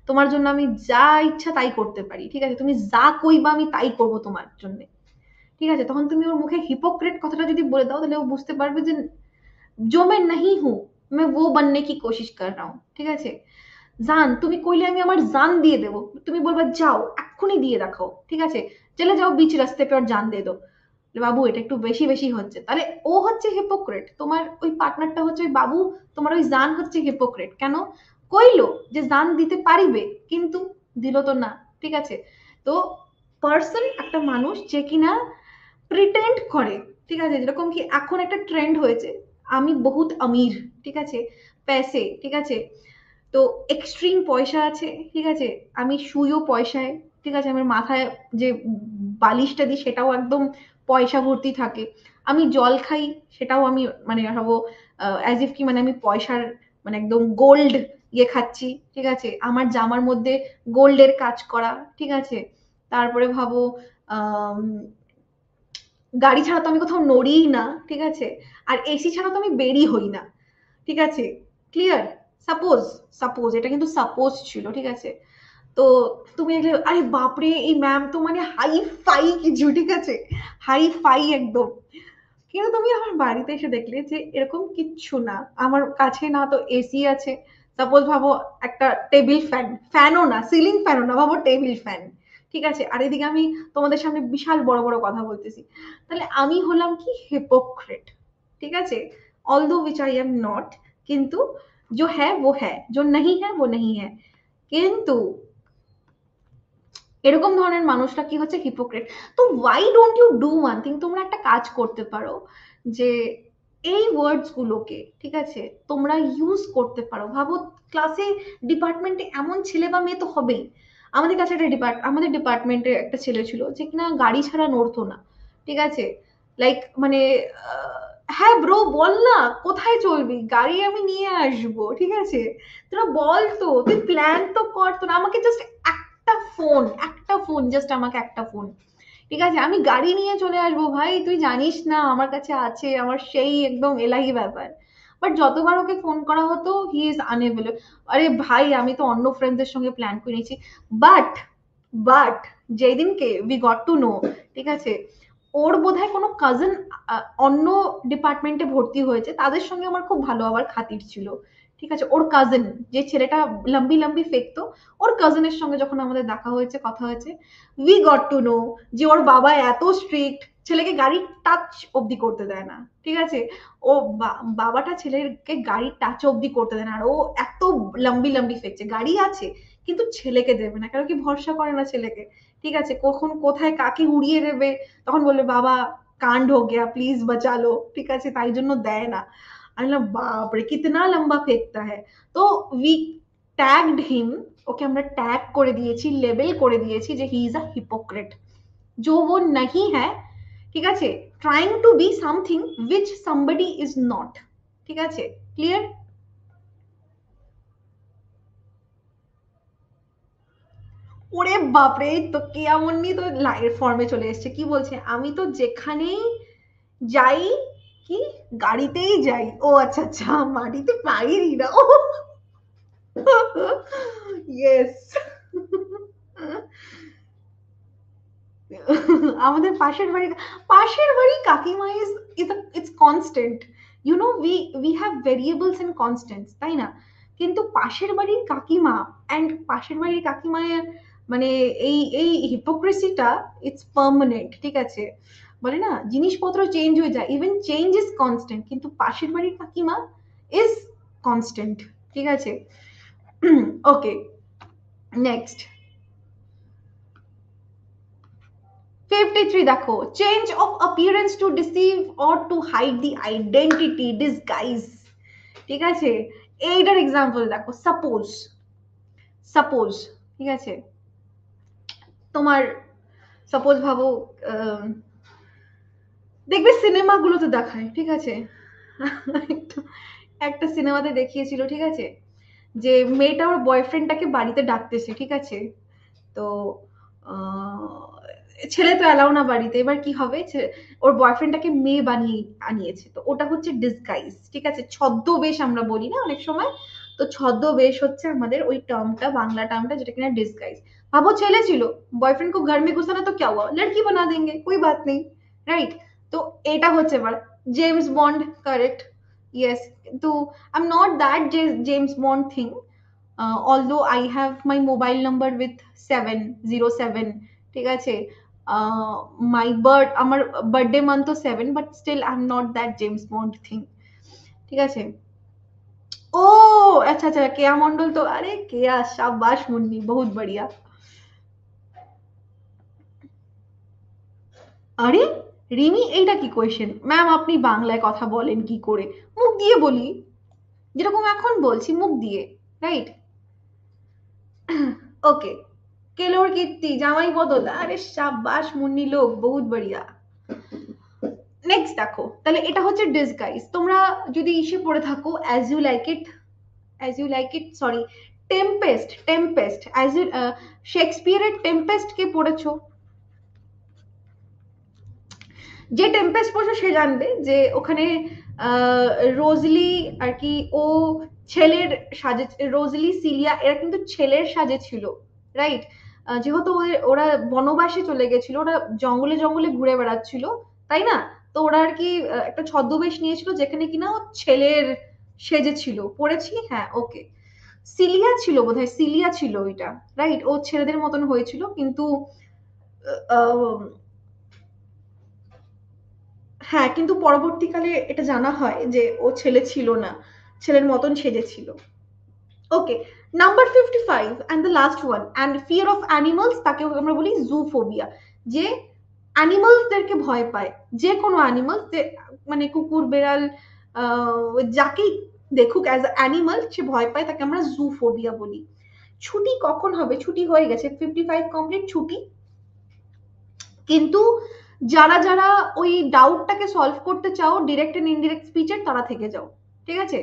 তোমার জন্য আমি যা ইচ্ছা তাই করতে পারি, ঠিক আছে, তুমি যা কইবা আমি তাই করব তোমার জন্য। ঠিক আছে, তখন তুমি ওর মুখে হিপোক্রেট কথাটা যদি বলে দাও, তাহলে ও বুঝতে পারবে যে जो मैं नहीं हूं, मैं वो बनने की कोशिश कर रहा हूँ। ঠিক আছে, জান তুমি কইলে আমি আমার জান দিয়ে দেবো, তুমি বলবা যাও এক্ষুনি দিয়ে দেখাও, ঠিক আছে, চলে যাও বিচ রাস্তে পে আর জান দিয়ে দাও। বাবু এটা একটু বেশি বেশি হচ্ছে, তাহলে ও হচ্ছে হিপোক্রেট, তোমার ওই পার্টনারটা হচ্ছে ওই বাবু, তোমার ওই জান হচ্ছে হিপোক্রেট। কেন? কইলো যে জান দিতে পারিবে, কিন্তু দিল তো না। ঠিক আছে, তো পার্সন একটা মানুষ যে কিনা প্রিটেন্ড করে, ঠিক আছে, যেরকম কি এখন একটা ট্রেন্ড হয়েছে, আমি বহুত আমির, ঠিক আছে, पैसे, ঠিক আছে, তো এক্সট্রিম পয়সা আছে, ঠিক আছে, আমি শুইও পয়সায়, ঠিক আছে, আমার মাথায় যে বালিশটা দিই সেটাও একদম পয়সা ভর্তি থাকে, আমি জল খাই সেটাও আমি মানে ভাবো অ্যাজ ইফ কি মানে আমি পয়সার মানে একদম গোল্ড ইয়ে খাচ্ছি, ঠিক আছে, আমার জামার মধ্যে গোল্ডের কাজ করা, ঠিক আছে, তারপরে ভাবো আম, গাড়ি ছাড়া তো আমি কোথাও নড়িই না, ঠিক আছে, আর এসি ছাড়া তো আমি বেরই হই না, ঠিক আছে, ক্লিয়ার? সাপোজ, সাপোজ এটা কিন্তু সাপোজ ছিল, ঠিক আছে, তো তুমি দেখলে আরে বাপরে এই ম্যাম তো মানে হাই ফাই কিছু, ঠিক আছে, হাই ফাই একদম, কিন্তু তুমি আমার বাড়িতে এসে দেখলে যে এরকম কিচ্ছু না, আমার কাছে না তো এসি আছে, সাপোজ ভাবো একটা টেবিল ফ্যান, ফ্যানও না, সিলিং ফ্যানও না, ভাবো টেবিল ফ্যান, ঠিক আছে, আর এদিকে আমি তোমাদের সামনে বিশাল বড় বড় কথা বলতেছি, তাহলে আমি হলাম কি হিপোক্রেট, ঠিক আছে, although which I am not, কিন্তু जो है वो है, जो नहीं है वो नहीं है, কিন্তু এরকম ধরনের মানুষরা কি হচ্ছে হিপোক্রেট। তো why don't you do one thing, তোমরা একটা কাজ করতে পারো যে এই ওয়ার্ডস গুলোকে, ঠিক আছে, তোমরা ইউজ করতে পারো, ভাবো ক্লাসে ডিপার্টমেন্টে এমন ছেলে বা মেয়ে তো হবেই, আমাদের কাছে একটা আমাদের ডিপার্টমেন্টে একটা ছেলে ছিল যে কিনা গাড়ি ছাড়া নড়তো না, ঠিক আছে, লাইক মানে হ্যাঁ ব্রো বল না কোথায় চলবি, গাড়ি আমি নিয়ে আসবো, ঠিক আছে, তোরা বল তো, তুই প্ল্যান তো কর, তোরা আমাকে জাস্ট একটা ফোন জাস্ট আমাকে একটা ফোন, ঠিক আছে, আমি গাড়ি নিয়ে চলে আসবো ভাই, তুই জানিস না আমার কাছে আছে, আমার সেই একদম এলাহি ব্যাপার, বাট যতবার ওকে ফোন করা হতো হি ইজ আনএভেলেবল, আরে ভাই আমি তো অন্য ফ্রেন্ডদের সঙ্গে প্ল্যান করে নিয়েছি, বাট বাট যেই দিনকে উই গট টু নো, ঠিক আছে, ওর বোধহয় কোনো কাজিন অন্য ডিপার্টমেন্টে ভর্তি হয়েছে, তাদের সঙ্গে আমার খুব ভালো আবার খাতির ছিল, ঠিক আছে, ওর কাজিন যে ছেলেটা লম্বি লম্বি ফেকতো, ওর কাজিনের সঙ্গে যখন আমাদের দেখা হয়েছে কথা হয়েছে, উই গট টু নো যে ওর বাবা এত স্ট্রিক্ট, ছেলেকে গাড়ি টাচ অবধি করতে দেয় না, ঠিক আছে, ও বাবাটা ছেলেকে গাড়ি টাচ অবধি করতে দেয় না, আর ও এত লম্বি লম্বি ফেকছে, গাড়ি আছে কিন্তু ছেলেকে দেবে না, কারণ কি ভরসা করে না ছেলেকে, ঠিক আছে, কখন কোথায় কাকে উড়িয়ে দেবে, তখন বলবে বাবা কাंड हो गया प्लीज बचा लो, ঠিক আছে, তাই জন্য দেয় না, আমি বললাম বাপ রে কিতনা লম্বা ফেকতা है, তো উই ট্যাগড হিম, ওকে আমরা ট্যাগ করে দিয়েছি, লেবেল করে দিয়েছি যে হি ইজ আ হিপোক্রেট, जो वो नहीं है, ঠিক আছে, trying to be something which somebody is not, ঠিক আছে, ক্লিয়ার? ওরে বাপরে তো কেয়ামন্নি তো লাইভ ফর্মে চলে এসেছে, কি বলছে, আমি তো যেখানেই যাই, কি গাড়িতেই যাই, ও আচ্ছা আচ্ছা মাটিতে পাইনি না, ও ইয়েস আমাদের পাশের বাড়ি কাকিমা is it's constant, you know we have variables and constants, তাই না, কিন্তু পাশের বাড়ির কাকিমা অ্যান্ড পাশের বাড়ির কাকিমায়ের মানে এই হিপোক্রেসিটা ইটস পার্মানেন্ট, ঠিক আছে, বলে না জিনিসপত্র চেঞ্জ হয়ে যায়, ইভেন চেঞ্জ ইজ কনস্ট্যান্ট, কিন্তু পাশের বাড়ির কাকিমা ইজ কনস্ট্যান্ট, ঠিক আছে, ওকে, নেক্সট 53 দেখো, change of appearance to deceive or to hide the identity disguise, ঠিক আছে, এইটার এক্সাম্পল দেখো, সাপোজ সাপোজ, ঠিক আছে, তোমার সাপোজ ভাবো দেখবে সিনেমাগুলোতে দেখায়, ঠিক আছে, একটা একটা সিনেমাতে দেখিয়েছিল, ঠিক আছে, যে মেয়েটা ওর বয়ফ্রেন্ডটাকে বাড়িতে ডাকতেছে, ঠিক আছে, তো ছেলে তো অ্যালাউ না বাড়িতে, এবার কি হবে, ওর বয়ফ্রেন্ডটাকে মেয়ে বানিয়ে আনিয়েছে, তো ওটা হচ্ছে ডিসগাইজ, ঠিক আছে, ছদ্মবেশ আমরা বলি না অনেক সময়, তো ছদ্মবেশ হচ্ছে আমাদের ওই টার্মটা, বাংলা টার্মটা যেটা কিনা ডিসগাইজ, ভাবো ছেলে ছিল, বয়ফ্রেন্ড को घर में घुसाना तो क्या हुआ, लड़की बना देंगे कोई बात नहीं, রাইট, তো এটা হচ্ছে এবার জেমস বন্ড, কারেক্ট, ইয়েস, কিন্তু I am not that James bond thing, although I have my mobile number with 707, ঠিক আছে, my birth আমার বার্থডে মান্থ তো 7, but still I'm not that James Bond thing, ঠিক আছে, ও আচ্ছা আচ্ছা কেয়া মন্ডল তো, আরে কেয়া শাবাশ মুন্নি বহুত বড়িয়া, আরে রিমি এইটা কি কোয়েশ্চেন ম্যাম, আপনি বাংলায় কথা বলেন কি করে, মুখ দিয়ে বলি, যেরকম এখন বলছি মুখ দিয়ে, রাইট? ওকে, কেলোর কীর্তি জামাই বদল, আরে শাবাশ মুন্নি লোক, বহুত বড়িয়া। নেক্সট দেখো, তাহলে এটা হচ্ছে ডিসগাইজ। তোমরা যদি ইসে পড়ে থাকো as you like it, as you like it sorry, tempest, tempest as you, শেক্সপিয়ারের টেম্পেস্ট কে পড়েছো? যে টেম্পেস্ট পড়ছো সে জানবে যে ওখানে আহ, রোজলি আর কি, ও ছেলের সাজে, রোজলি সিলিয়া এরা কিন্তু ছেলের সাজে ছিল, রাইট? যেহেতু ওরা বনবাসে চলে গেছিল, ওরা জঙ্গলে জঙ্গলে ঘুরে বেড়াচ্ছিল, তাই না? তো ওরা আর কি একটা ছদ্মবেশ নিয়েছিল যেখানে কিনা ও ছেলের সেজে ছিল, পড়েছি, হ্যাঁ ওকে। সিলিয়া ছিল বোধহয়, সিলিয়া ছিল ওইটা, রাইট? ও ছেলেদের মতন হয়েছিল কিন্তু আহ, হ্যাঁ, কিন্তু পরবর্তীকালে এটা জানা হয় যে ও ছেলে ছিল না, ছেলের মতন সেজেছিল। Okay, number 55 and the last one, and fear of animals, তাকে আমরা বলি জুফোবিয়া। যে অ্যানিমালসদেরকে ভয় পায়, যে কোনো অ্যানিমালস, যে মানে কুকুর বেড়াল যাকেই দেখুক অ্যাজ অ্যানিমাল সে ভয় পায়, তাকে আমরা জুফোবিয়া বলি। ছুটি কখন হবে? ছুটি হয়ে গেছে, 55 কমপ্লিট ছুটি। কিন্তু যারা যারা ওই ডাউটটাকে সলভ করতে চাও ডিরেক্ট এন্ড ইনডিরেক্ট স্পিচের, তারা থেকে যাও, ঠিক আছে?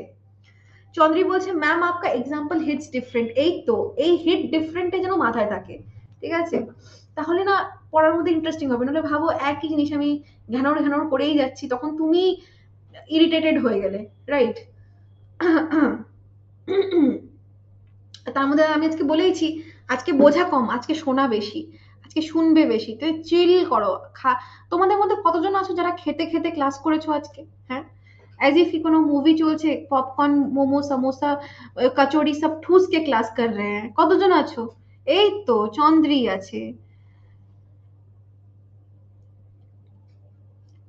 চন্দ্রী বলছে ম্যাম আপকা এক্সাম্পল হিটস ডিফারেন্ট, এই তো, এই হিট ডিফারেন্টে যেন মাথায় থাকে, ঠিক আছে? তাহলে না পড়ার মধ্যে ইন্টারেস্টিং হবে, নাহলে ভাবো একই জিনিস আমি ঘ্যানর ঘ্যানর করেই যাচ্ছি, তখন তুমি ইরিটেটেড হয়ে গেলে, রাইট? তার মধ্যে আমি আজকে বলেইছি, আজকে বোঝা কম, আজকে শোনা বেশি, আজকে শুনবে বেশি, তো চিল করো। তোমাদের মধ্যে কতজন আছো যারা খেতে খেতে ক্লাস করেছো আজকে? হ্যাঁ, एज इफ কোনো মুভি চলছে, পপকর্ন মোমো সমোসা কচুরি সব ঠুস কে ক্লাস কর रहे हैं, কতজন আছো? এই তো চন্দ্রী আছে,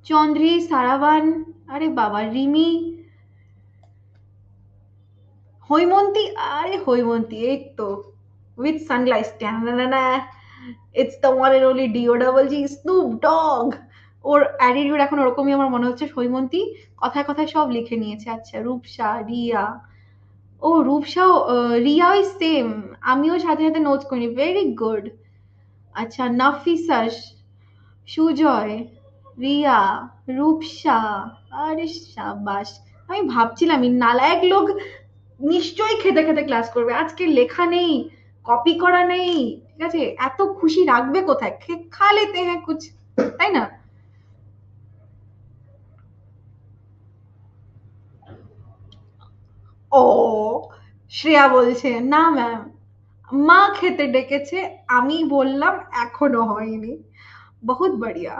চন্দ্রী, সারাবান, আরে বাবা রিমি, হৈমন্তী, আরে হৈমন্তী এই তো, with sunglass, it's the one and only D O double G Snoop Dogg. ওর অ্যাটিটিউড এখন ওরকমই আমার মনে হচ্ছে, হৈমন্তী কথায় কথায় সব লিখে নিয়েছে। আচ্ছা, রূপসা, রিয়া, ও রূপসাও, রিয়া ওই সেম, আমিও সাথে সাথে নোটস করিনি, ভেরি গুড। আচ্ছা, নাফিসা, সুজয়, রিয়া, রূপসা, আরে সাবাস। আমি ভাবছিলাম এই নালায়ক লোক নিশ্চয়ই খেতে খেতে ক্লাস করবে, আজকে লেখা নেই, কপি করা নেই, ঠিক আছে? এত খুশি রাখবে কোথায়, খা লেতে হ্যাঁ কুছ, তাই না? ও, শ্রেয়া বলছে না ম্যাম, মা খেতে ডেকেছে, আমি বললাম এখনো হয়নি, বহুত বড়িয়া।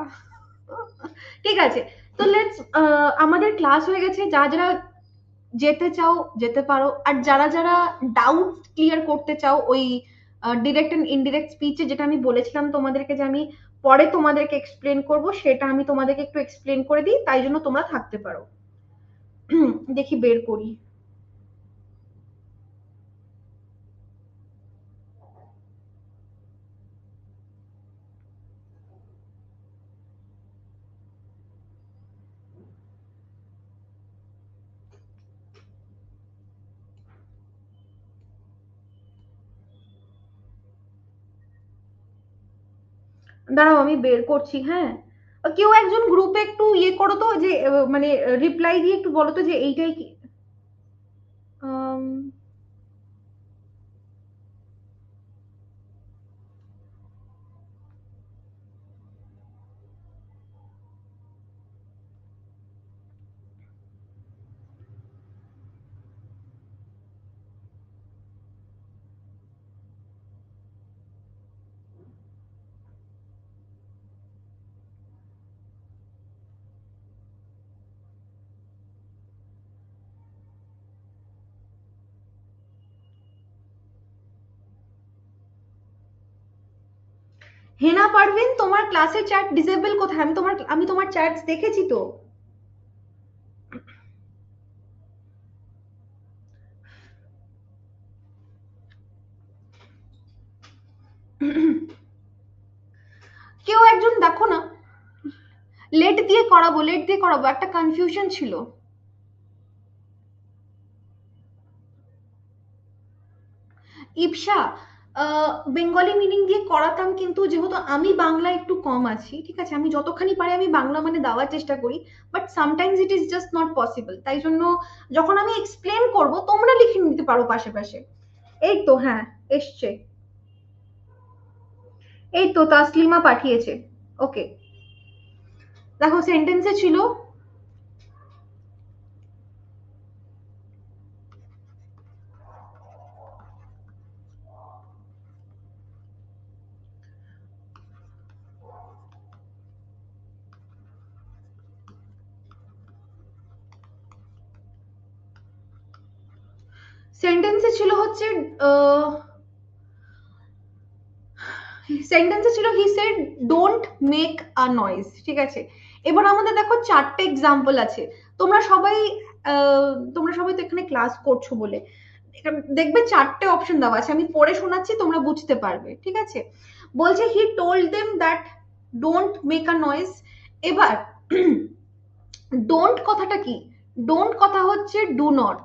ঠিক আছে, তো লেটস, আমাদের ক্লাস হয়ে গেছে, যারা যারা যেতে চাও যেতে পারো, আর যারা যারা ডাউট ক্লিয়ার করতে চাও ওই ডিরেক্ট এন্ড ইনডিরেক্ট স্পিচে, যেটা আমি বলেছিলাম তোমাদেরকে যে আমি পরে তোমাদেরকে এক্সপ্লেন করব, সেটা আমি তোমাদেরকে একটু এক্সপ্লেন করে দিই, তাই জন্য তোমরা থাকতে পারো। দেখি বের করি। দাঁড়াও আমি বের করছি, হ্যাঁ। কেউ একজন গ্রুপে একটু ইয়ে করো তো, যে মানে রিপ্লাই দিয়ে একটু বলো তো যে এইটাই কি। আম, হেনা পারভিন, তোমার ক্লাসের চ্যাট ডিসেবল কোথায়? আমি তোমার চ্যাট দেখেছি তো। কেউ একজন দেখো না, লেট দিয়ে করাবো, লেট দিয়ে করাবো, একটা কনফিউশন ছিল। ইপসা বেঙ্গলি মিনিং দিয়ে করাতাম, কিন্তু যেহেতু আমি বাংলা একটু কম আছি, ঠিক আছে, আমি যতখানি পারি আমি বাংলা মানে দেওয়ার চেষ্টা করি, but sometimes it is just not possible. তাই জন্য যখন আমি এক্সপ্লেন করব তোমরা লিখে নিতে পারো পাশে পাশে। এই তো হ্যাঁ, এসছে, এই তো তাসলিমা পাঠিয়েছে। ওকে, দেখো সেন্টেন্সে ছিল সেন্টেন্সে ছিল হচ্ছে সেন্টেন্সে ছিল he said don't make a noise, ঠিক আছে। এবার আমাদের দেখো চারটে এক্সাম্পল আছে। তোমরা সবাই তোমরা সবাই তো এখানে ক্লাস করছো বলে দেখবে চারটে অপশন দেওয়া আছে, আমি পড়ে শোনাচ্ছি, তোমরা বুঝতে পারবে, ঠিক আছে। বলছে হি told them that don't make a noise. এবার ডোন্ট কথাটা কি? ডোন্ট কথা হচ্ছে ডু নট।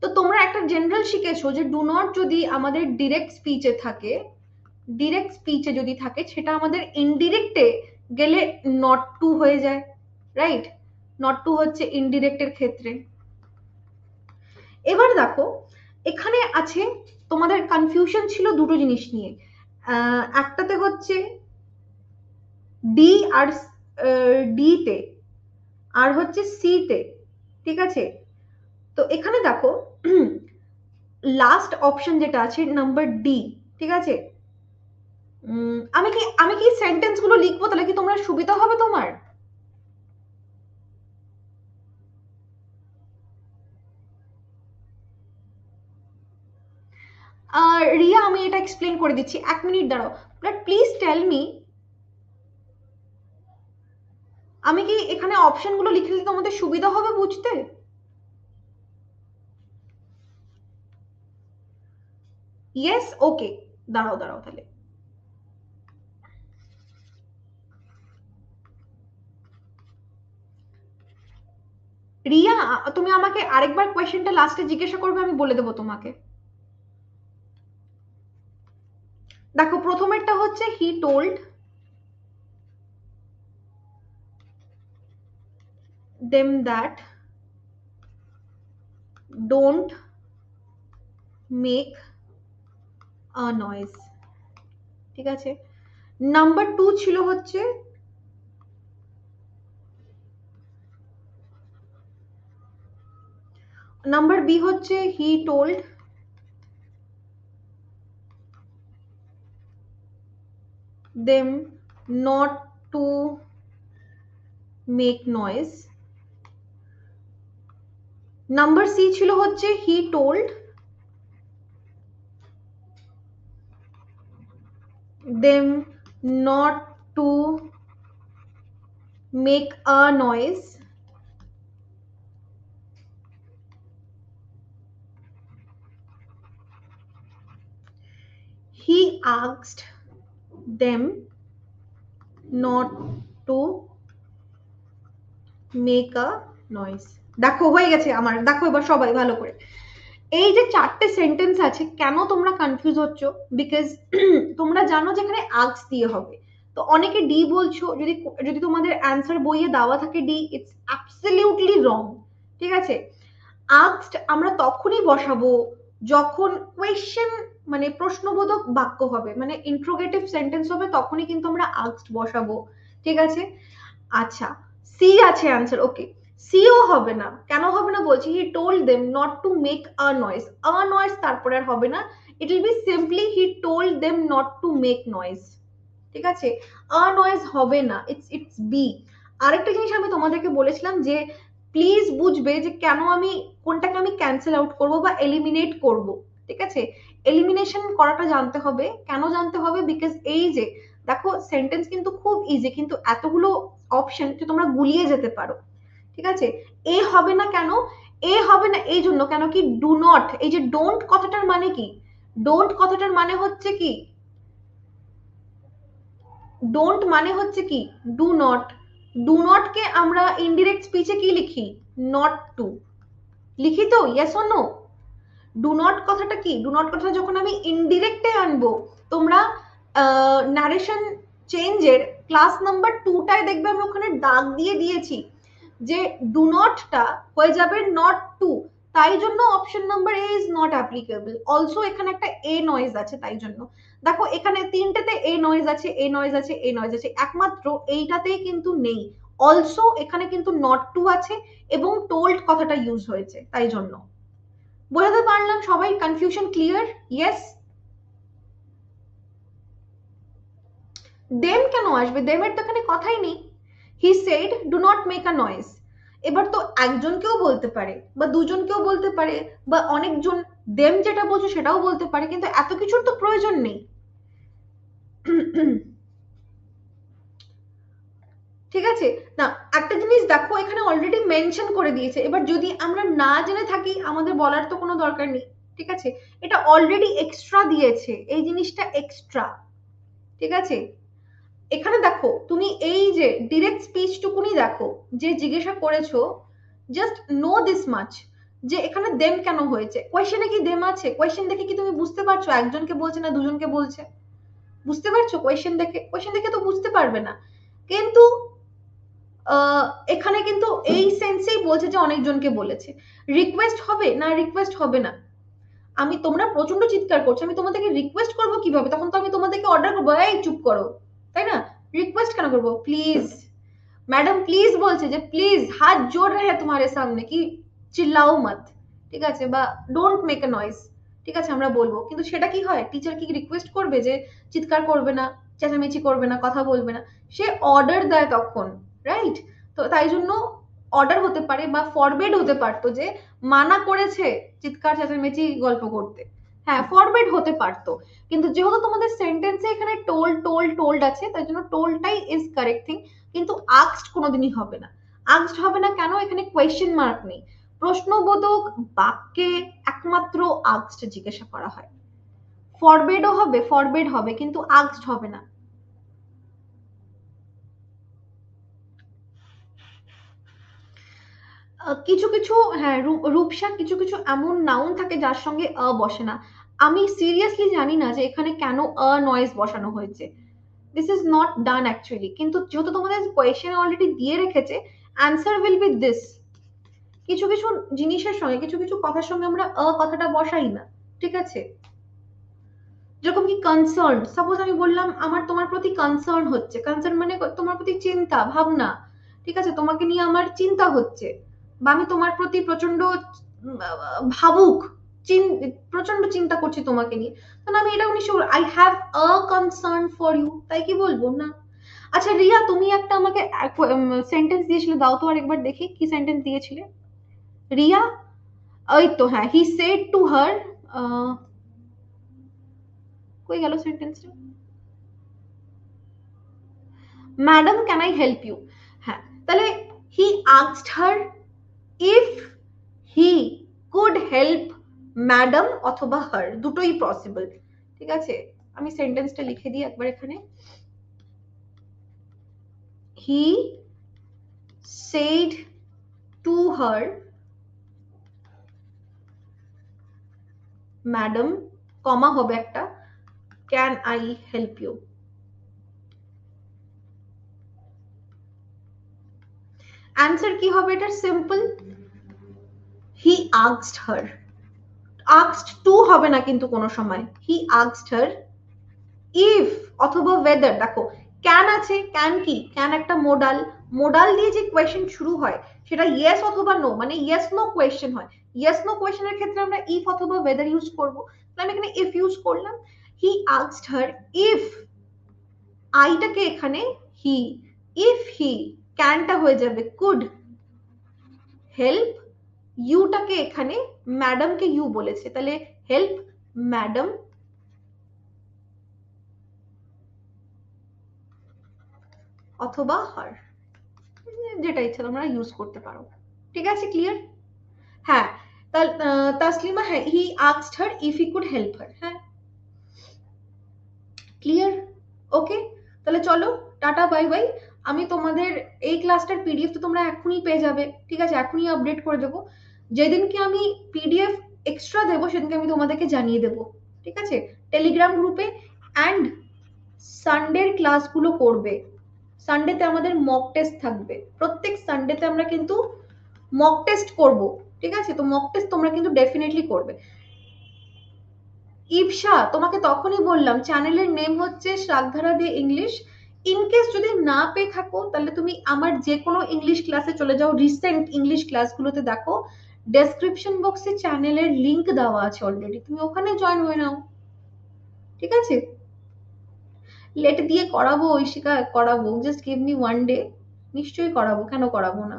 তো তোমরা একটা জেনারেল শিখেছো যে ডু নট যদি আমাদের ডিরেক্ট স্পিচে থাকে, ডিরেক্ট স্পিচে যদি থাকে, সেটা আমাদের ইনডিরেক্টে গেলে নট টু হয়ে যায়, রাইট? নট টু হচ্ছে ইনডিরেক্টের ক্ষেত্রে। এবার দেখো এখানে আছে, তোমাদের কনফিউশন ছিল দুটো জিনিস নিয়ে, একটাতে হচ্ছে ডি আর ডি তে, আর হচ্ছে সি তে, ঠিক আছে। তো এখানে দেখো লাস্ট অপশন যেটা আছে নাম্বার ডি, ঠিক আছে। আমি কি সেন্টেন্স গুলো লিখবো, তাহলে কি তোমরা সুবিধা হবে তোমার? রিয়া আমি এটা এক্সপ্লেন করে দিচ্ছি, 1 মিনিট দাঁড়াও, বাট প্লিজ টেল মি, আমি কি এখানে অপশন গুলো লিখে দিতে তোমাদের সুবিধা হবে বুঝতে? ইয়েস, ওকে, দাঁড়াও দাঁড়াও তাহলে। রিয়া তুমি আমাকে আরেকবার কোয়েশ্চেনটা লাস্টে জিজ্ঞাসা করবে, আমি বলে দেবো তোমাকে। দেখো প্রথমেরটা হচ্ছে he told them that don't make a noise, ঠিক আছে। নাম্বার 2 ছিল হচ্ছে নাম্বার বি হচ্ছে he told them not to make noise. Number C ছিল হচ্ছে he told them not to make a noise. He asked them not to make a noise. দেখো হয়ে গেছে আমার, দেখো এবার সবাই ভালো করে। এই যে চারটে সেন্টেন্স আছে, কেন তোমরা কনফিউজ হচ্ছ? বিকজ তোমরা জানো যে এখানে আস্ক দিয়ে হবে, তো অনেকে ডি বলছো, যদি যদি তোমাদের অ্যান্সার বইয়ে দেওয়া থাকে ডি, ইটস অ্যাবসলিউটলি রং, ঠিক আছে। আস্কড আমরা তখনই বসাবো যখন কোয়েশ্চেন মানে প্রশ্নবোধক বাক্য হবে, মানে ইন্ট্রোগেটিভ সেন্টেন্স হবে, তখনই কিন্তু আমরা আস্কড বসাবো, ঠিক আছে। আচ্ছা, সি আছে অ্যান্সার, ওকে। সিও হবে না, কেন হবে না বলছি, হি told them not to make a noise, a noise তারপরে আর হবে না, it will be simply he told them not to make noise, ঠিক আছে। আ নয়েজ হবে না, ইটস ইটস বি। আরেকটা জিনিস আমি তোমাদেরকে বলেছিলাম যে প্লিজ বুঝবে যে কেন আমি কোনটাকে আমি ক্যান্সেল আউট করব বা এলিমিনেট করব, ঠিক আছে। এলিমিনেশন করাটা জানতে হবে, কেন জানতে হবে, বিকজ এই যে দেখো সেন্টেন্স কিন্তু খুব ইজি, কিন্তু এতগুলো অপশন যে তোমরা গুলিয়ে যেতে পারো, ঠিক আছে। এ হবে না কেন? এ হবে না এই জন্য, কেন কি ডু নট, এই যে ডোন্ট কথাটার মানে কি? ডোন্ট কথাটার মানে হচ্ছে কি? ডোন্ট মানে হচ্ছে কি? Do not. ডু নট কে আমরা ইনডিরেক্ট স্পিচে কি লিখি? নট টু লিখি তো, yes or no? Do not কথাটা কি, ডু নট কথাটা যখন আমি ইনডিরেক্টে আনবো, তোমরা নারেশন চেঞ্জের ক্লাস নাম্বার 2টায় দেখবে আমি ওখানে দাগ দিয়ে দিয়েছি যে ডু নটটা হয়ে যাবে নট টু, তাই জন্য option number A is not applicable. Also এখানে একটা এ নয়েজ আছে, তাই জন্য দেখো এখানে তিনটেতে এ নয়েজ আছে, এ নয়েজ আছে, এ নয়েজ আছে, একমাত্র এইটাতেই কিন্তু নেই। অলসো এখানে কিন্তু নট টু আছে এবং টোল্ড কথাটা ইউজ হয়েছে, তাই জন্য। বোঝাতে পারলাম সবাই? Confusion clear? ইয়েস। দেম কেন আসবে? দেমের তো এখানে কথাই নেই। He said do not make a noise. এবার তো একজনকেও বলতে পারে বা দুজনকেও বলতে পারে বা অনেকজন দেম যেটা বলছে সেটাও বলতে পারে, কিন্তু এত কিছুর তো প্রয়োজন নেই। ঠিক আছে না? একটা জিনিস দেখো এখানে অলরেডি মেনশন করে দিয়েছে, এবার যদি আমরা না জেনে থাকি আমাদের বলার তো কোনো দরকার নেই। ঠিক আছে, এটা অলরেডি এক্সট্রা দিয়েছে, এই জিনিসটা এক্সট্রা। ঠিক আছে, এখানে দেখো তুমি এই যে ডিরেক্ট স্পিচ টুকুনি দেখো, যে জিজ্ঞাসা করেছো জাস্ট নো দিস মাচ যে এখানে দেম কেন হয়েছে। কোয়েশ্চেনে কি দেম আছে? কোয়েশ্চেন দেখে কি তুমি বুঝতে পারছো একজনকে বলছে না দুজনকে বলছে? বুঝতে পারছো? কোয়েশ্চেন দেখে, কোয়েশ্চেন দেখে তো বুঝতে পারবে না। কিন্তু এখানে কিন্তু এই সেন্সেই বলছে যে অনেকজনকে বলেছে। রিকোয়েস্ট হবে না? রিকোয়েস্ট হবে না। আমি, তোমরা প্রচন্ড চিৎকার করছো, আমি তোমাদেরকে রিকোয়েস্ট করবো কিভাবে? তখন তো আমি তোমাদেরকে অর্ডার করবো এই চুপ করো, তাই না? রিকোয়েস্ট কেন করবো? প্লিজ मैडम প্লিজ বলছে যে প্লিজ হাত জোड़ रहे हैं तुम्हारे सामने কি চিল্লাও মত, ঠিক আছে, বা ডোন্ট মেক আ নয়েজ, ঠিক আছে আমরা বলবো। কিন্তু সেটা কি হয়? টিচার কি রিকোয়েস্ট করবে যে চিৎকার করবে না, চেঁচামেচি করবে না, কথা বলবে না? সে অর্ডার দেয় তখন, রাইট? তো তাই জন্য অর্ডার হতে পারে বা ফরবেড হতে পারতো যে মানা করেছে চিৎকার চেঁচামেচি গল্প করতে, হ্যাঁ ফরবেড হতে পারতো। কিন্তু যেহেতু তোমাদের সেন্টেন্সে এখানে টোল্ড টোল্ড টোল্ড আছে, তাই জন্য টোল্ডটাই ইজ কারেক্ট থিং। কিন্তু আস্কড কোনোদিনই হবে না। আস্কড হবে না কেন? এখানে কোয়েশ্চেন মার্ক নেই। প্রশ্নবোধক বাক্যে একমাত্র আস্কড জিজ্ঞাসা করা হয়। ফরবেডও হবে, ফরবেড হবে, কিন্তু আস্কড হবে না। কিছু কিছু, হ্যাঁ রূপসা, কিছু কিছু এমন নাউন থাকে যার সঙ্গে বসে না। আমি সিরিয়াসলি জানি না যে এখানে কেন নয়েজ বসানো হয়েছে। This is not done actually, কিন্তু যেহেতু তোমাদের কোয়েশ্চেন অলরেডি দিয়ে রেখেছে, অ্যান্সার উইল বি দিস। কিছু কিছু জিনিসের সঙ্গে, কিছু কিছু কথার সঙ্গে আমরা কথাটা বসাই না, ঠিক আছে? যেরকম কি কনসার্ন, সাপোজ আমি বললাম আমার তোমার প্রতি কনসার্ন হচ্ছে, কনসার্ন মানে তোমার প্রতি চিন্তা ভাবনা, ঠিক আছে, তোমাকে নিয়ে আমার চিন্তা হচ্ছে, বা আমি তোমার প্রতি প্রচন্ড ভাবুক, প্রচন্ড চিন্তা করছি তোমাকে নিয়ে, তাহলে আমি এটা নিশ্চয় I have a concern for you, তাই কি বলবো না? আচ্ছা রিয়া, তুমি একটা আমাকে সেন্টেন্স দিয়েছিলে, দাও তো আরেকবার দেখি কি সেন্টেন্স দিয়েছিলে রিয়া। ওই তো হ্যাঁ, হি সেড টু হার, কই গেল সেন্টেন্সটা? Madam can I help you. হ্যাঁ, তাহলে he asked her if he could help madam অথবা হার, দুটোই পসিবল। ঠিক আছে, আমি সেন্টেন্সটা লিখে দিই একবার এখানে। He said to her, madam comma হবে একটা, can I help you. Answer কি হবে এটা? Simple, he asked her. Asked to হবে না কিন্তু কোনো সময়, হি আস্কড হার ইফ অথবা ওয়েদার। দেখো ক্যান আছে, ক্যান কি? ক্যান একটা মোডাল, মোডাল দিয়ে যে কোয়েশ্চেন শুরু হয় সেটা ইয়েস অথবা নো, মানে ইয়েস নো কোয়েশ্চেন হয়। ইয়েস নো কোয়েশ্চেনের ক্ষেত্রে আমরা ইফ অথবা ওয়েদার ইউজ করবো, তাহলে আমি এখানে ইফ ইউজ করলাম। হি আস্কড হার ইফ, আইটাকে এখানে হি, ইফ হি, ক্যানটা হয়ে যাবে কুড হেল্প, ইউটাকে এখানে ম্যাডামকে ইউ বলেছে, তাহলে হেল্প ম্যাডাম অথবা হার, যেটা ইচ্ছা তোমরা ইউজ করতে পারো। ঠিক আছে, ক্লিয়ার? হ্যাঁ, তাসলিমা, হ্যাঁ হি asked her if he could help হার। হ্যাঁ ক্লিয়ার, ওকে। তাহলে চলো টাটা বাই বাই। আমি তোমাদের এই ক্লাসটার পিডিএফ তো তোমরা এখনই পেয়ে যাবে, ঠিক আছে, এখনই আপডেট করে দেবো। যেদিনকে আমি পিডিএফ এক্সট্রা দেবো সেদিনকে আমি তোমাদেরকে জানিয়ে দেবো, ঠিক আছে, টেলিগ্রাম গ্রুপে। অ্যান্ড সানডের ক্লাসগুলো করবে, সানডেতে আমাদের মক টেস্ট থাকবে, প্রত্যেক সানডেতে আমরা কিন্তু মক টেস্ট করব, ঠিক আছে, তো মক টেস্ট তোমরা কিন্তু ডেফিনেটলি করবে। ইপসা, তোমাকে তখনই বললাম চ্যানেলের নেম হচ্ছে শ্রাগধারা দে ইংলিশ। ইনকেস যদি না পেয়ে থাকো তাহলে তুমি আমার যে কোনো ইংলিশ ক্লাসে চলে যাও, রিসেন্ট ইংলিশ ক্লাসগুলোতে দেখো, ডেসক্রিপশন বক্সে চ্যানেলের লিংক দেওয়া আছে অলরেডি, তুমি ওখানে জয়েন হয়ে নাও, ঠিক আছে। লেট দিয়ে করাবো ঐশিকা, করাবো, just give me one day, নিশ্চয়ই করাবো, কেন করাবো না।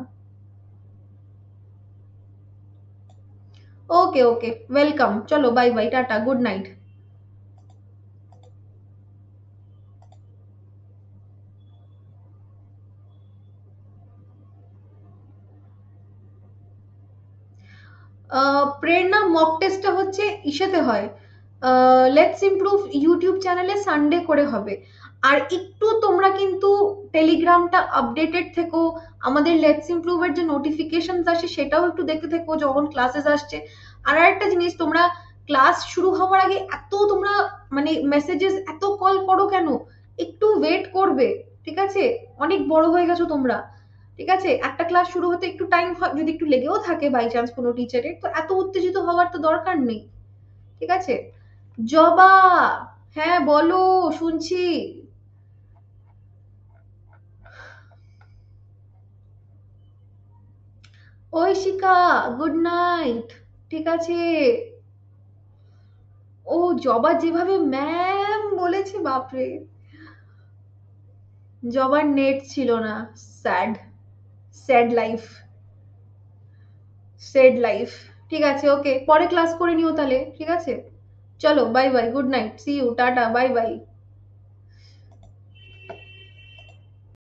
ওকে ওকে, ওয়েলকাম, চলো bye by, tata, good night. প্রেরণা, মক টেস্টটা হচ্ছে ইসেতে হয়, লেটস ইমপ্রুভ ইউটিউব চ্যানেলে সানডে করে হবে। আর একটু তোমরা কিন্তু টেলিগ্রামটা আপডেটেড থেকো, আমাদের লেটস ইমপ্রুভের যে নোটিফিকেশন আসে সেটাও একটু দেখতে থেকো যখন ক্লাসেস আসছে। আর একটা জিনিস, তোমরা ক্লাস শুরু হওয়ার আগে এত তোমরা মানে মেসেজেস এত কল করো কেন, একটু ওয়েট করবে, ঠিক আছে, অনেক বড় হয়ে গেছো তোমরা, ঠিক আছে, একটা ক্লাস শুরু হতে একটু টাইম যদি একটু লেগেও থাকে বাই চান্স কোনো টিচারের, তো এত উত্তেজিত হওয়ার তো দরকার নেই, ঠিক আছে। জবা, হ্যাঁ বলো, শুনছি। ঐশিকা, গুড নাইট, ঠিক আছে। ও জবা যেভাবে ম্যাম বলেছে, বাপরে, জবার নেট ছিল না, sad, sad life, sad life, ঠিক আছে, ওকে, পরে ক্লাস করে নিও তাহলে, ঠিক আছে, চলো bye bye, good night, see you, tata, bye by.